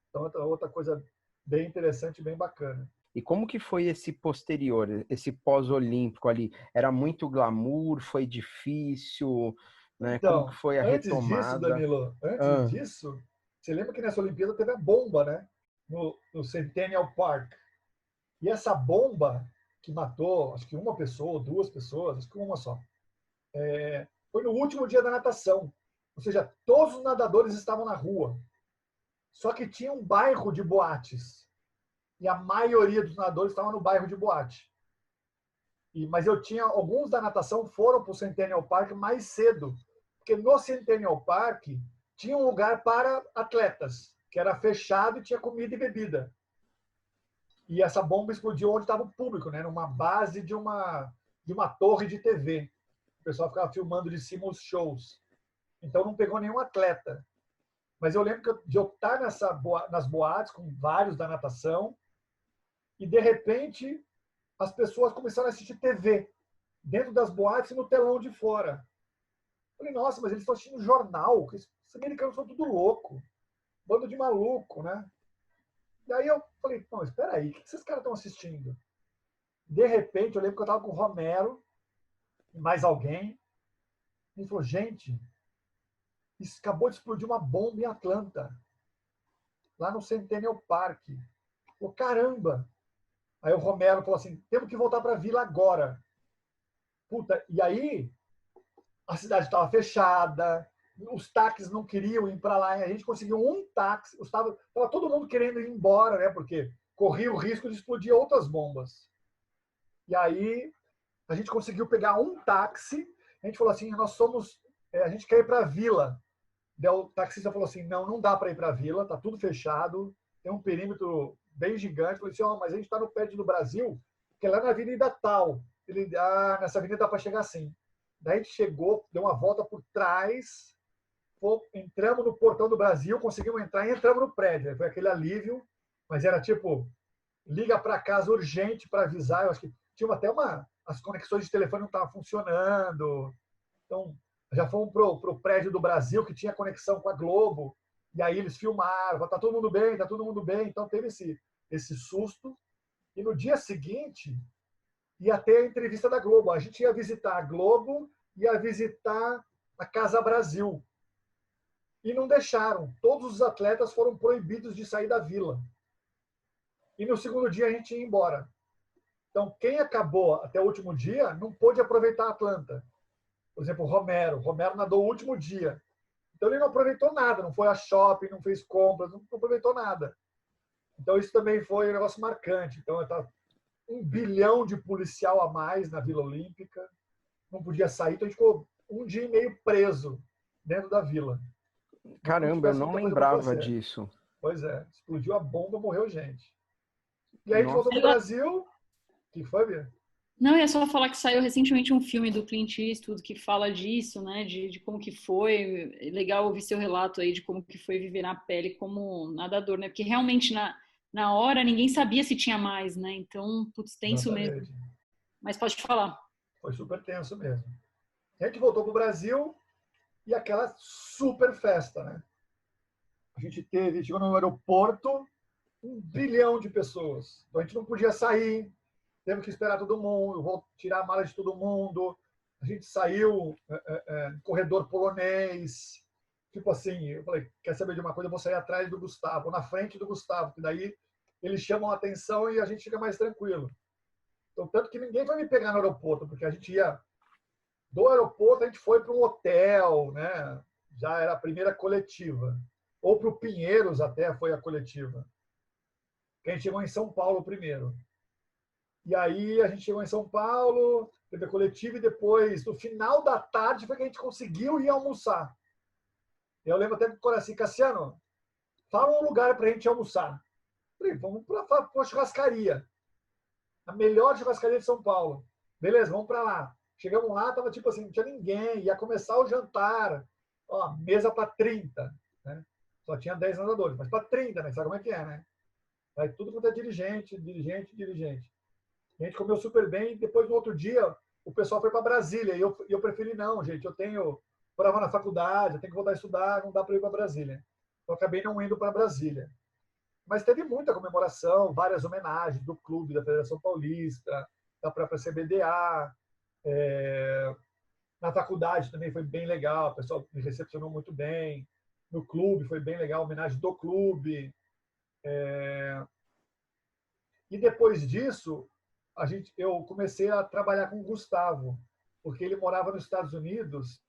Então, outra coisa bem interessante, bem bacana. E como que foi esse posterior, esse pós-olímpico ali? Era muito glamour, foi difícil, né? Como que Então, foi a antes disso, retomada? Danilo, antes Ah, disso, você lembra que nessa Olimpíada teve a bomba, né? No Centennial Park. E essa bomba que matou, acho que uma pessoa, duas pessoas, acho que uma só, foi no último dia da natação. Ou seja, todos os nadadores estavam na rua. Só que tinha um bairro de boates. E a maioria dos nadadores estavam no bairro de boate. Mas eu tinha, alguns da natação foram para o Centennial Park mais cedo, porque no Centennial Park tinha um lugar para atletas, que era fechado e tinha comida e bebida. E essa bomba explodiu onde estava o público, né? Numa base de uma torre de TV. O pessoal ficava filmando de cima os shows. Então não pegou nenhum atleta. Mas eu lembro de eu estar nas boates com vários da natação e, de repente, as pessoas começaram a assistir TV dentro das boates e no telão de fora. Eu falei, nossa, mas eles estão assistindo jornal. Esses americanos são tudo louco. Bando de maluco, né? E aí eu falei, não, espera aí, o que esses caras estão assistindo? De repente, eu lembro que eu estava com o Romero e mais alguém. E ele falou, gente, isso acabou de explodir uma bomba em Atlanta, lá no Centennial Park. Falei, caramba! Aí o Romero falou assim, temos que voltar para a vila agora. Puta, e aí a cidade estava fechada, os táxis não queriam ir para lá, a gente conseguiu um táxi, estava todo mundo querendo ir embora, né, porque corria o risco de explodir outras bombas. E aí a gente conseguiu pegar um táxi, a gente falou assim, a gente quer ir para a vila. Daí o taxista falou assim, não dá para ir para a vila, tá tudo fechado, tem um perímetro bem gigante. Eu falei assim, mas a gente está no pé do Brasil, que é lá na Avenida tal. Nessa avenida dá para chegar assim. Daí a gente chegou, deu uma volta por trás, entramos no portão do Brasil, conseguimos entrar e entramos no prédio. Foi aquele alívio, mas era tipo, liga para casa urgente para avisar. Eu acho que tinha até as conexões de telefone não estavam funcionando. Então, já fomos para o prédio do Brasil, que tinha conexão com a Globo, e aí eles filmaram, tá todo mundo bem, tá todo mundo bem. Então teve esse susto. E no dia seguinte, ia ter a entrevista da Globo. A gente ia visitar a Globo, ia visitar a Casa Brasil. E não deixaram. Todos os atletas foram proibidos de sair da vila. E no segundo dia a gente ia embora. Então, quem acabou até o último dia não pôde aproveitar a Atlanta. Por exemplo, o Romero. O Romero nadou o último dia. Então, ele não aproveitou nada. Não foi a shopping, não fez compras, não aproveitou nada. Então, isso também foi um negócio marcante. Então, tá 1 bilhão de policial a mais na Vila Olímpica. Não podia sair. Então, a gente ficou 1 dia e meio preso dentro da vila. Caramba, eu não lembrava disso. Pois é. Explodiu a bomba, morreu gente. E aí a gente Nossa. voltou pro Brasil. O que foi, Bia? Não, é só falar que saiu recentemente um filme do Clint Eastwood que fala disso, né? De como que foi. É legal ouvir seu relato aí de como que foi viver na pele como nadador, né? Porque realmente na hora ninguém sabia se tinha mais, né? Então, putz, tenso Exatamente. mesmo. Mas pode falar. Foi super tenso mesmo. A gente voltou pro Brasil e aquela super festa, né? A gente chegou no aeroporto, 1 bilhão de pessoas. Então a gente não podia sair, teve que esperar todo mundo, vou tirar a mala de todo mundo. A gente saiu no corredor polonês. Tipo assim, eu falei, quer saber de uma coisa? Eu vou sair atrás do Gustavo, na frente do Gustavo, que daí eles chamam a atenção e a gente fica mais tranquilo. Então, tanto que ninguém foi me pegar no aeroporto, porque a gente ia do aeroporto, a gente foi para um hotel, né? Já era a primeira coletiva. Ou para o Pinheiros até foi a coletiva. Que a gente chegou em São Paulo primeiro. E aí a gente chegou em São Paulo, teve a coletiva e depois, no final da tarde, foi que a gente conseguiu ir almoçar. Eu lembro até que o assim, Cassiano, fala um lugar para a gente almoçar. Falei, vamos para a churrascaria. A melhor churrascaria de São Paulo. Beleza, vamos para lá. Chegamos lá, tava tipo assim, não tinha ninguém, ia começar o jantar. Ó, mesa para 30, né? Só tinha 10 nadadores, mas para 30, né? Sabe como é que é, né? Vai tudo quanto é dirigente. A gente comeu super bem, depois no outro dia o pessoal foi para Brasília, e eu preferi não, gente, eu tenho prova na faculdade, eu tenho que voltar a estudar, não dá para ir para Brasília. Então acabei não indo para Brasília. Mas teve muita comemoração, várias homenagens do clube, da Federação Paulista, da própria CBDA. Na faculdade também foi bem legal, o pessoal me recepcionou muito bem. No clube foi bem legal, homenagem do clube. E depois disso, eu comecei a trabalhar com o Gustavo, porque ele morava nos Estados Unidos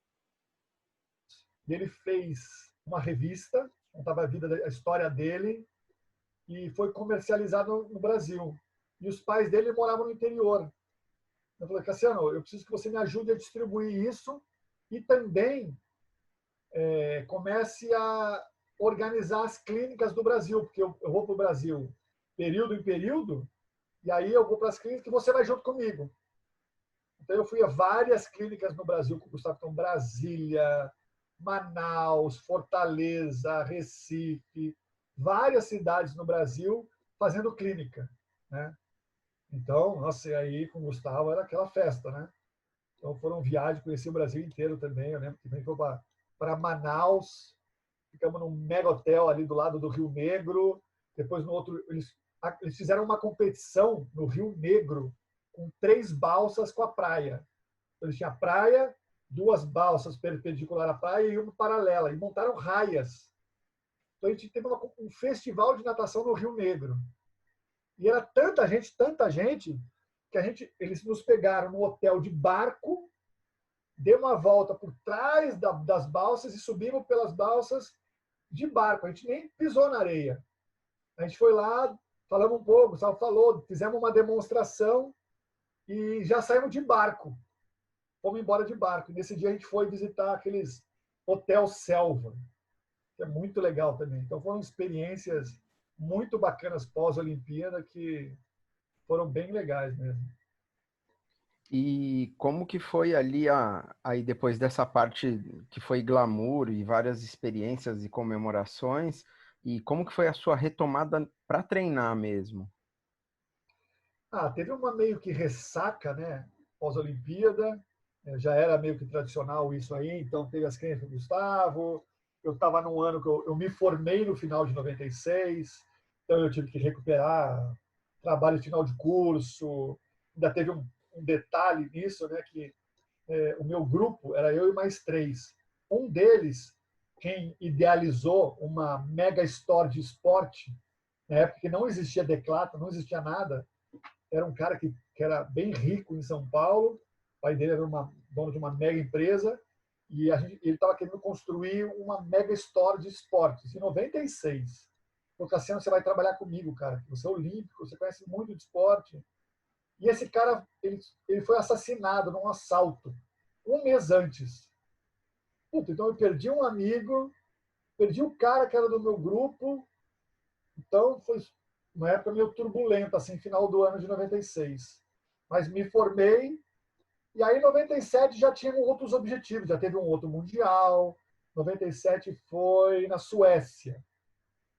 e ele fez uma revista, contava a história dele, e foi comercializado no Brasil. E os pais dele moravam no interior. Eu falei, Cassiano, eu preciso que você me ajude a distribuir isso e também comece a organizar as clínicas do Brasil, porque eu vou para o Brasil período em período, e aí eu vou para as clínicas e você vai junto comigo. Então eu fui a várias clínicas no Brasil com o Gustavo, então Brasília, Manaus, Fortaleza, Recife, várias cidades no Brasil fazendo clínica, né? Então, nossa, e aí com o Gustavo era aquela festa, né? Então foram viagens, conheci o Brasil inteiro também. Eu lembro que também foi para Manaus, ficamos num mega hotel ali do lado do Rio Negro. Depois no outro, eles fizeram uma competição no Rio Negro com 3 balsas com a praia. Então, eles tinham a praia, 2 balsas perpendiculares à praia e uma paralela, e montaram raias. Então a gente teve um festival de natação no Rio Negro. E era tanta gente, que eles nos pegaram no hotel de barco, deu uma volta por trás das balsas e subimos pelas balsas de barco. A gente nem pisou na areia. A gente foi lá, falamos um pouco, o Gustavo falou, fizemos uma demonstração e já saímos de barco. Fomos embora de barco. E nesse dia a gente foi visitar aqueles Hotel Selva, que é muito legal também. Então foram experiências muito bacanas pós-Olimpíada que foram bem legais mesmo. E como que foi ali aí depois dessa parte que foi glamour e várias experiências e comemorações, e como que foi a sua retomada para treinar mesmo? Teve uma meio que ressaca, né? Pós-Olimpíada, já era meio que tradicional isso aí, então teve as crenças do Gustavo. Eu estava num ano que eu me formei no final de 96, então eu tive que recuperar trabalho de final de curso. Ainda teve um detalhe nisso, né, que o meu grupo era eu e mais 3. Um deles, quem idealizou uma mega store de esporte, na época que não existia Declathlon, não existia nada, era um cara que era bem rico em São Paulo, o pai dele era dono de uma mega empresa, e ele estava querendo construir uma mega store de esportes, em 96. Falei, Cassiano, você vai trabalhar comigo, cara, você é olímpico, você conhece muito de esporte. E esse cara, ele foi assassinado num assalto, um mês antes. Puta, então eu perdi um amigo, perdi o cara que era do meu grupo, então foi uma época meio turbulenta, assim, final do ano de 96. Mas me formei, e aí em 97 já tinha outros objetivos, já teve um outro mundial, 97 foi na Suécia.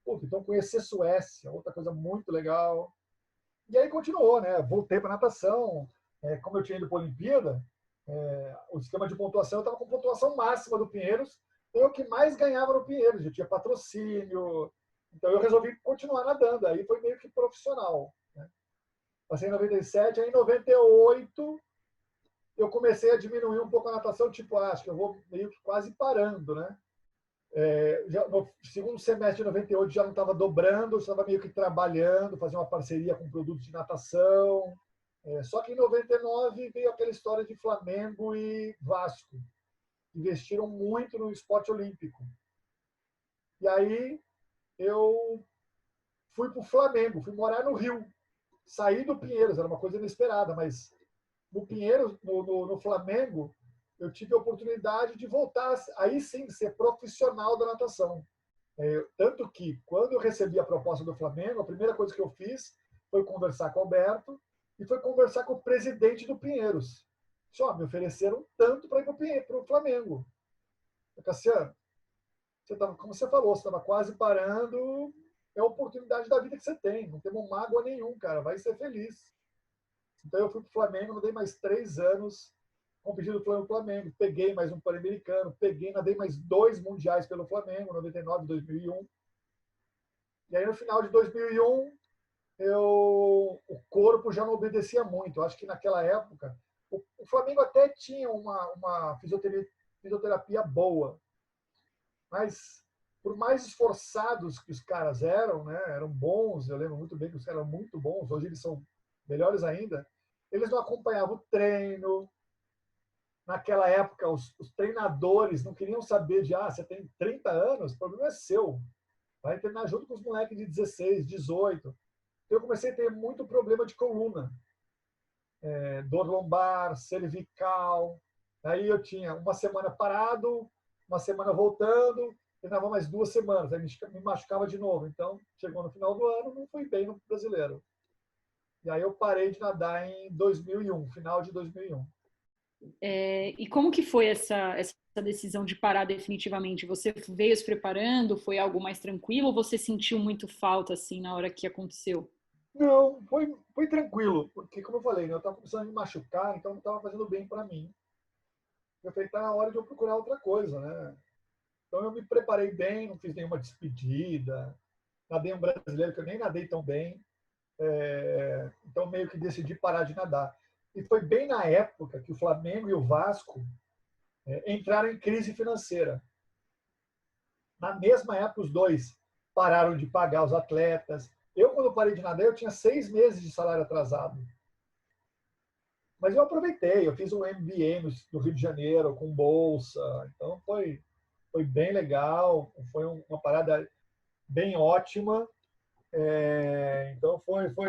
Puta, então conhecer Suécia, outra coisa muito legal. E aí continuou, né? Voltei para natação, como eu tinha ido para a Olimpíada, o esquema de pontuação, eu estava com pontuação máxima do Pinheiros, eu que mais ganhava no Pinheiros, eu tinha patrocínio, então eu resolvi continuar nadando, aí foi meio que profissional. Né? Passei em 97, aí em 98 eu comecei a diminuir um pouco a natação, tipo, acho que eu vou meio que quase parando, né? Já no segundo semestre de 98 já não estava dobrando, estava meio que trabalhando, fazia uma parceria com produtos de natação. Só que em 99 veio aquela história de Flamengo e Vasco. Investiram muito no esporte olímpico. E aí eu fui para o Flamengo, fui morar no Rio. Saí do Pinheiros, era uma coisa inesperada, mas no Pinheiros, no Flamengo, eu tive a oportunidade de voltar, aí sim, ser profissional da natação. Tanto que, quando eu recebi a proposta do Flamengo, a primeira coisa que eu fiz foi conversar com o Alberto e foi conversar com o presidente do Pinheiros. Só me ofereceram tanto para ir para o Flamengo. Cassiano, como você falou, você estava quase parando, é a oportunidade da vida que você tem. Não temos mágoa nenhum, cara, vai ser feliz. Então eu fui para o Flamengo, nadei mais 3 anos, competindo pelo Flamengo, peguei mais um Pan-Americano, nadei mais 2 mundiais pelo Flamengo, 99 e 2001. E aí no final de 2001, o corpo já não obedecia muito. Eu acho que naquela época, o Flamengo até tinha uma fisioterapia boa, mas por mais esforçados que os caras eram, né, eram bons, eu lembro muito bem que os caras eram muito bons, hoje eles são melhores ainda, eles não acompanhavam o treino. Naquela época, os treinadores não queriam saber de, você tem 30 anos, o problema é seu. Vai treinar junto com os moleques de 16, 18. Então, eu comecei a ter muito problema de coluna. Dor lombar, cervical. Aí eu tinha uma semana parado, uma semana voltando, treinava mais 2 semanas, aí me machucava de novo. Então, chegou no final do ano, não fui bem no brasileiro. E aí eu parei de nadar em 2001, final de 2001. E como que foi essa decisão de parar definitivamente? Você veio se preparando? Foi algo mais tranquilo ou você sentiu muito falta assim na hora que aconteceu? Não, foi tranquilo, porque como eu falei, eu estava começando a me machucar, então não estava fazendo bem para mim. Eu falei, tá na hora de eu procurar outra coisa, né? Então eu me preparei bem, não fiz nenhuma despedida, nadei um brasileiro que eu nem nadei tão bem, então meio que decidi parar de nadar. E foi bem na época que o Flamengo e o Vasco entraram em crise financeira. Na mesma época, os dois pararam de pagar os atletas. Eu, quando parei de nadar, eu tinha 6 meses de salário atrasado. Mas eu aproveitei, eu fiz um MBA no Rio de Janeiro, com bolsa. Então, foi bem legal, foi uma parada bem ótima. Então,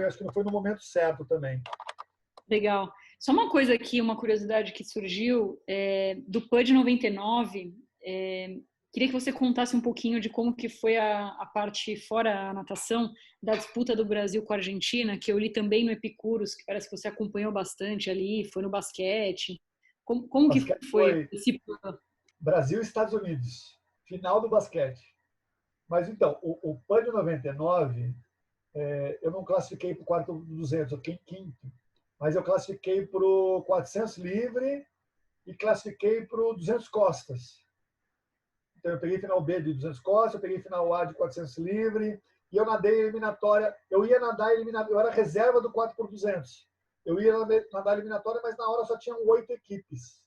acho que não foi no momento certo também. Legal. Só uma coisa aqui, uma curiosidade que surgiu, do PAN de 99, queria que você contasse um pouquinho de como que foi a parte, fora a natação, da disputa do Brasil com a Argentina, que eu li também no Epicurus, que parece que você acompanhou bastante ali, foi no basquete. Como que foi esse PAN? Brasil e Estados Unidos, final do basquete. Mas então, o PAN de 99, eu não classifiquei para o 4x200, eu fiquei em quinto. Mas eu classifiquei para o 400 livre e classifiquei para o 200 costas. Então, eu peguei final B de 200 costas, eu peguei final A de 400 livre, e eu nadei eliminatória. Eu ia nadar eliminatória, eu era reserva do 4x200. eu ia nadar eliminatória, mas na hora só tinham 8 equipes.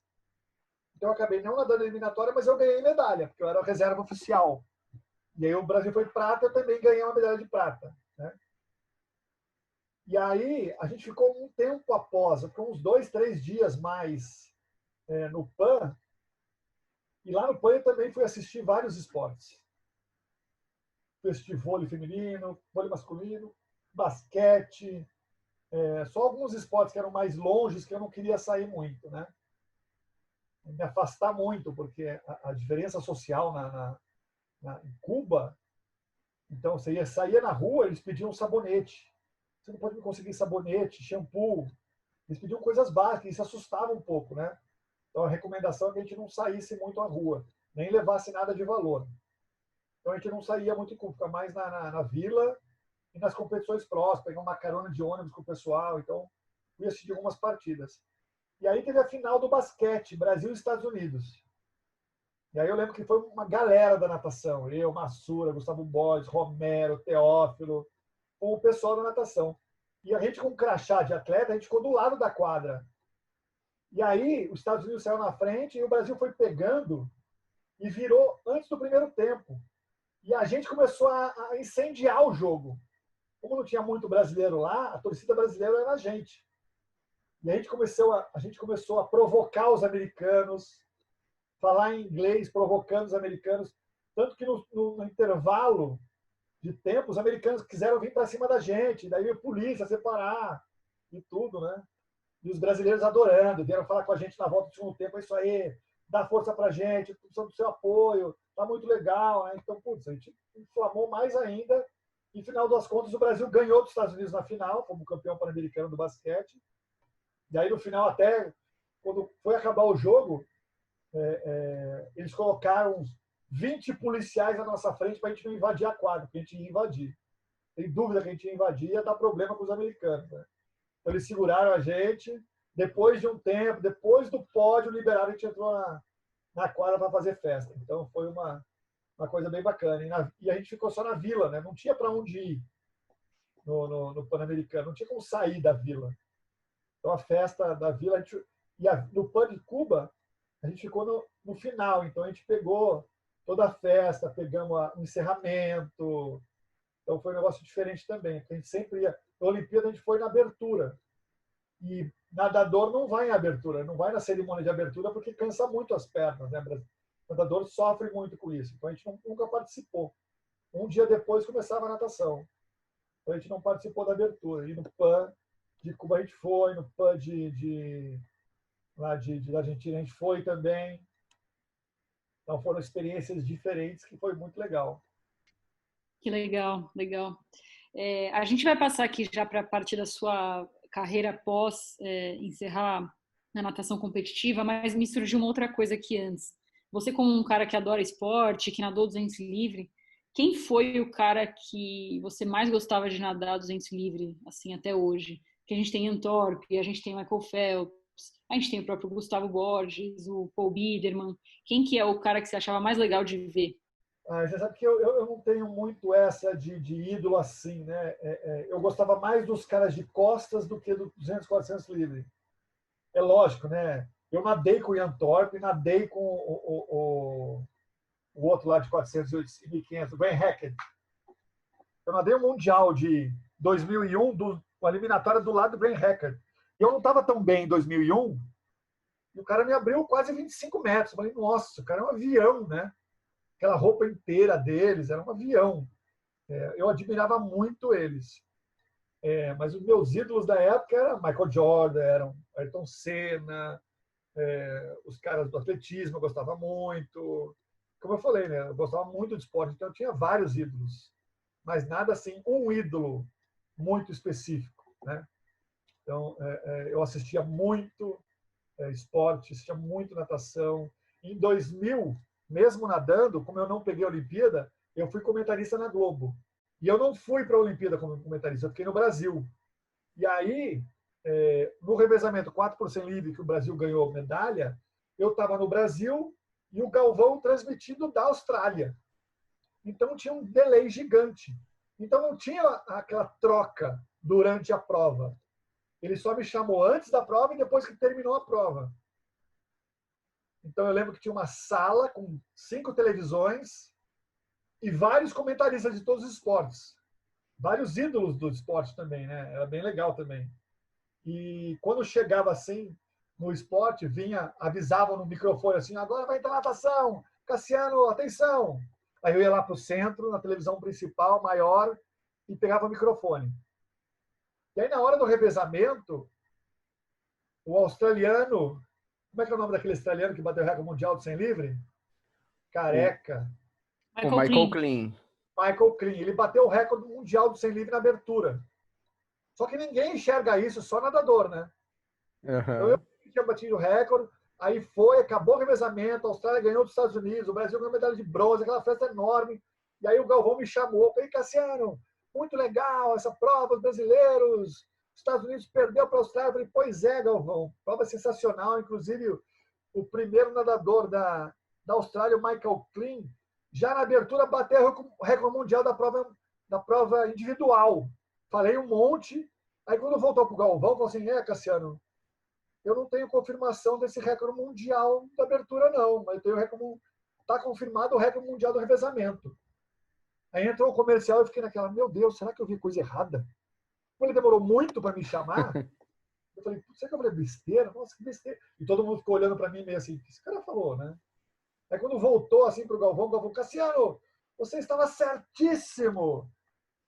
Então eu acabei não nadando eliminatória, mas eu ganhei medalha, porque eu era reserva oficial. E aí o Brasil foi prata, eu também ganhei uma medalha de prata, né? E aí a gente ficou um tempo após, ficou uns 2, 3 dias mais no PAN. E lá no PAN eu também fui assistir vários esportes. Fui assistir vôlei feminino, vôlei masculino, basquete, só alguns esportes que eram mais longes, que eu não queria sair muito, né? Me afastar muito, porque a diferença social em Cuba, então você saía na rua, eles pediam sabonete. Você não pode me conseguir sabonete, shampoo. Eles pediam coisas básicas, isso assustava um pouco, né? Então a recomendação é que a gente não saísse muito à rua, nem levasse nada de valor. Então a gente não saía muito em Cuba, ficava mais na vila e nas competições próximas, pegava uma carona de ônibus com o pessoal, então fui assistir algumas partidas. E aí teve a final do basquete, Brasil e Estados Unidos. E aí eu lembro que foi uma galera da natação, eu, Massura, Gustavo Borges, Romero, Teófilo, com o pessoal da natação. E a gente com um crachá de atleta, a gente ficou do lado da quadra. E aí os Estados Unidos saiu na frente e o Brasil foi pegando e virou antes do primeiro tempo. E a gente começou a incendiar o jogo. Como não tinha muito brasileiro lá, a torcida brasileira era a gente. E a gente começou a provocar os americanos, falar em inglês, provocando os americanos. Tanto que no intervalo de tempo, os americanos quiseram vir para cima da gente. Daí veio a polícia separar e tudo, né? E os brasileiros adorando, vieram falar com a gente na volta do segundo tempo, é isso aí, dá força pra gente, precisamos do seu apoio, tá muito legal, né? Então, putz, a gente inflamou mais ainda. E, no final das contas, o Brasil ganhou dos Estados Unidos na final, como campeão pan-americano do basquete. E aí, no final, até quando foi acabar o jogo, eles colocaram uns 20 policiais na nossa frente para a gente não invadir a quadra, porque a gente ia invadir. Tem dúvida que a gente ia invadir, ia dar problema com os americanos, né? Então, eles seguraram a gente. Depois de um tempo, depois do pódio, liberaram, a gente entrou na quadra para fazer festa. Então, foi uma coisa bem bacana. E a gente ficou só na vila, né? Não tinha para onde ir no Pan-Americano, não tinha como sair da vila. Então, a festa da vila, no Pan de Cuba, a gente ficou no final. Então, a gente pegou toda a festa, pegamos o encerramento. Então, foi um negócio diferente também. A gente sempre ia. Na Olimpíada, a gente foi na abertura. E nadador não vai em abertura, não vai na cerimônia de abertura porque cansa muito as pernas, né? O nadador sofre muito com isso. Então, a gente nunca participou. Um dia depois começava a natação. Então, a gente não participou da abertura. E no PAN de Cuba a gente foi, no PAN da Argentina a gente foi também. Então, foram experiências diferentes que foi muito legal. Que legal, legal. A gente vai passar aqui já para a parte da sua carreira após encerrar na natação competitiva, mas me surgiu uma outra coisa aqui antes. Você, como um cara que adora esporte, que nadou 200 livre, quem foi o cara que você mais gostava de nadar 200 livre, assim, até hoje? Que a gente tem Ian Thorpe, a gente tem Michael Phelps, a gente tem o próprio Gustavo Borges, o Paul Biederman. Quem que é o cara que você achava mais legal de ver? Você sabe que eu não tenho muito essa de ídolo assim, né? Eu gostava mais dos caras de costas do que do 200, 400 livre. É lógico, né? Eu nadei com o Ian Thorpe, nadei com o outro lá de 400 e 1.500, o Graham Hackett. Eu nadei o Mundial de 2001, a eliminatória do lado do Graham Hackett. E eu não estava tão bem em 2001, e o cara me abriu quase 25 metros. Eu falei, nossa, o cara é um avião, né? Aquela roupa inteira deles, era um avião. Eu admirava muito eles. Mas os meus ídolos da época eram Michael Jordan, eram Ayrton Senna, os caras do atletismo eu gostava muito. Como eu falei, né? Eu gostava muito de esporte, então eu tinha vários ídolos. Mas nada assim, um ídolo muito específico, né? Então, eu assistia muito esporte, assistia muito natação. Em 2000, mesmo nadando, como eu não peguei a Olimpíada, eu fui comentarista na Globo. E eu não fui para a Olimpíada como comentarista, eu fiquei no Brasil. E aí, no revezamento 4 por 100 livre, que o Brasil ganhou medalha, eu estava no Brasil e o Galvão transmitindo da Austrália. Então, tinha um delay gigante. Então, não tinha aquela troca durante a prova. ele só me chamou antes da prova e depois que terminou a prova. Então eu lembro que tinha uma sala com 5 televisões e vários comentaristas de todos os esportes. Vários ídolos do esporte também, né? Era bem legal também. E quando chegava assim no esporte, avisava no microfone assim, agora vai entrar natação, Cassiano, atenção. Aí eu ia lá para o centro, na televisão principal, maior, e pegava o microfone. E aí na hora do revezamento, o australiano, como é que é o nome daquele australiano que bateu o recorde mundial do 100 livre? Careca. O Michael Klein. Michael Klein. Ele bateu o recorde mundial do 100 livre na abertura. Só que ninguém enxerga isso, só nadador, né? Uhum. Então eu tinha batido o recorde, aí acabou o revezamento, a Austrália ganhou dos Estados Unidos, o Brasil ganhou medalha de bronze, aquela festa enorme. E aí o Galvão me chamou, falei, Cassiano, muito legal essa prova, os brasileiros, os Estados Unidos perdeu para a Austrália. Eu falei, pois é, Galvão, prova sensacional, inclusive o primeiro nadador da Austrália, o Michael Klein, já na abertura bateu o recorde mundial da prova individual. Falei um monte, aí quando voltou para o Galvão, falou assim, Cassiano, eu não tenho confirmação desse recorde mundial da abertura, não, mas eu tenho está confirmado o recorde mundial do revezamento. Aí entrou o comercial e eu fiquei naquela, meu Deus, será que eu vi coisa errada? Como ele demorou muito para me chamar, eu falei, será que eu falei besteira? Nossa, que besteira. E todo mundo ficou olhando para mim meio assim, o que esse cara falou, né? Aí quando voltou assim para o Galvão, Cassiano, você estava certíssimo.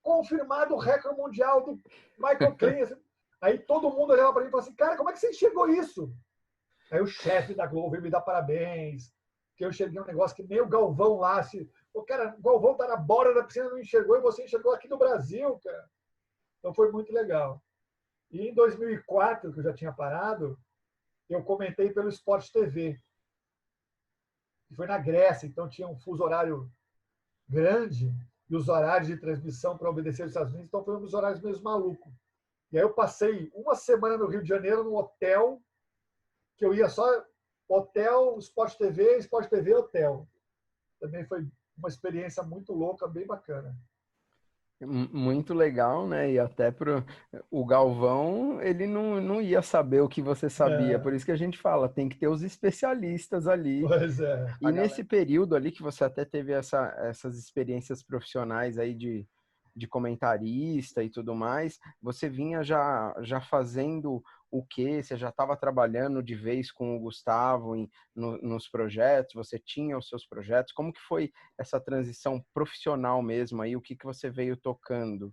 Confirmado o recorde mundial do Michael Klein. Aí todo mundo olhava para mim e falava assim, cara, como é que você enxergou isso? Aí o chefe da Globo veio me dar parabéns, que eu enxerguei um negócio que nem o Galvão lá, o cara, o Galvão tá na borda da piscina, não enxergou, e você enxergou aqui no Brasil, cara. Então foi muito legal. E em 2004, que eu já tinha parado, eu comentei pelo Sport TV. E foi na Grécia, então tinha um fuso horário grande, e os horários de transmissão para obedecer os Estados Unidos, então foi um dos horários meio malucos. E aí eu passei uma semana no Rio de Janeiro, num hotel, que eu ia só hotel, Sport TV, hotel. Também foi uma experiência muito louca, bem bacana. Muito legal, né? E até o Galvão, ele não ia saber o que você sabia. Por isso que a gente fala, tem que ter os especialistas ali. Pois é. E nesse período ali que você até teve essas experiências profissionais aí de comentarista e tudo mais, você vinha já fazendo o quê? Você já estava trabalhando de vez com o Gustavo nos projetos? Você tinha os seus projetos? Como que foi essa transição profissional mesmo aí? O que você veio tocando?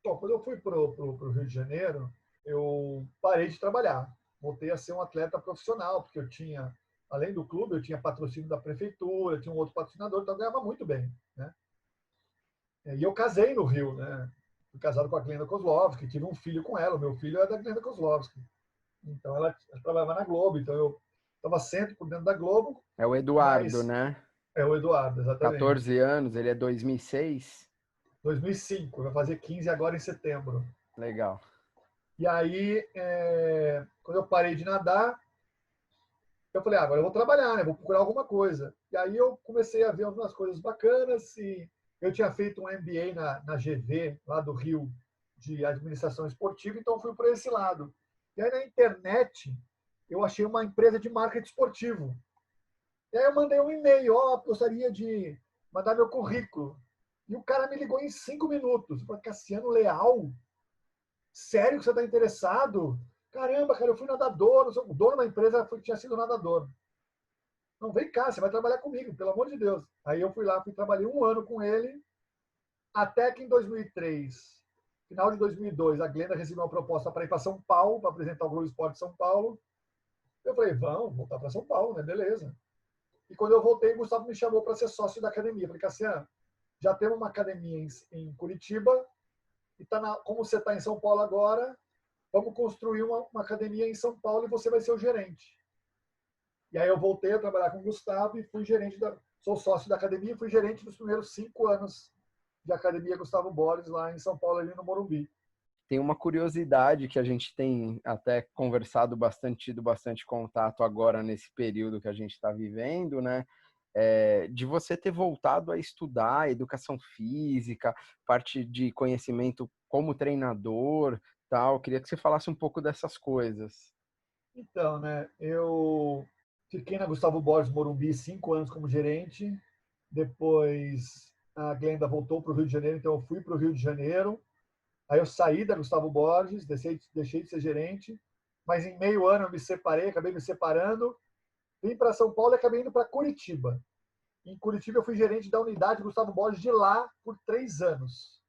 Bom, quando eu fui para o Rio de Janeiro, eu parei de trabalhar. Voltei a ser um atleta profissional, porque eu tinha, além do clube, eu tinha patrocínio da prefeitura, tinha um outro patrocinador, então eu ganhava muito bem, né? E eu casei no Rio, né? Fui casado com a Glenda Kozlovski, tive um filho com ela. O meu filho é da Glenda Kozlovski. Então ela trabalhava na Globo, então eu estava sempre por dentro da Globo. É o Eduardo, né? É o Eduardo, exatamente. 14 anos, ele é 2006? 2005, vai fazer 15 agora em setembro. Legal. E aí, quando eu parei de nadar, eu falei, agora eu vou trabalhar, né? Vou procurar alguma coisa. E aí eu comecei a ver algumas coisas bacanas e eu tinha feito um MBA na GV, lá do Rio, de administração esportiva, então fui por esse lado. E aí na internet, eu achei uma empresa de marketing esportivo. E aí eu mandei um e-mail, gostaria de mandar meu currículo. E o cara me ligou em 5 minutos. Eu falei, Cassiano Leal? Sério que você está interessado? Caramba, cara, eu fui nadador. O dono da empresa tinha sido nadador. Não, vem cá, você vai trabalhar comigo, pelo amor de Deus. Aí eu fui lá, trabalhei um ano com ele, até que em 2003, final de 2002, a Glenda recebeu uma proposta para ir para São Paulo, para apresentar o Globo Esporte São Paulo. Eu falei, vamos voltar para São Paulo, né? Beleza. E quando eu voltei, o Gustavo me chamou para ser sócio da academia. Eu falei, Cassiano, já temos uma academia em Curitiba, e como você está em São Paulo agora, vamos construir uma academia em São Paulo e você vai ser o gerente. E aí eu voltei a trabalhar com o Gustavo e fui sou sócio da academia e fui gerente dos primeiros 5 anos de Academia Gustavo Borges, lá em São Paulo, ali no Morumbi. Tem uma curiosidade que a gente tem até conversado bastante, tido bastante contato agora nesse período que a gente está vivendo, né? De você ter voltado a estudar educação física, parte de conhecimento como treinador tal. Queria que você falasse um pouco dessas coisas. Então, né, eu fiquei na Gustavo Borges Morumbi 5 anos como gerente. Depois a Glenda voltou para o Rio de Janeiro, então eu fui para o Rio de Janeiro. Aí eu saí da Gustavo Borges, deixei de ser gerente, mas em meio ano eu me separei, acabei me separando, vim para São Paulo e acabei indo para Curitiba. Em Curitiba eu fui gerente da unidade Gustavo Borges de lá por 3 anos.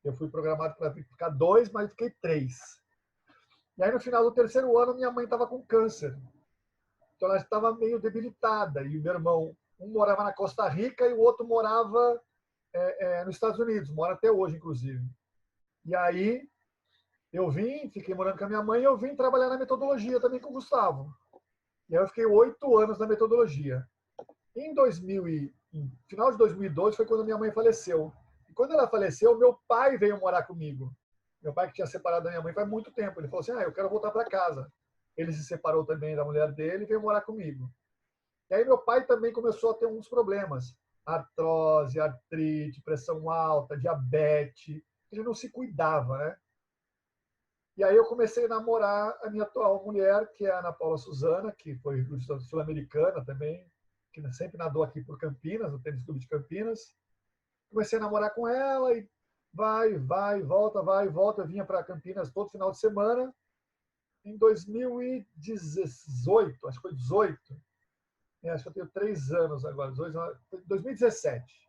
Eu fui programado para ficar 2, mas fiquei 3. E aí no final do terceiro ano minha mãe estava com câncer. Então ela estava meio debilitada. E o meu irmão, um morava na Costa Rica e o outro morava nos Estados Unidos, mora até hoje, inclusive. E aí eu vim, fiquei morando com a minha mãe e eu vim trabalhar na metodologia também com o Gustavo. E aí eu fiquei 8 anos na metodologia. Em final de 2012 foi quando minha mãe faleceu. E quando ela faleceu, meu pai veio morar comigo. Meu pai, que tinha separado da minha mãe faz muito tempo, ele falou assim: eu quero voltar para casa. Ele se separou também da mulher dele e veio morar comigo. E aí meu pai também começou a ter uns problemas: artrose, artrite, pressão alta, diabetes. Ele não se cuidava, né? E aí eu comecei a namorar a minha atual mulher, que é a Ana Paula Suzana, que foi sul-americana também, que sempre nadou aqui por Campinas, no Tênis Clube de Campinas. Comecei a namorar com ela e vai, volta, vai, volta. Eu vinha para Campinas todo final de semana. Em 2018, acho que foi 18, acho que eu tenho 3 anos agora, 2017.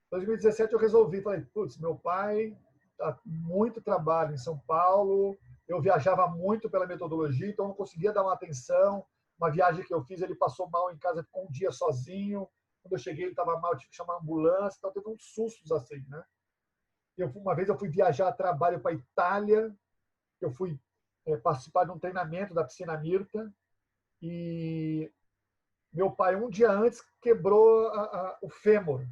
2017 eu resolvi, falei, putz, meu pai tá muito trabalho em São Paulo, eu viajava muito pela metodologia, então não conseguia dar uma atenção. Uma viagem que eu fiz, ele passou mal em casa, ficou um dia sozinho. Quando eu cheguei, ele estava mal, eu tive que chamar a ambulância, então teve uns sustos assim, né? Uma vez eu fui viajar a trabalho para a Itália, eu fui participar de um treinamento da Piscina Mirta, e meu pai, um dia antes, quebrou o fêmur.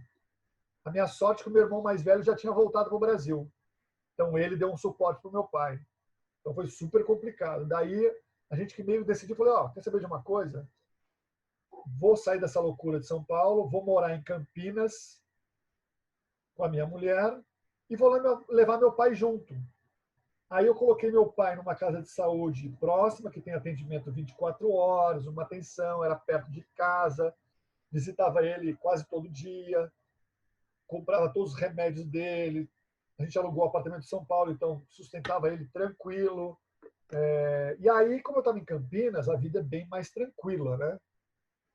A minha sorte é que o meu irmão mais velho já tinha voltado para o Brasil. Então ele deu um suporte para o meu pai. Então foi super complicado. Daí a gente que meio decidiu, falou, quer saber de uma coisa? Vou sair dessa loucura de São Paulo, vou morar em Campinas com a minha mulher e vou levar meu pai junto. Aí eu coloquei meu pai numa casa de saúde próxima, que tem atendimento 24 horas, uma atenção, era perto de casa, visitava ele quase todo dia, comprava todos os remédios dele. A gente alugou um apartamento em São Paulo, então sustentava ele tranquilo. E aí, como eu estava em Campinas, a vida é bem mais tranquila, né?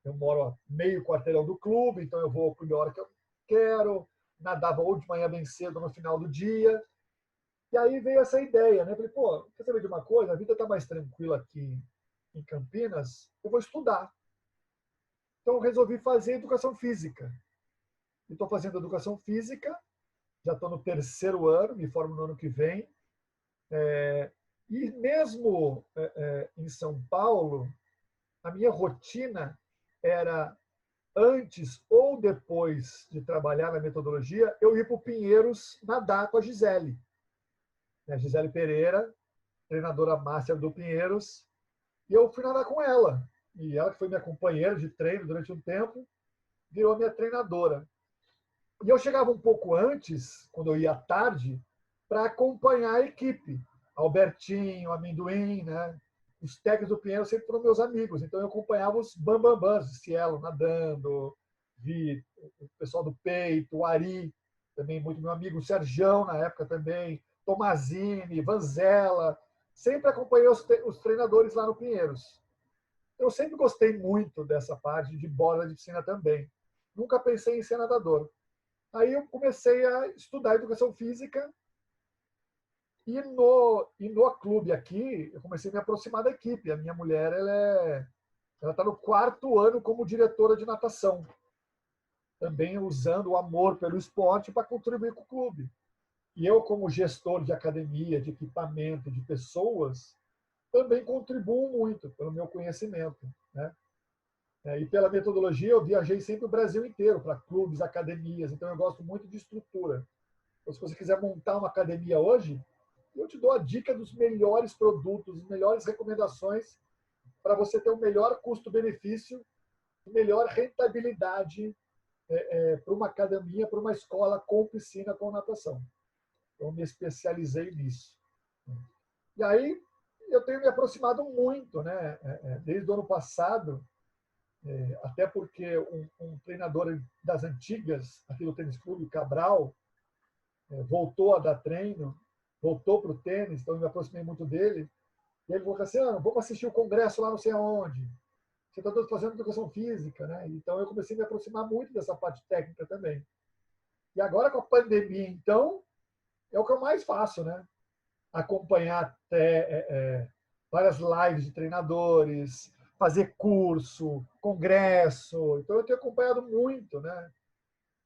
Eu moro a meio quarteirão do clube, então eu vou a hora que eu quero, nadava ou de manhã bem cedo no final do dia. E aí veio essa ideia, né? Falei, pô, quer saber de uma coisa? A vida está mais tranquila aqui em Campinas, eu vou estudar. Então eu resolvi fazer educação física. Estou fazendo educação física, já estou no terceiro ano, me formo no ano que vem. E mesmo em São Paulo, a minha rotina era, antes ou depois de trabalhar na metodologia, eu ir para o Pinheiros nadar com a Gisele. A Gisele Pereira, treinadora master do Pinheiros, e eu fui nadar com ela. E ela, que foi minha companheira de treino durante um tempo, virou minha treinadora. E eu chegava um pouco antes, quando eu ia à tarde, para acompanhar a equipe. Albertinho, Amendoim, né? Os técnicos do Pinheiro sempre foram meus amigos, então eu acompanhava os bambambãs, Cielo nadando, vi o pessoal do peito, o Ari, também muito meu amigo, o Sergião na época também, Tomazini, Vanzella, sempre acompanhei os treinadores lá no Pinheiros. Eu sempre gostei muito dessa parte de bola de piscina também. Nunca pensei em ser nadador. Aí eu comecei a estudar educação física e no clube aqui eu comecei a me aproximar da equipe. A minha mulher ela está no 4º ano como diretora de natação, também usando o amor pelo esporte para contribuir com o clube. E eu, como gestor de academia, de equipamento, de pessoas, também contribuo muito pelo meu conhecimento, né? E pela metodologia, eu viajei sempre o Brasil inteiro, para clubes, academias, então eu gosto muito de estrutura. Então, se você quiser montar uma academia hoje, eu te dou a dica dos melhores produtos, as melhores recomendações para você ter um melhor custo-benefício, melhor rentabilidade para uma academia, para uma escola com piscina, com natação. Então, me especializei nisso. E aí eu tenho me aproximado muito, né? Desde o ano passado, até porque um treinador das antigas aqui do Tênis Clube, Cabral, voltou a dar treino, voltou para o tênis, então eu me aproximei muito dele. E ele falou assim, vamos assistir o congresso lá não sei aonde. Você está todos fazendo educação física, né? Então eu comecei a me aproximar muito dessa parte técnica também. E agora com a pandemia, então, é o que eu mais faço, né? Acompanhar até várias lives de treinadores, fazer curso, congresso. Então eu tenho acompanhado muito, né?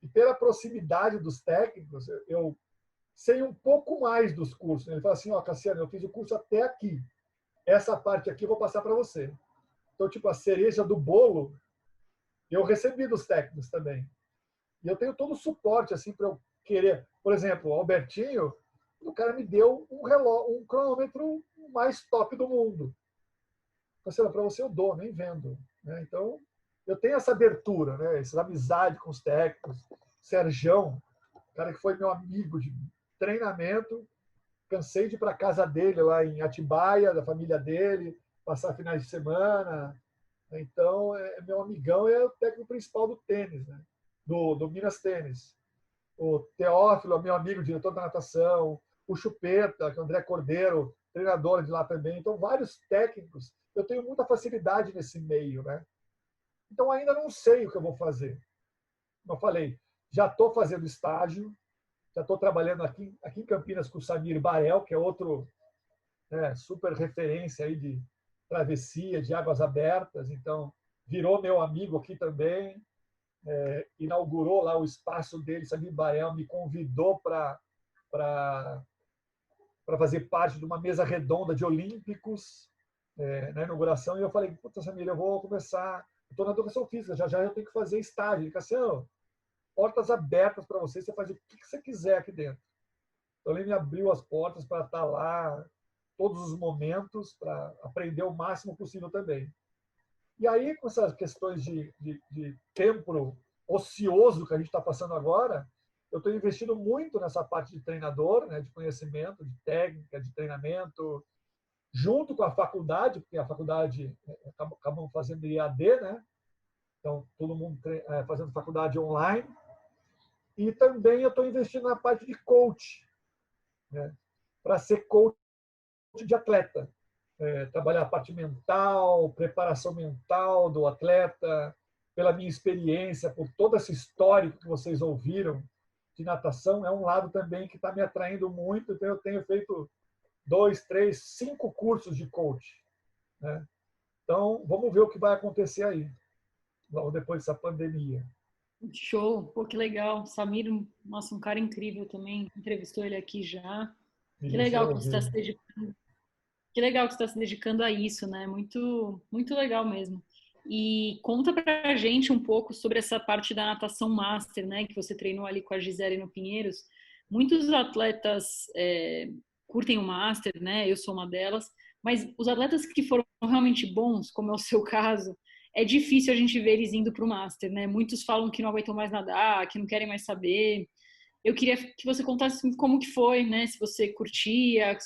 E pela proximidade dos técnicos, eu sei um pouco mais dos cursos. Ele fala assim, Cassiano, eu fiz o curso até aqui. Essa parte aqui eu vou passar para você. Então, tipo, a cereja do bolo, eu recebi dos técnicos também. E eu tenho todo o suporte, assim, para eu querer. Por exemplo, o Albertinho, o cara me deu um cronômetro mais top do mundo. Para você eu dou, nem vendo. Né? Então, eu tenho essa abertura, né? Essa amizade com os técnicos. Serjão, cara que foi meu amigo de treinamento, cansei de ir para casa dele lá em Atibaia, da família dele, passar finais de semana. Então, meu amigão é o técnico principal do tênis, né? do Minas Tênis. O Teófilo, meu amigo, diretor da natação. O Chupeta, que é o André Cordeiro, treinador de lá também. Então, vários técnicos. Eu tenho muita facilidade nesse meio, né? Então, ainda não sei o que eu vou fazer. Como eu falei, já estou fazendo estágio, já estou trabalhando aqui em Campinas com o Samir Barel, que é outro super referência aí de travessia, de águas abertas. Então, virou meu amigo aqui também. Inaugurou lá o espaço dele, Samir Barel me convidou para fazer parte de uma mesa redonda de olímpicos na inauguração. E eu falei, puta, Samir, eu vou começar... Estou na educação física, já eu tenho que fazer estágio. Ele disse assim, portas abertas para você faz o que você quiser aqui dentro. Então, ele me abriu as portas para estar lá todos os momentos, para aprender o máximo possível também. E aí, com essas questões de tempo ocioso que a gente está passando agora, eu estou investindo muito nessa parte de treinador, né, de conhecimento, de técnica, de treinamento, junto com a faculdade, porque a faculdade acabamos fazendo IAD, né? Então, todo mundo fazendo faculdade online. E também eu estou investindo na parte de coach, né? Para ser coach de atleta. Trabalhar a parte mental, preparação mental do atleta, pela minha experiência, por todo esse histórico que vocês ouviram de natação, é um lado também que está me atraindo muito. Então, eu tenho feito 2, 3, 5 cursos de coach. Né? Então, vamos ver o que vai acontecer aí, logo depois dessa pandemia. Show, pô, que legal. Samir, nossa, um cara incrível também. Entrevistou ele aqui já. Que legal que você está se dedicando. Que legal que você está se dedicando a isso, né? Muito, muito legal mesmo. E conta pra gente um pouco sobre essa parte da natação master, né? Que você treinou ali com a Gisele no Pinheiros. Muitos atletas curtem o master, né? Eu sou uma delas. Mas os atletas que foram realmente bons, como é o seu caso, é difícil a gente ver eles indo para o master, né? Muitos falam que não aguentam mais nadar, que não querem mais saber. Eu queria que você contasse como que foi, né? Se você curtia,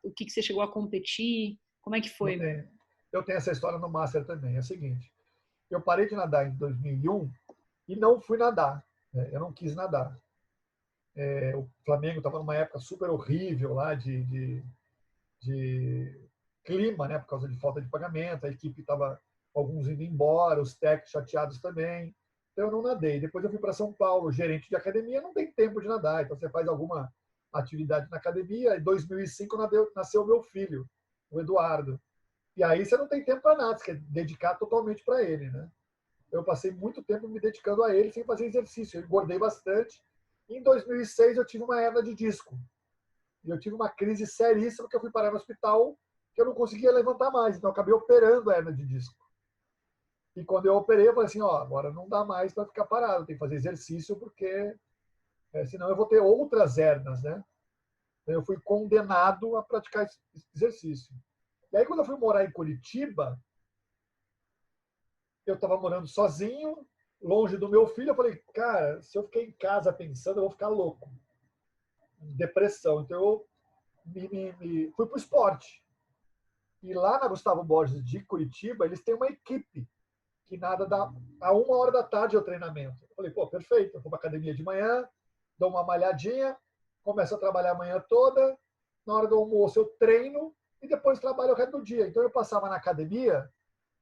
o que você chegou a competir, como é que foi? Eu tenho essa história no Master também. É o seguinte, eu parei de nadar em 2001 e não fui nadar. Né? Eu não quis nadar. O Flamengo estava numa época super horrível lá de clima, né? Por causa de falta de pagamento. A equipe estava alguns indo embora, os técnicos chateados também. Então eu não nadei. Depois eu fui para São Paulo, gerente de academia, não tem tempo de nadar. Então você faz alguma atividade na academia. Em 2005 nasceu meu filho, o Eduardo. E aí você não tem tempo para nada, você quer dedicar totalmente para ele, né? Eu passei muito tempo me dedicando a ele sem fazer exercício. Eu engordei bastante. Em 2006 eu tive uma hernia de disco. E eu tive uma crise seríssima porque eu fui parar no hospital que eu não conseguia levantar mais. Então eu acabei operando a hernia de disco. E quando eu operei, eu falei assim, agora não dá mais para ficar parado, tem que fazer exercício porque senão eu vou ter outras hernias, né? Então eu fui condenado a praticar exercício. E aí quando eu fui morar em Curitiba, eu estava morando sozinho, longe do meu filho, eu falei, cara, se eu ficar em casa pensando, eu vou ficar louco. Depressão. Então eu fui para o esporte. E lá na Gustavo Borges de Curitiba, eles têm uma equipe que nada a 1h da tarde é o treinamento. Eu falei, pô, perfeito, eu vou para academia de manhã, dou uma malhadinha, começo a trabalhar a manhã toda, na hora do almoço eu treino e depois trabalho o resto do dia. Então eu passava na academia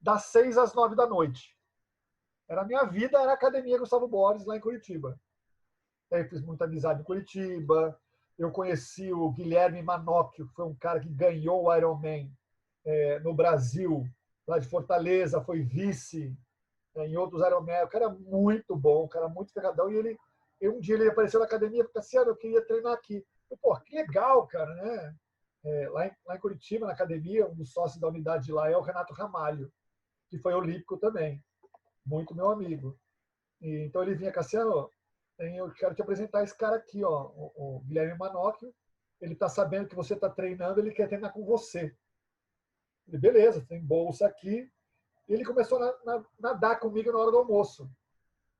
das 6 às 9 da noite. Era a minha vida, era a academia Gustavo Borges lá em Curitiba. Aí eu fiz muita amizade em Curitiba, eu conheci o Guilherme Manocchio, que foi um cara que ganhou o Ironman no Brasil, lá de Fortaleza, foi vice em outros Ironman. O cara é muito bom, o cara é muito ferradão. E um dia ele apareceu na academia e falou assim, eu queria treinar aqui. Eu, pô, que legal, cara, né? Lá em Curitiba, na academia, um dos sócios da unidade de lá é o Renato Ramalho, que foi olímpico também, muito meu amigo. Então ele vinha, Cassiano, eu quero te apresentar esse cara aqui, ó, o Guilherme Manocchio. Ele está sabendo que você está treinando, ele quer treinar com você. Ele, beleza, tem bolsa aqui. E ele começou a nadar comigo na hora do almoço.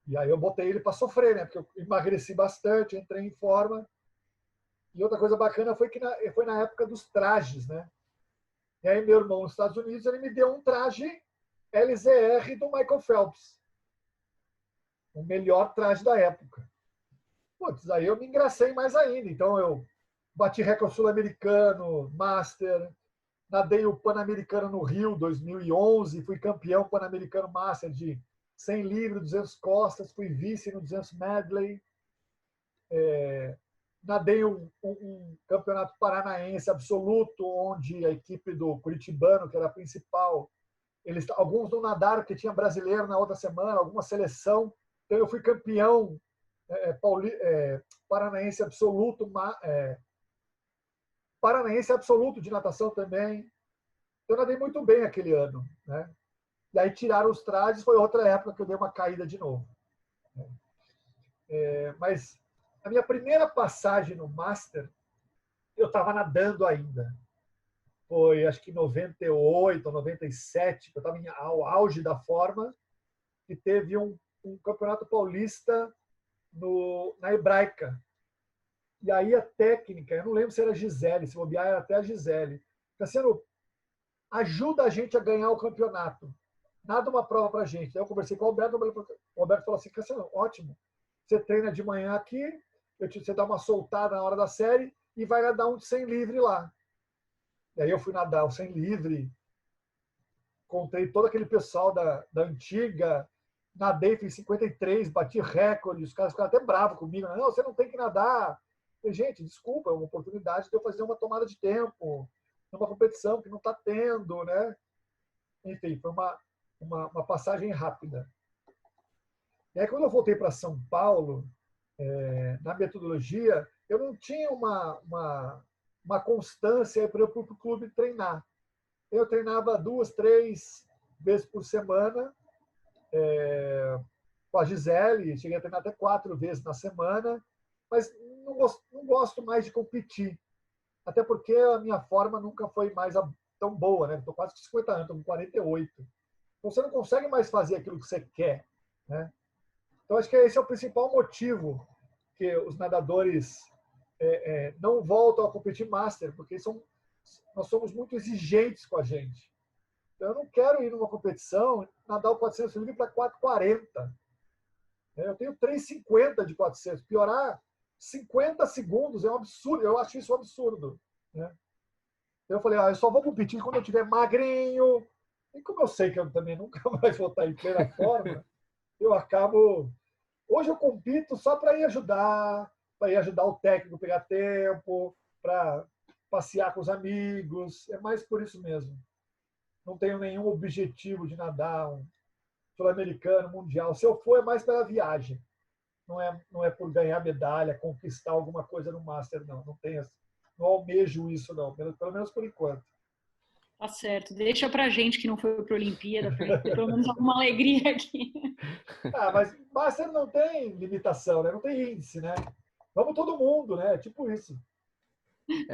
E aí eu botei ele para sofrer, né? Porque eu emagreci bastante, entrei em forma. E outra coisa bacana foi que foi na época dos trajes, né? E aí meu irmão nos Estados Unidos, ele me deu um traje LZR do Michael Phelps. O melhor traje da época. Putz, aí eu me engracei mais ainda. Então eu bati recorde sul-americano, master, nadei o Pan-Americano no Rio, 2011, fui campeão Pan-Americano Master de 100 livre, 200 costas, fui vice no 200 medley. Nadei um campeonato paranaense absoluto, onde a equipe do Curitibano, que era a principal, alguns não nadaram, porque tinha brasileiro na outra semana, alguma seleção. Então eu fui campeão paranaense absoluto, paranaense absoluto de natação também. Eu nadei muito bem aquele ano, né? E aí tiraram os trajes, foi outra época que eu dei uma caída de novo. Mas a minha primeira passagem no Master, eu estava nadando ainda. Foi, acho que 98 ou 97, que eu estava ao auge da forma, e teve um campeonato paulista na Hebraica. E aí a técnica, eu não lembro se era a Gisele, se bobear era até a Gisele. Cassiano, ajuda a gente a ganhar o campeonato. Nada uma prova para a gente. Aí eu conversei com o Alberto falou assim, Cassiano, ótimo. Você treina de manhã aqui, você dá uma soltada na hora da série e vai nadar um de 100 livre lá. E aí eu fui nadar o 100 livre, encontrei todo aquele pessoal da antiga, nadei, fiz 53, bati recorde, os caras ficaram até bravos comigo. Não, você não tem que nadar. Eu falei, gente, desculpa, é uma oportunidade de eu fazer uma tomada de tempo, numa competição que não está tendo, né? Enfim, foi uma passagem rápida. E aí, quando eu voltei para São Paulo, na metodologia, eu não tinha uma constância para eu ir para o clube treinar. Eu treinava 2, 3 vezes por semana com a Gisele, cheguei a treinar até 4 vezes na semana, mas não gosto mais de competir. Até porque a minha forma nunca foi mais tão boa, né? Estou quase com 50 anos, estou com 48. Então você não consegue mais fazer aquilo que você quer, né? Então acho que esse é o principal motivo que os nadadores não voltam a competir Master, porque nós somos muito exigentes com a gente. Então, eu não quero ir numa competição, nadar o 400 livre para 4,40. Eu tenho 3,50 de 400. Piorar 50 segundos é um absurdo. Eu acho isso um absurdo, né? Eu falei, eu só vou competir quando eu estiver magrinho. E como eu sei que eu também nunca mais vou estar em plena forma, eu acabo... Hoje eu compito só para ir ajudar o técnico a pegar tempo, para passear com os amigos. É mais por isso mesmo. Não tenho nenhum objetivo de nadar um sul-americano, mundial. Se eu for, é mais pela viagem. Não é por ganhar medalha, conquistar alguma coisa no Master, não. Não almejo isso, não. Pelo menos por enquanto. Tá certo. Deixa pra gente que não foi para a Olimpíada, pra gente ter pelo menos alguma alegria aqui. Mas Master não tem limitação, né? Não tem índice, né? Vamos todo mundo, né? Tipo isso.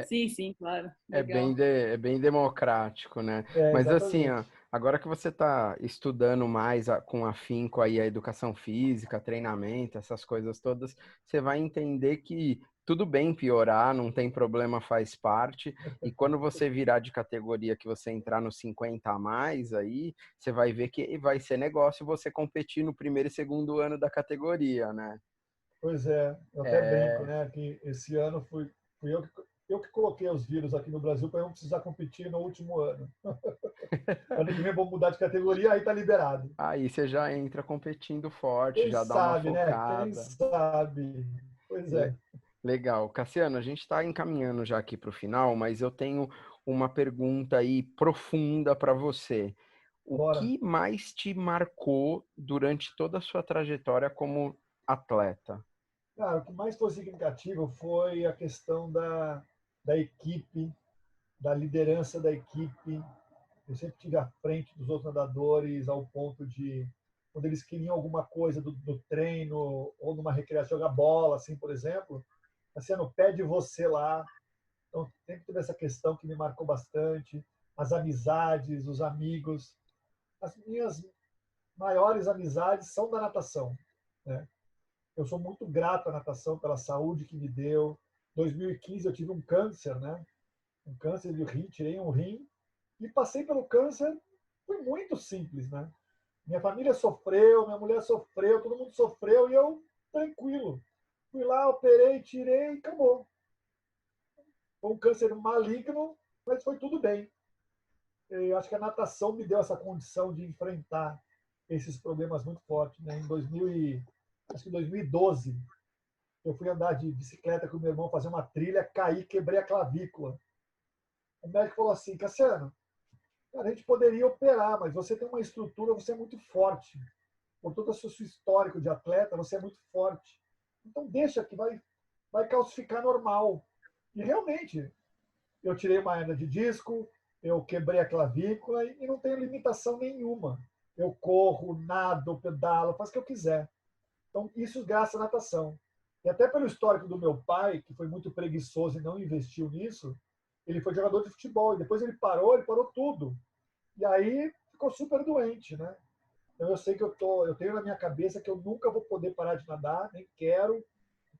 Sim, claro. É bem democrático, né? Mas assim, ó, agora que você está estudando mais com afinco aí a educação física, treinamento, essas coisas todas, você vai entender que tudo bem piorar, não tem problema, faz parte. E quando você virar de categoria, que você entrar no 50 a mais, aí você vai ver que vai ser negócio você competir no primeiro e segundo ano da categoria, né? Pois é, eu até brinco, É, né? Que esse ano fui eu que coloquei os vírus aqui no Brasil para eu não precisar competir no último ano. Ano que vem vou mudar de categoria, aí tá liberado. aí você já entra competindo forte, Quem já dá uma sabe, né? Quem focada. sabe? Pois Le- é. Legal. Cassiano, a gente está encaminhando já aqui para o final, mas eu tenho uma pergunta aí profunda para você. O Bora. que mais te marcou durante toda a sua trajetória como atleta? Cara, o que mais foi significativo foi a questão da equipe, da liderança da equipe. Eu sempre estive à frente dos outros nadadores, ao ponto de, quando eles queriam alguma coisa do treino, ou numa recreação, jogar bola, assim, por exemplo, Cassiano, pede você lá. Então, sempre teve essa questão que me marcou bastante. As amizades, os amigos. As minhas maiores amizades são da natação, né? Eu sou muito grato à natação pela saúde que me deu. Em 2015 eu tive um câncer, né? Um câncer de rim, tirei um rim e passei pelo câncer. Foi muito simples, né? Minha família sofreu, minha mulher sofreu, todo mundo sofreu e eu tranquilo. Fui lá, operei, tirei e acabou. Foi um câncer maligno, mas foi tudo bem. Eu acho que a natação me deu essa condição de enfrentar esses problemas muito fortes, né? Acho que em 2012, eu fui andar de bicicleta com o meu irmão, fazer uma trilha, caí, quebrei a clavícula. O médico falou assim: Cassiano, cara, a gente poderia operar, mas você tem uma estrutura, você é muito forte. Por todo o seu histórico de atleta, você é muito forte. Então deixa que vai calcificar normal. E realmente, eu tirei uma hernia de disco, eu quebrei a clavícula e não tenho limitação nenhuma. Eu corro, nado, pedalo, faço o que eu quiser. Então, isso graças à natação. E até pelo histórico do meu pai, que foi muito preguiçoso e não investiu nisso, ele foi jogador de futebol. E depois ele parou tudo. E aí ficou super doente, né? Então eu sei que eu tenho na minha cabeça que eu nunca vou poder parar de nadar, nem quero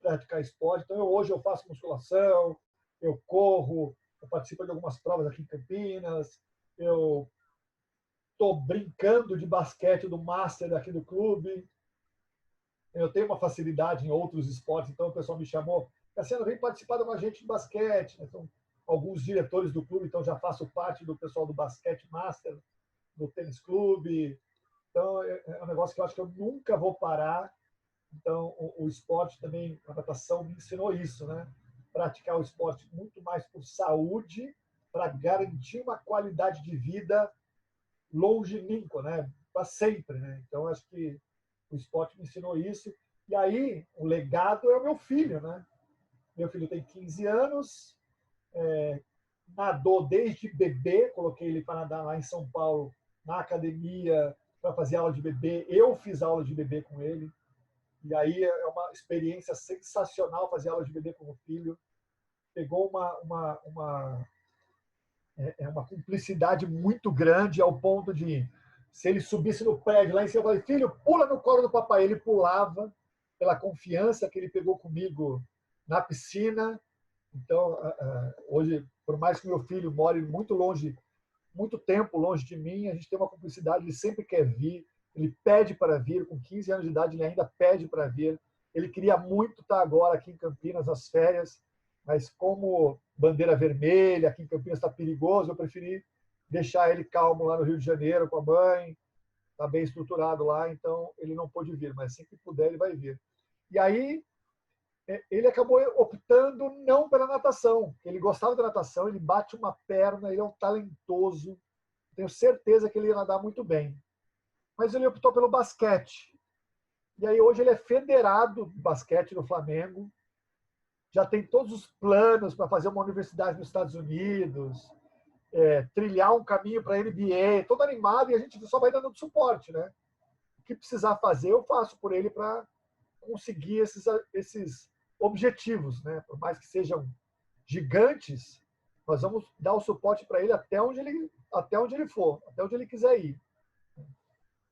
praticar esporte. Então hoje eu faço musculação, eu corro, eu participo de algumas provas aqui em Campinas, eu estou brincando de basquete do Master daqui do clube. Eu tenho uma facilidade em outros esportes, então o pessoal me chamou, Cassiano, vem participar com a gente de basquete. Então, alguns diretores do clube, então já faço parte do pessoal do basquete Master, do tênis clube. Então, é um negócio que eu acho que eu nunca vou parar. Então, o esporte também, a natação me ensinou isso, né? Praticar o esporte muito mais por saúde, para garantir uma qualidade de vida longínqua, né? Para sempre, né? Então, acho que o esporte me ensinou isso. E aí, o legado é o meu filho, né? Meu filho tem 15 anos, nadou desde bebê, coloquei ele para nadar lá em São Paulo, na academia, para fazer aula de bebê. Eu fiz aula de bebê com ele. E aí é uma experiência sensacional fazer aula de bebê com o filho. Pegou uma cumplicidade muito grande ao ponto de, se ele subisse no prédio lá em cima, eu falei, filho, pula no colo do papai. Ele pulava pela confiança que ele pegou comigo na piscina. Então, hoje, por mais que meu filho more muito longe, muito tempo longe de mim, a gente tem uma cumplicidade, ele sempre quer vir, ele pede para vir, com 15 anos de idade ele ainda pede para vir. Ele queria muito estar agora aqui em Campinas, nas férias, mas como bandeira vermelha, aqui em Campinas está perigoso, eu preferi deixar ele calmo lá no Rio de Janeiro com a mãe, está bem estruturado lá, então ele não pôde vir, mas assim que puder ele vai vir. E aí ele acabou optando não pela natação. Ele gostava da natação, ele bate uma perna, ele é um talentoso. Tenho certeza que ele ia nadar muito bem. Mas ele optou pelo basquete. E aí hoje ele é federado de basquete no Flamengo. Já tem todos os planos para fazer uma universidade nos Estados Unidos, trilhar um caminho para a NBA, todo animado, e a gente só vai dando suporte, né? O que precisar fazer, eu faço por ele para conseguir esses objetivos, né? Por mais que sejam gigantes, nós vamos dar o suporte para ele até onde ele for, até onde ele quiser ir.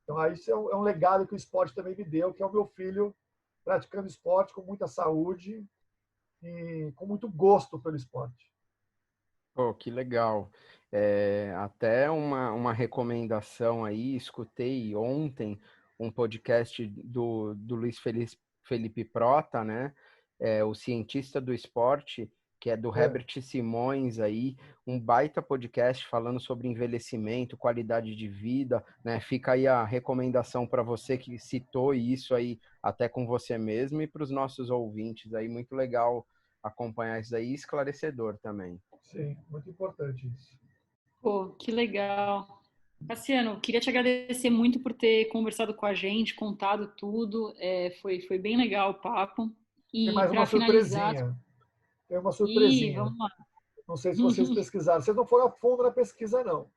Então, aí isso é um legado que o esporte também me deu, que é o meu filho praticando esporte com muita saúde e com muito gosto pelo esporte. Pô, que legal. Até uma recomendação aí, escutei ontem um podcast do Luiz Felipe Prota, né? O cientista do esporte, que é do É, Herbert Simões aí, um baita podcast falando sobre envelhecimento, qualidade de vida, né? Fica aí a recomendação para você que citou isso aí até com você mesmo e para os nossos ouvintes aí, muito legal acompanhar isso aí, esclarecedor também. sim, muito importante isso. Pô, que legal. Cassiano, queria te agradecer muito por ter conversado com a gente, contado tudo. Foi bem legal o papo. Tem E mais uma para finalizar, surpresinha. Tem uma surpresinha. vamos lá. Não sei se vocês pesquisaram. Vocês não foram a fundo na pesquisa, não.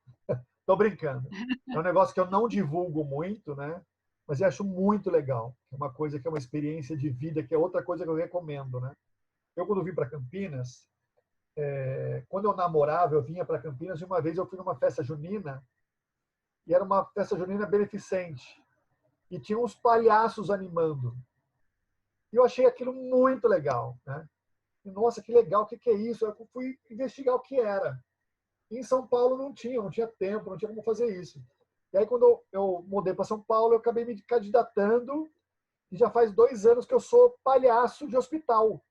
Estou brincando. É um negócio que eu não divulgo muito, né? Mas eu acho muito legal. É uma coisa que é uma experiência de vida, que é outra coisa que eu recomendo, né? Eu, quando vim para Campinas, quando eu namorava, eu vinha para Campinas e uma vez eu fui numa festa junina, e era uma festa junina beneficente. E tinha uns palhaços animando. E eu achei aquilo muito legal, né? E, nossa, que legal, o que é isso? Eu fui investigar o que era. E em São Paulo não tinha tempo, não tinha como fazer isso. E aí, quando eu mudei para São Paulo, eu acabei me candidatando e já faz 2 anos que eu sou palhaço de hospital.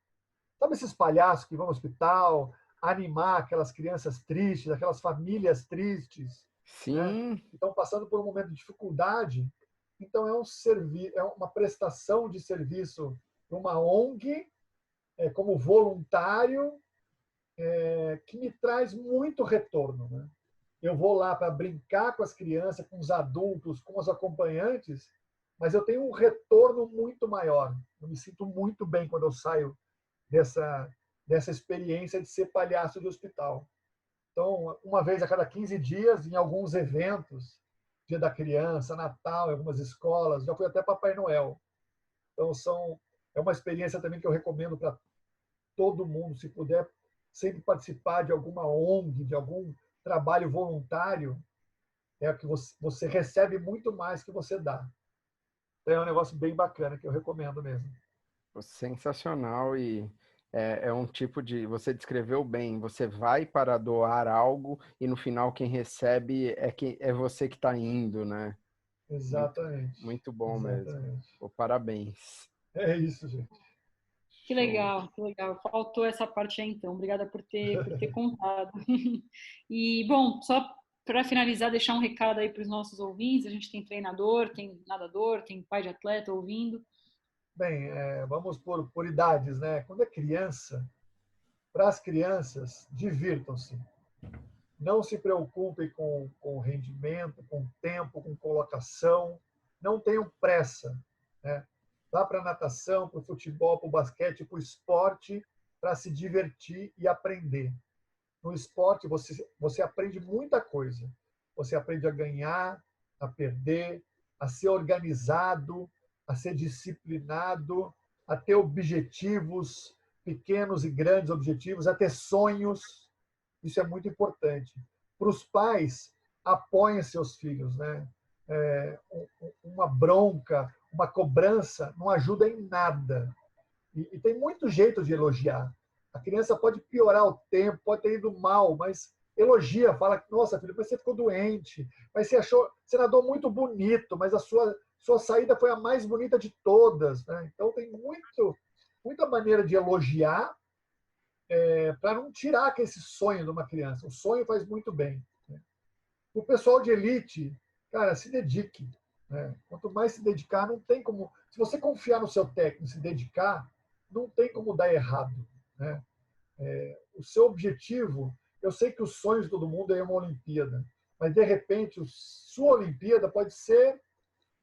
Sabe esses palhaços que vão ao hospital animar aquelas crianças tristes, aquelas famílias tristes, né? Sim, Que estão passando por um momento de dificuldade. Então, é uma prestação de serviço para uma ONG, como voluntário, que me traz muito retorno, né? Eu vou lá para brincar com as crianças, com os adultos, com os acompanhantes, mas eu tenho um retorno muito maior. Eu me sinto muito bem quando eu saio dessa experiência de ser palhaço de hospital. Então, uma vez a cada 15 dias, em alguns eventos, Dia da Criança, Natal, em algumas escolas, já fui até Papai Noel. Então, é uma experiência também que eu recomendo para todo mundo, se puder sempre participar de alguma ONG, de algum trabalho voluntário, que você recebe muito mais que você dá. Então, é um negócio bem bacana que eu recomendo mesmo. sensacional e é um tipo de. Você descreveu bem, você vai para doar algo e no final quem recebe é você que está indo, né? Muito, Exatamente. muito bom mesmo. Exatamente. Pô, parabéns. É isso, gente. Que Show. legal, que legal. Faltou essa parte aí, então. Obrigada por ter contado. E, bom, só para finalizar, deixar um recado aí para os nossos ouvintes. A gente tem treinador, tem nadador, tem pai de atleta ouvindo. Bem, vamos por idades, né? Quando é criança, para as crianças, divirtam-se. Não se preocupem com rendimento, com tempo, com colocação. Não tenham pressa, né? Vá para a natação, para o futebol, para o basquete, para o esporte, para se divertir e aprender. No esporte, você aprende muita coisa. Você aprende a ganhar, a perder, a ser organizado, a ser disciplinado, a ter objetivos, pequenos e grandes objetivos, a ter sonhos. Isso é muito importante. Para os pais, apoiem seus filhos, né? Uma bronca, uma cobrança não ajuda em nada. E tem muito jeito de elogiar. A criança pode piorar o tempo, pode ter ido mal, mas elogia, fala que, nossa, filho, mas você ficou doente, mas você nadou muito bonito, mas a sua saída foi a mais bonita de todas. Né? Então tem muita maneira de elogiar, para não tirar esse sonho de uma criança. O sonho faz muito bem. Né? O pessoal de elite, cara, se dedique. Né? Quanto mais se dedicar, não tem como. Se você confiar no seu técnico, se dedicar, não tem como dar errado. Né? O seu objetivo, eu sei que os sonhos de todo mundo é uma Olimpíada, mas de repente a sua Olimpíada pode ser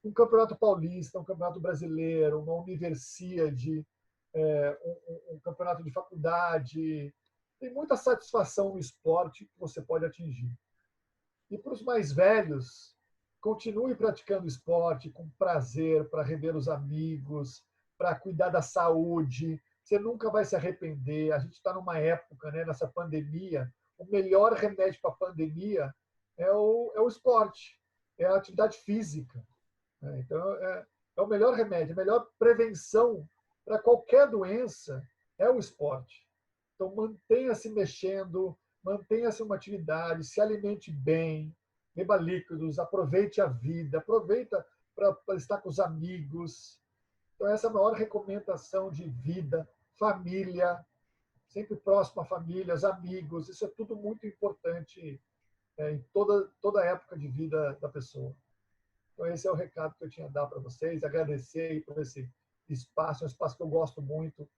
um campeonato paulista, um campeonato brasileiro, uma universidade, um campeonato de faculdade. Tem muita satisfação no esporte que você pode atingir. E para os mais velhos, continue praticando esporte com prazer, para rever os amigos, para cuidar da saúde. Você nunca vai se arrepender. A gente está numa época, né, nessa pandemia, o melhor remédio para a pandemia é o esporte, é a atividade física. Né? Então, é o melhor remédio, a melhor prevenção para qualquer doença é o esporte. Então, mantenha-se mexendo, mantenha-se uma atividade, se alimente bem, beba líquidos, aproveite a vida, aproveita para estar com os amigos. Então, essa é a maior recomendação de vida, família, sempre próximo à família, aos amigos. Isso é tudo muito importante em toda a época de vida da pessoa. Então, esse é o recado que eu tinha a dar para vocês. Agradecer por esse espaço, é um espaço que eu gosto muito.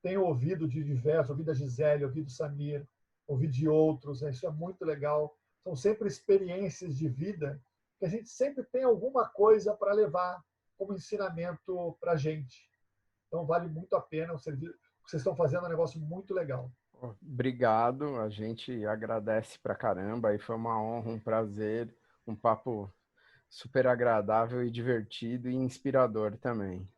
Tenho ouvido de diversos, ouvido da Gisele, ouvido do Samir, ouvido de outros. Isso é muito legal. São sempre experiências de vida que a gente sempre tem alguma coisa para levar como ensinamento para a gente. Então, vale muito a pena. O serviço que vocês estão fazendo é um negócio muito legal. Obrigado, a gente agradece pra caramba e foi uma honra, um prazer, um papo super agradável e divertido e inspirador também.